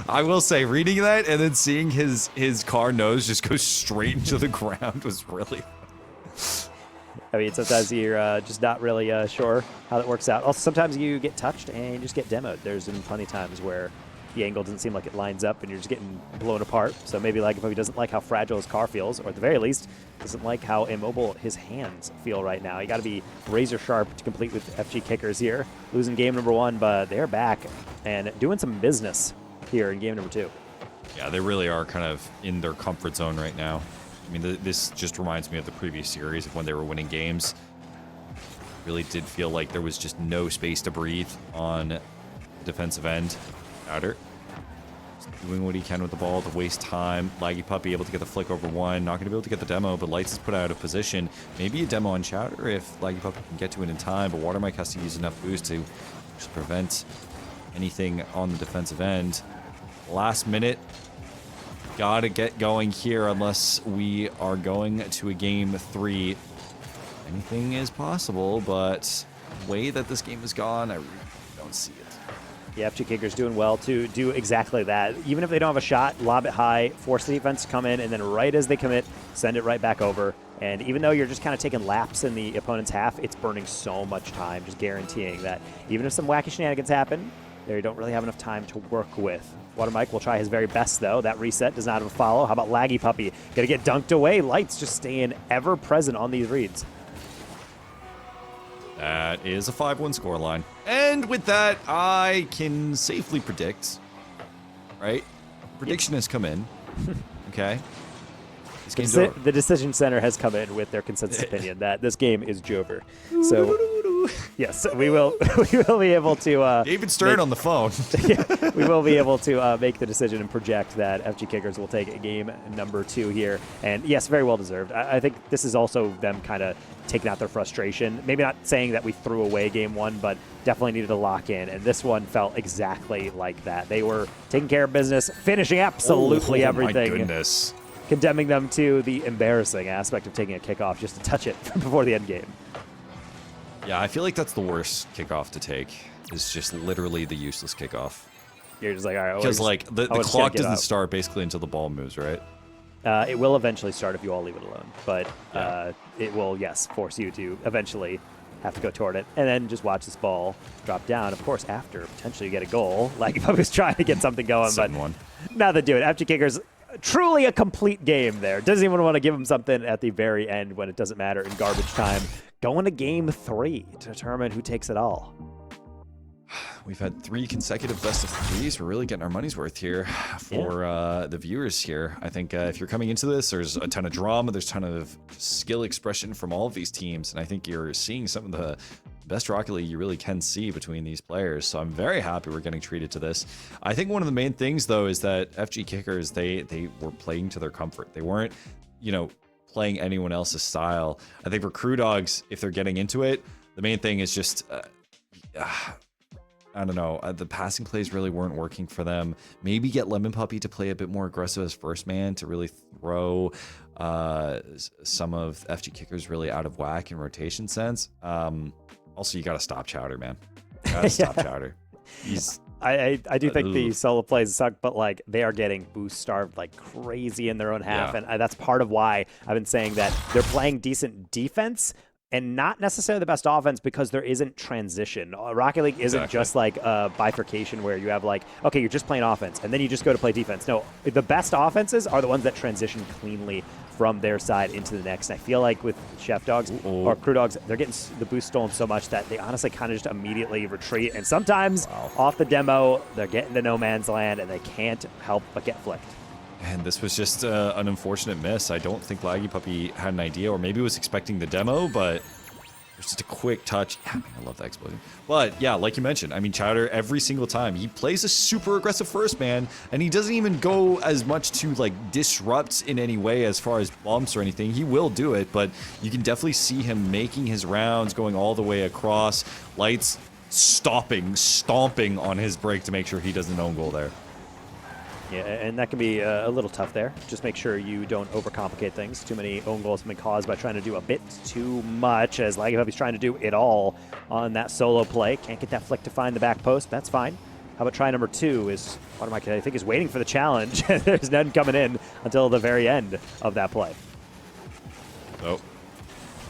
[SPEAKER 2] I will say, reading that and then seeing his car nose just go straight into the ground was really
[SPEAKER 3] I mean, sometimes you're just not really sure how that works out. Also, sometimes you get touched and you just get demoed. There's been plenty of times where the angle doesn't seem like it lines up and you're just getting blown apart. So maybe like if he doesn't like how fragile his car feels, or at the very least, doesn't like how immobile his hands feel right now. You got to be razor sharp to complete with FG Kickers here. Losing game number 1, but they're back and doing some business here in game number 2.
[SPEAKER 2] Yeah, they really are kind of in their comfort zone right now. I mean, this just reminds me of the previous series of when they were winning games. Really did feel like there was just no space to breathe on the defensive end. Chowder doing what he can with the ball to waste time. Laggy Puppy able to get the flick over one. Not going to be able to get the demo, but Lights is put out of position. Maybe a demo on Chowder if Laggy Puppy can get to it in time, but Water Mike has to use enough boost to just prevent anything on the defensive end. Last minute. Gotta get going here unless we are going to a game 3. Anything is possible, but the way that this game has gone, I really don't see it.
[SPEAKER 3] The FG Kicker's doing well to do exactly that. Even if they don't have a shot, lob it high, force the defense to come in, and then right as they commit, send it right back over. And even though you're just kind of taking laps in the opponent's half, it's burning so much time, just guaranteeing that even if some wacky shenanigans happen, they don't really have enough time to work with. Water Mike will try his very best, though. That reset does not have a follow. How about Laggy Puppy? Gonna get dunked away. Lights just staying ever present on these reads.
[SPEAKER 2] That is a 5-1 scoreline. And with that, I can safely predict, right? Prediction has come in. Okay. This game's over.
[SPEAKER 3] The Decision Center has come in with their consensus opinion that this game is Jover. So, yes, we will be able to...
[SPEAKER 2] David Stern on the phone.
[SPEAKER 3] Yeah, we will be able to make the decision and project that FG Kickers will take game number 2 here. And yes, very well deserved. I think this is also them kind of taking out their frustration. Maybe not saying that we threw away game 1, but definitely needed to lock in. And this one felt exactly like that. They were taking care of business, finishing absolutely everything.
[SPEAKER 2] My goodness.
[SPEAKER 3] Condemning them to the embarrassing aspect of taking a kickoff just to touch it before the end game.
[SPEAKER 2] Yeah, I feel like that's the worst kickoff to take. Is just literally the useless kickoff.
[SPEAKER 3] You're just like, all right.
[SPEAKER 2] Because like the clock doesn't start basically until the ball moves, right?
[SPEAKER 3] It will eventually start if you all leave it alone, but it will, yes, force you to eventually have to go toward it, and then just watch this ball drop down. Of course, after potentially you get a goal, like if I was trying to get something going, but now they do it. FG Kickers. Truly a complete game there. Doesn't even want to give him something at the very end when it doesn't matter in garbage time. Going to game 3 to determine who takes it all.
[SPEAKER 2] We've had 3 consecutive best of 3s. We're really getting our money's worth here for the viewers here. I think if you're coming into this, there's a ton of drama. There's a ton of skill expression from all of these teams. And I think you're seeing some of the best Rocket League you really can see between these players. So I'm very happy we're getting treated to this. I think one of the main things, though, is that FG Kickers, they were playing to their comfort. They weren't, playing anyone else's style. I think for Crew Dogs, if they're getting into it, the main thing is just... I don't know. The passing plays really weren't working for them. Maybe get Lemon Puppy to play a bit more aggressive as first man to really throw some of FG Kickers really out of whack in rotation sense. Also, you got to stop Chowder, man. You got to stop Chowder.
[SPEAKER 3] I do think the solo plays suck, but like they are getting boost starved like crazy in their own half, and that's part of why I've been saying that they're playing decent defense and not necessarily the best offense because there isn't transition. Rocket League isn't just like a bifurcation where you have like, okay, you're just playing offense and then you just go to play defense. No, the best offenses are the ones that transition cleanly from their side into the next. And I feel like with Chef Dogs or Crew Dogs, they're getting the boost stolen so much that they honestly kind of just immediately retreat. And sometimes off the demo, they're getting to no man's land and they can't help but get flicked.
[SPEAKER 2] And this was just an unfortunate miss. I don't think Laggy Puppy had an idea, or maybe was expecting the demo, but there's just a quick touch. Yeah, I love that explosion. But yeah, like you mentioned, I mean, Chowder, every single time, he plays a super aggressive first man, and he doesn't even go as much to like disrupt in any way as far as bumps or anything. He will do it, but you can definitely see him making his rounds, going all the way across. Lights stomping on his break to make sure he doesn't own goal there.
[SPEAKER 3] Yeah, and that can be a little tough there. Just make sure you don't overcomplicate things. Too many own goals have been caused by trying to do a bit too much, as Laggy Puppy's trying to do it all on that solo play. Can't get that flick to find the back post. That's fine. How about try number 2 is, Watermark, I think, is waiting for the challenge. There's none coming in until the very end of that play.
[SPEAKER 2] Oh,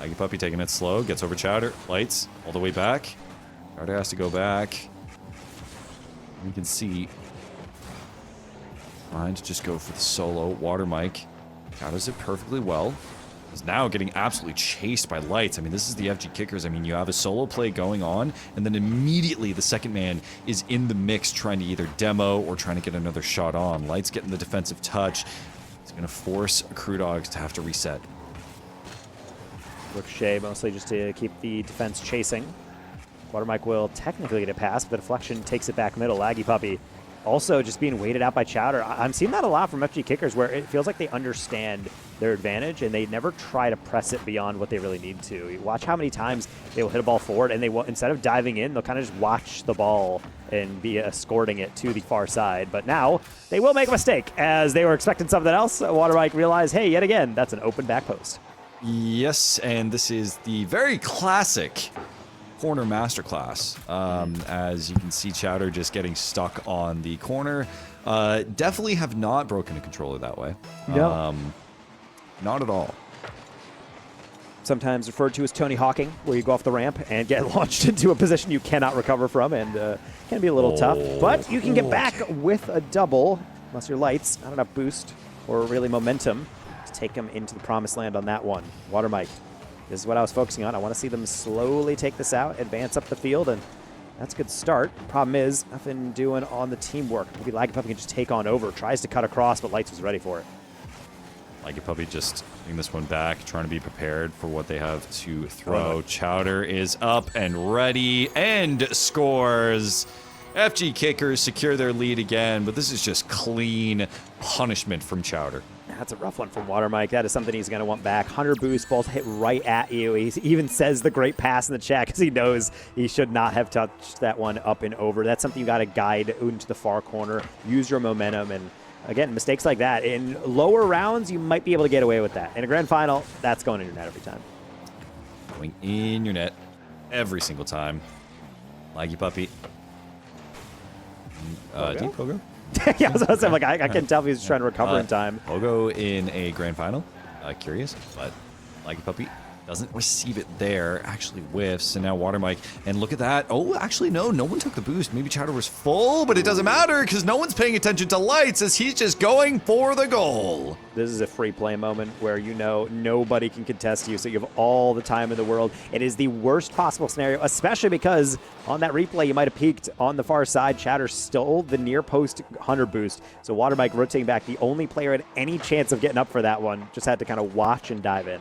[SPEAKER 2] Laggy Puppy taking it slow, gets over Chowder. Lights all the way back. Chowder has to go back. You can see... trying to just go for the solo. Water Mike counters it perfectly well. Is now getting absolutely chased by Lights. I mean, this is the FG Kickers. I mean, you have a solo play going on, and then immediately the second man is in the mix trying to either demo or trying to get another shot on. Lights getting the defensive touch. It's going to force Crew Dogs to have to reset.
[SPEAKER 3] Ricochet mostly just to keep the defense chasing. Water Mike will technically get a pass, but the deflection takes it back middle. Laggy Puppy also just being waited out by Chowder. I'm seeing that a lot from FG Kickers where it feels like they understand their advantage and they never try to press it beyond what they really need to. You watch how many times they will hit a ball forward and they will, instead of diving in, they'll kind of just watch the ball and be escorting it to the far side. But now they will make a mistake as they were expecting something else. Water Mike realized, hey, yet again, that's an open back post.
[SPEAKER 2] Yes, and this is the very classic corner masterclass. As you can see, Chowder just getting stuck on the corner. Definitely have not broken a controller that way.
[SPEAKER 3] No.
[SPEAKER 2] Not at all.
[SPEAKER 3] sometimes referred to as Tony Hawking, where you go off the ramp and get launched into a position you cannot recover from, and can be a little tough. But you can get back with a double, unless your lights, not enough boost or really momentum to take them into the promised land on that one. Water Mike, this is what I was focusing on. I want to see them slowly take this out, advance up the field, and that's a good start. Problem is, nothing doing on the teamwork. Maybe Laggy Puppy can just take on over, tries to cut across, but Lights was ready for it.
[SPEAKER 2] Laggy Puppy just bring this one back, trying to be prepared for what they have to throw. Chowder is up and ready and scores. FG Kickers secure their lead again, but this is just clean punishment from Chowder.
[SPEAKER 3] That's a rough one from Water Mike. That is something he's going to want back. 100 boost, balls hit right at you. He even says the great pass in the chat because he knows he should not have touched that one up and over. That's something you got to guide into the far corner. Use your momentum, and again, mistakes like that. In lower rounds, you might be able to get away with that. In a grand final, that's going in your net every time.
[SPEAKER 2] Going in your net every single time. Laggy Puppy. Deep Pogo?
[SPEAKER 3] Yeah, I was about to say, like, I can tell if he's trying to recover in time.
[SPEAKER 2] Pogo in a grand final. Curious, but Laggy Puppy doesn't receive it there. Actually whiffs, and now Water Mike. And look at that. Oh, actually, no one took the boost. Maybe Chowder was full, but it doesn't matter because no one's paying attention to Lights as he's just going for the goal.
[SPEAKER 3] This is a free play moment where you know nobody can contest you, so you have all the time in the world. It is the worst possible scenario, especially because on that replay, you might have peeked on the far side. Chowder stole the near post 100 boost, so Water Mike rotating back. The only player had any chance of getting up for that one. Just had to kind of watch and dive in.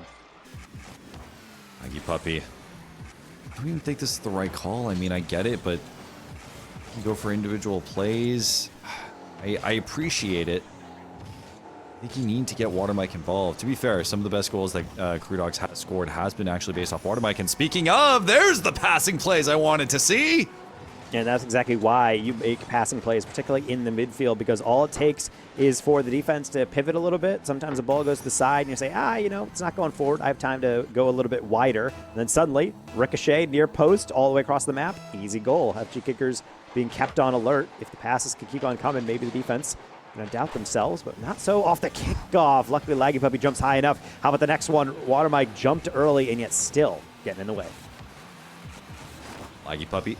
[SPEAKER 2] Laggy Puppy. I don't even think this is the right call. I mean, I get it, but you go for individual plays. I appreciate it. I think you need to get Water Mike involved. To be fair, some of the best goals that Crew Dogs has scored has been actually based off Water Mike. And speaking of, there's the passing plays I wanted to see.
[SPEAKER 3] And that's exactly why you make passing plays, particularly in the midfield, because all it takes is for the defense to pivot a little bit. Sometimes the ball goes to the side, and you say, it's not going forward. I have time to go a little bit wider. And then suddenly, ricochet, near post, all the way across the map. Easy goal. FG Kickers being kept on alert. If the passes can keep on coming, maybe the defense going to doubt themselves, but not so off the kickoff. Luckily, Laggy Puppy jumps high enough. How about the next one? Water Mike jumped early, and yet still getting in the way.
[SPEAKER 2] Laggy Puppy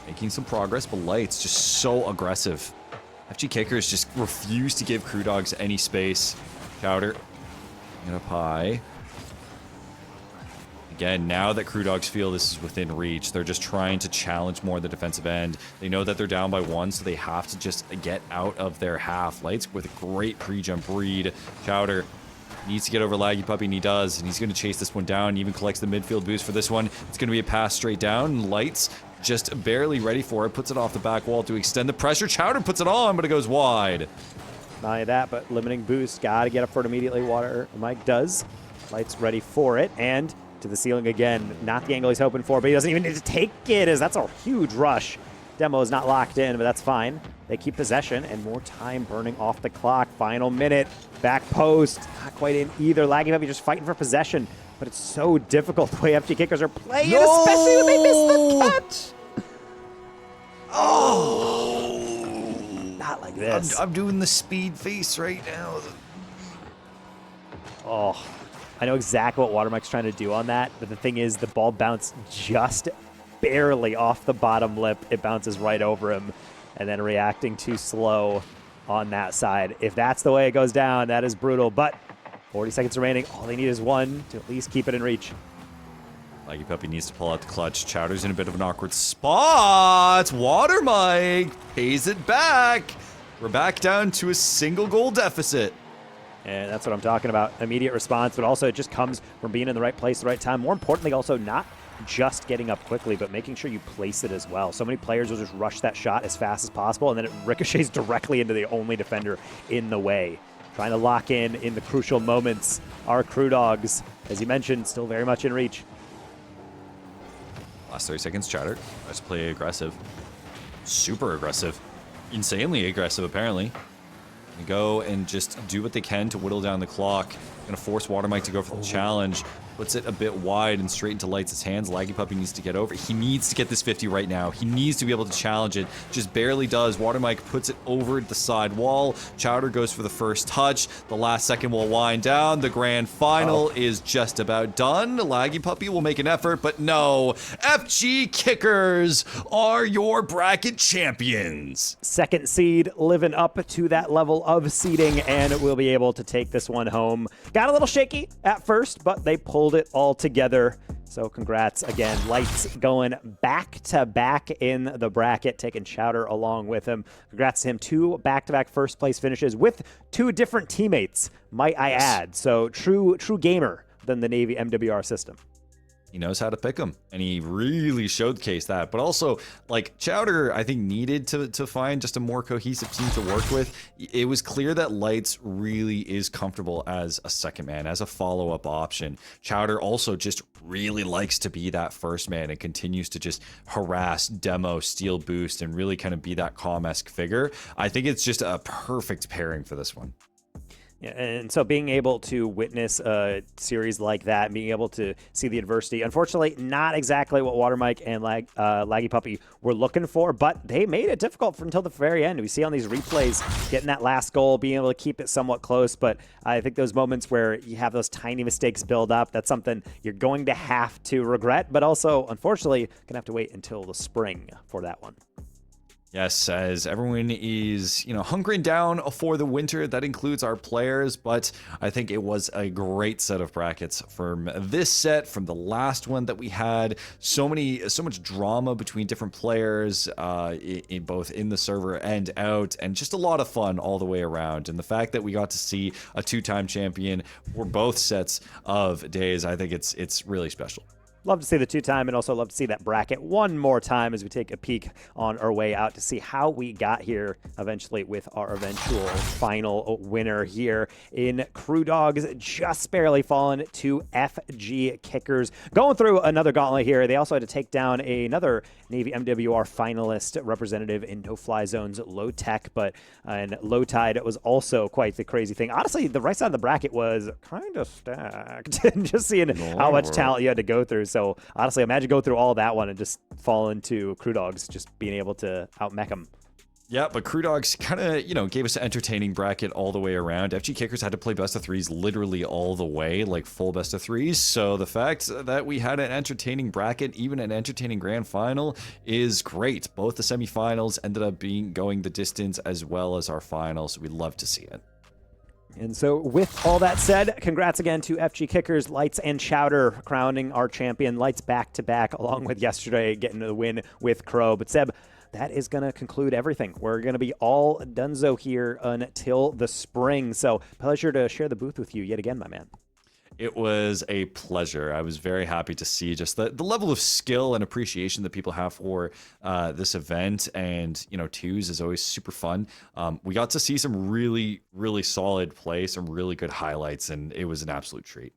[SPEAKER 2] making some progress, but Lights just so aggressive. FG Kickers just refuse to give Crew Dogs any space. Chowder get up high. Again, now that Crew Dogs feel this is within reach, they're just trying to challenge more the defensive end. They know that they're down by 1, so they have to just get out of their half. Lights with a great pre-jump read. Chowder needs to get over Laggy Puppy, and he does. And he's going to chase this one down. He even collects the midfield boost for this one. It's going to be a pass straight down. Lights just barely ready for it. Puts it off the back wall to extend the pressure. Chowder puts it on, but it goes wide.
[SPEAKER 3] Not only that, but limiting boost. Got to get up for it immediately. Water Mike does. Lights ready for it. And to the ceiling again. Not the angle he's hoping for, but he doesn't even need to take it, as that's a huge rush. Demo is not locked in, but that's fine. They keep possession and more time burning off the clock. Final minute. Back post. Not quite in either. Laggy Puppy just fighting for possession, but it's so difficult the way FG Kickers are playing, especially when they miss the catch.
[SPEAKER 2] Oh!
[SPEAKER 3] Not like this.
[SPEAKER 2] I'm doing the speed face right now.
[SPEAKER 3] Oh, I know exactly what Water Mike's trying to do on that, but the thing is the ball bounced just barely off the bottom lip. It bounces right over him, and then reacting too slow on that side. If that's the way it goes down, that is brutal, but 40 seconds remaining. All they need is one to at least keep it in reach.
[SPEAKER 2] Laggy Puppy needs to pull out the clutch. Chowder's in a bit of an awkward spot. Water Mike pays it back. We're back down to a single goal deficit.
[SPEAKER 3] And that's what I'm talking about. Immediate response, but also it just comes from being in the right place at the right time. More importantly, also not just getting up quickly, but making sure you place it as well. So many players will just rush that shot as fast as possible, and then it ricochets directly into the only defender in the way. Trying to lock in the crucial moments. Our Crew Dogs, as you mentioned, still very much in reach.
[SPEAKER 2] Last 30 seconds, Chowder tries to play aggressive. Super aggressive. Insanely aggressive, apparently. They go and just do what they can to whittle down the clock. Gonna force Watermike to go for the challenge. Puts it a bit wide and straight into Lights' hands. Laggy Puppy needs to get over. He needs to get this 50 right now. He needs to be able to challenge it. Just barely does. Watermike puts it over the side wall. Chowder goes for the first touch. The last second will wind down. The grand final is just about done. Laggy Puppy will make an effort, but no. FG Kickers are your bracket champions.
[SPEAKER 3] Second seed living up to that level of seeding, and we'll be able to take this one home. Got a little shaky at first, but they pulled it all together. So congrats again. Lights going back to back in the bracket, taking Chowder along with him. Congrats to him. 2 back-to-back first place finishes with 2 different teammates, might I add. So true gamer than the Navy MWR system.
[SPEAKER 2] He knows how to pick them, and he really showcased that. But also, like, Chowder, I think, needed to find just a more cohesive team to work with. It was clear that Lights really is comfortable as a second man, as a follow-up option. Chowder also just really likes to be that first man and continues to just harass, demo, steal boost, and really kind of be that calm-esque figure. I think it's just a perfect pairing for this one.
[SPEAKER 3] Yeah, and so being able to witness a series like that, being able to see the adversity, unfortunately, not exactly what Watermike and Laggy Puppy were looking for, but they made it difficult until the very end. We see on these replays, getting that last goal, being able to keep it somewhat close, but I think those moments where you have those tiny mistakes build up, that's something you're going to have to regret, but also, unfortunately, going to have to wait until the spring for that one.
[SPEAKER 2] Yes, as everyone is, hunkering down for the winter. That includes our players, but I think it was a great set of brackets from this set, from the last one that we had. So much drama between different players, both in the server and out, and just a lot of fun all the way around. And the fact that we got to see a 2-time champion for both sets of days, I think it's really special.
[SPEAKER 3] Love to see the 2-time, and also love to see that bracket one more time as we take a peek on our way out to see how we got here eventually with our eventual final winner here in Crew Dogs, just barely fallen to FG Kickers. Going through another gauntlet here. They also had to take down another Navy MWR finalist representative in No Fly Zone's Low Tech, but in Low Tide, it was also quite the crazy thing. Honestly, the right side of the bracket was kind of stacked. Just seeing how much talent you had to go through. So honestly, imagine going through all that one and just fall into Crew Dogs, just being able to out-mech them.
[SPEAKER 2] Yeah, but Crew Dogs kind of, gave us an entertaining bracket all the way around. FG Kickers had to play best of threes literally all the way, like full best of threes. So the fact that we had an entertaining bracket, even an entertaining grand final, is great. Both the semifinals ended up going the distance as well as our finals. We'd love to see it.
[SPEAKER 3] And so with all that said, congrats again to FG Kickers, Lights, and Chowder crowning our champion. Lights back-to-back, along with yesterday getting the win with Crow. But Seb, that is going to conclude everything. We're going to be all donezo here until the spring. So pleasure to share the booth with you yet again, my man.
[SPEAKER 2] It was a pleasure. I was very happy to see just the level of skill and appreciation that people have for this event. And, twos is always super fun. We got to see some really, really solid play, some really good highlights, and it was an absolute treat.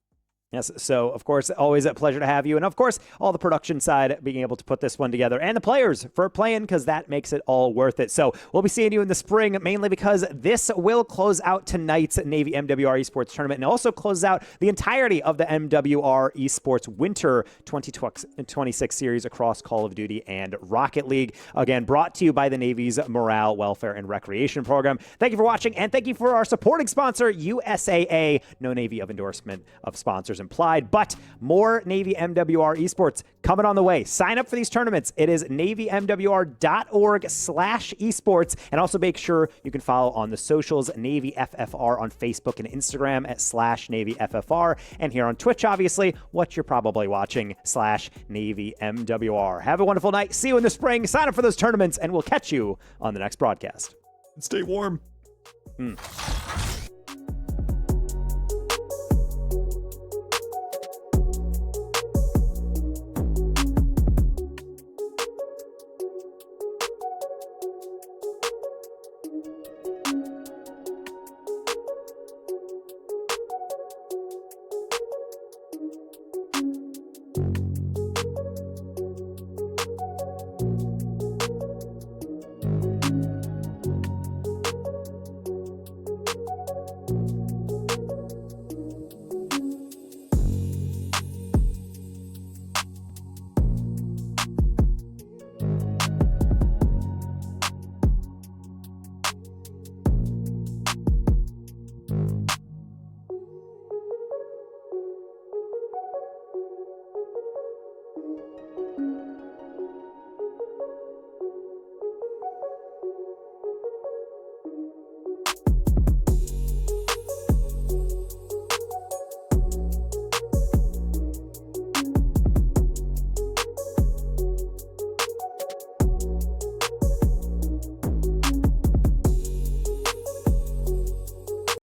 [SPEAKER 3] Yes, so of course, always a pleasure to have you. And of course, all the production side, being able to put this one together, and the players for playing, because that makes it all worth it. So we'll be seeing you in the spring, mainly because this will close out tonight's Navy MWR Esports tournament, and also close out the entirety of the MWR Esports Winter 2026 series across Call of Duty and Rocket League. Again, brought to you by the Navy's Morale, Welfare, and Recreation Program. Thank you for watching, and thank you for our supporting sponsor, USAA. No Navy of endorsement of sponsors implied, but more Navy MWR Esports coming on the way. Sign up for these tournaments. It is navymwr.org/esports, and also make sure you can follow on the socials, Navy FFR on Facebook and Instagram at /NavyFFR, and here on Twitch, obviously, what you're probably watching, /Navy MWR. Have a wonderful night. See you in the spring. Sign up for those tournaments, and we'll catch you on the next broadcast.
[SPEAKER 2] Stay warm.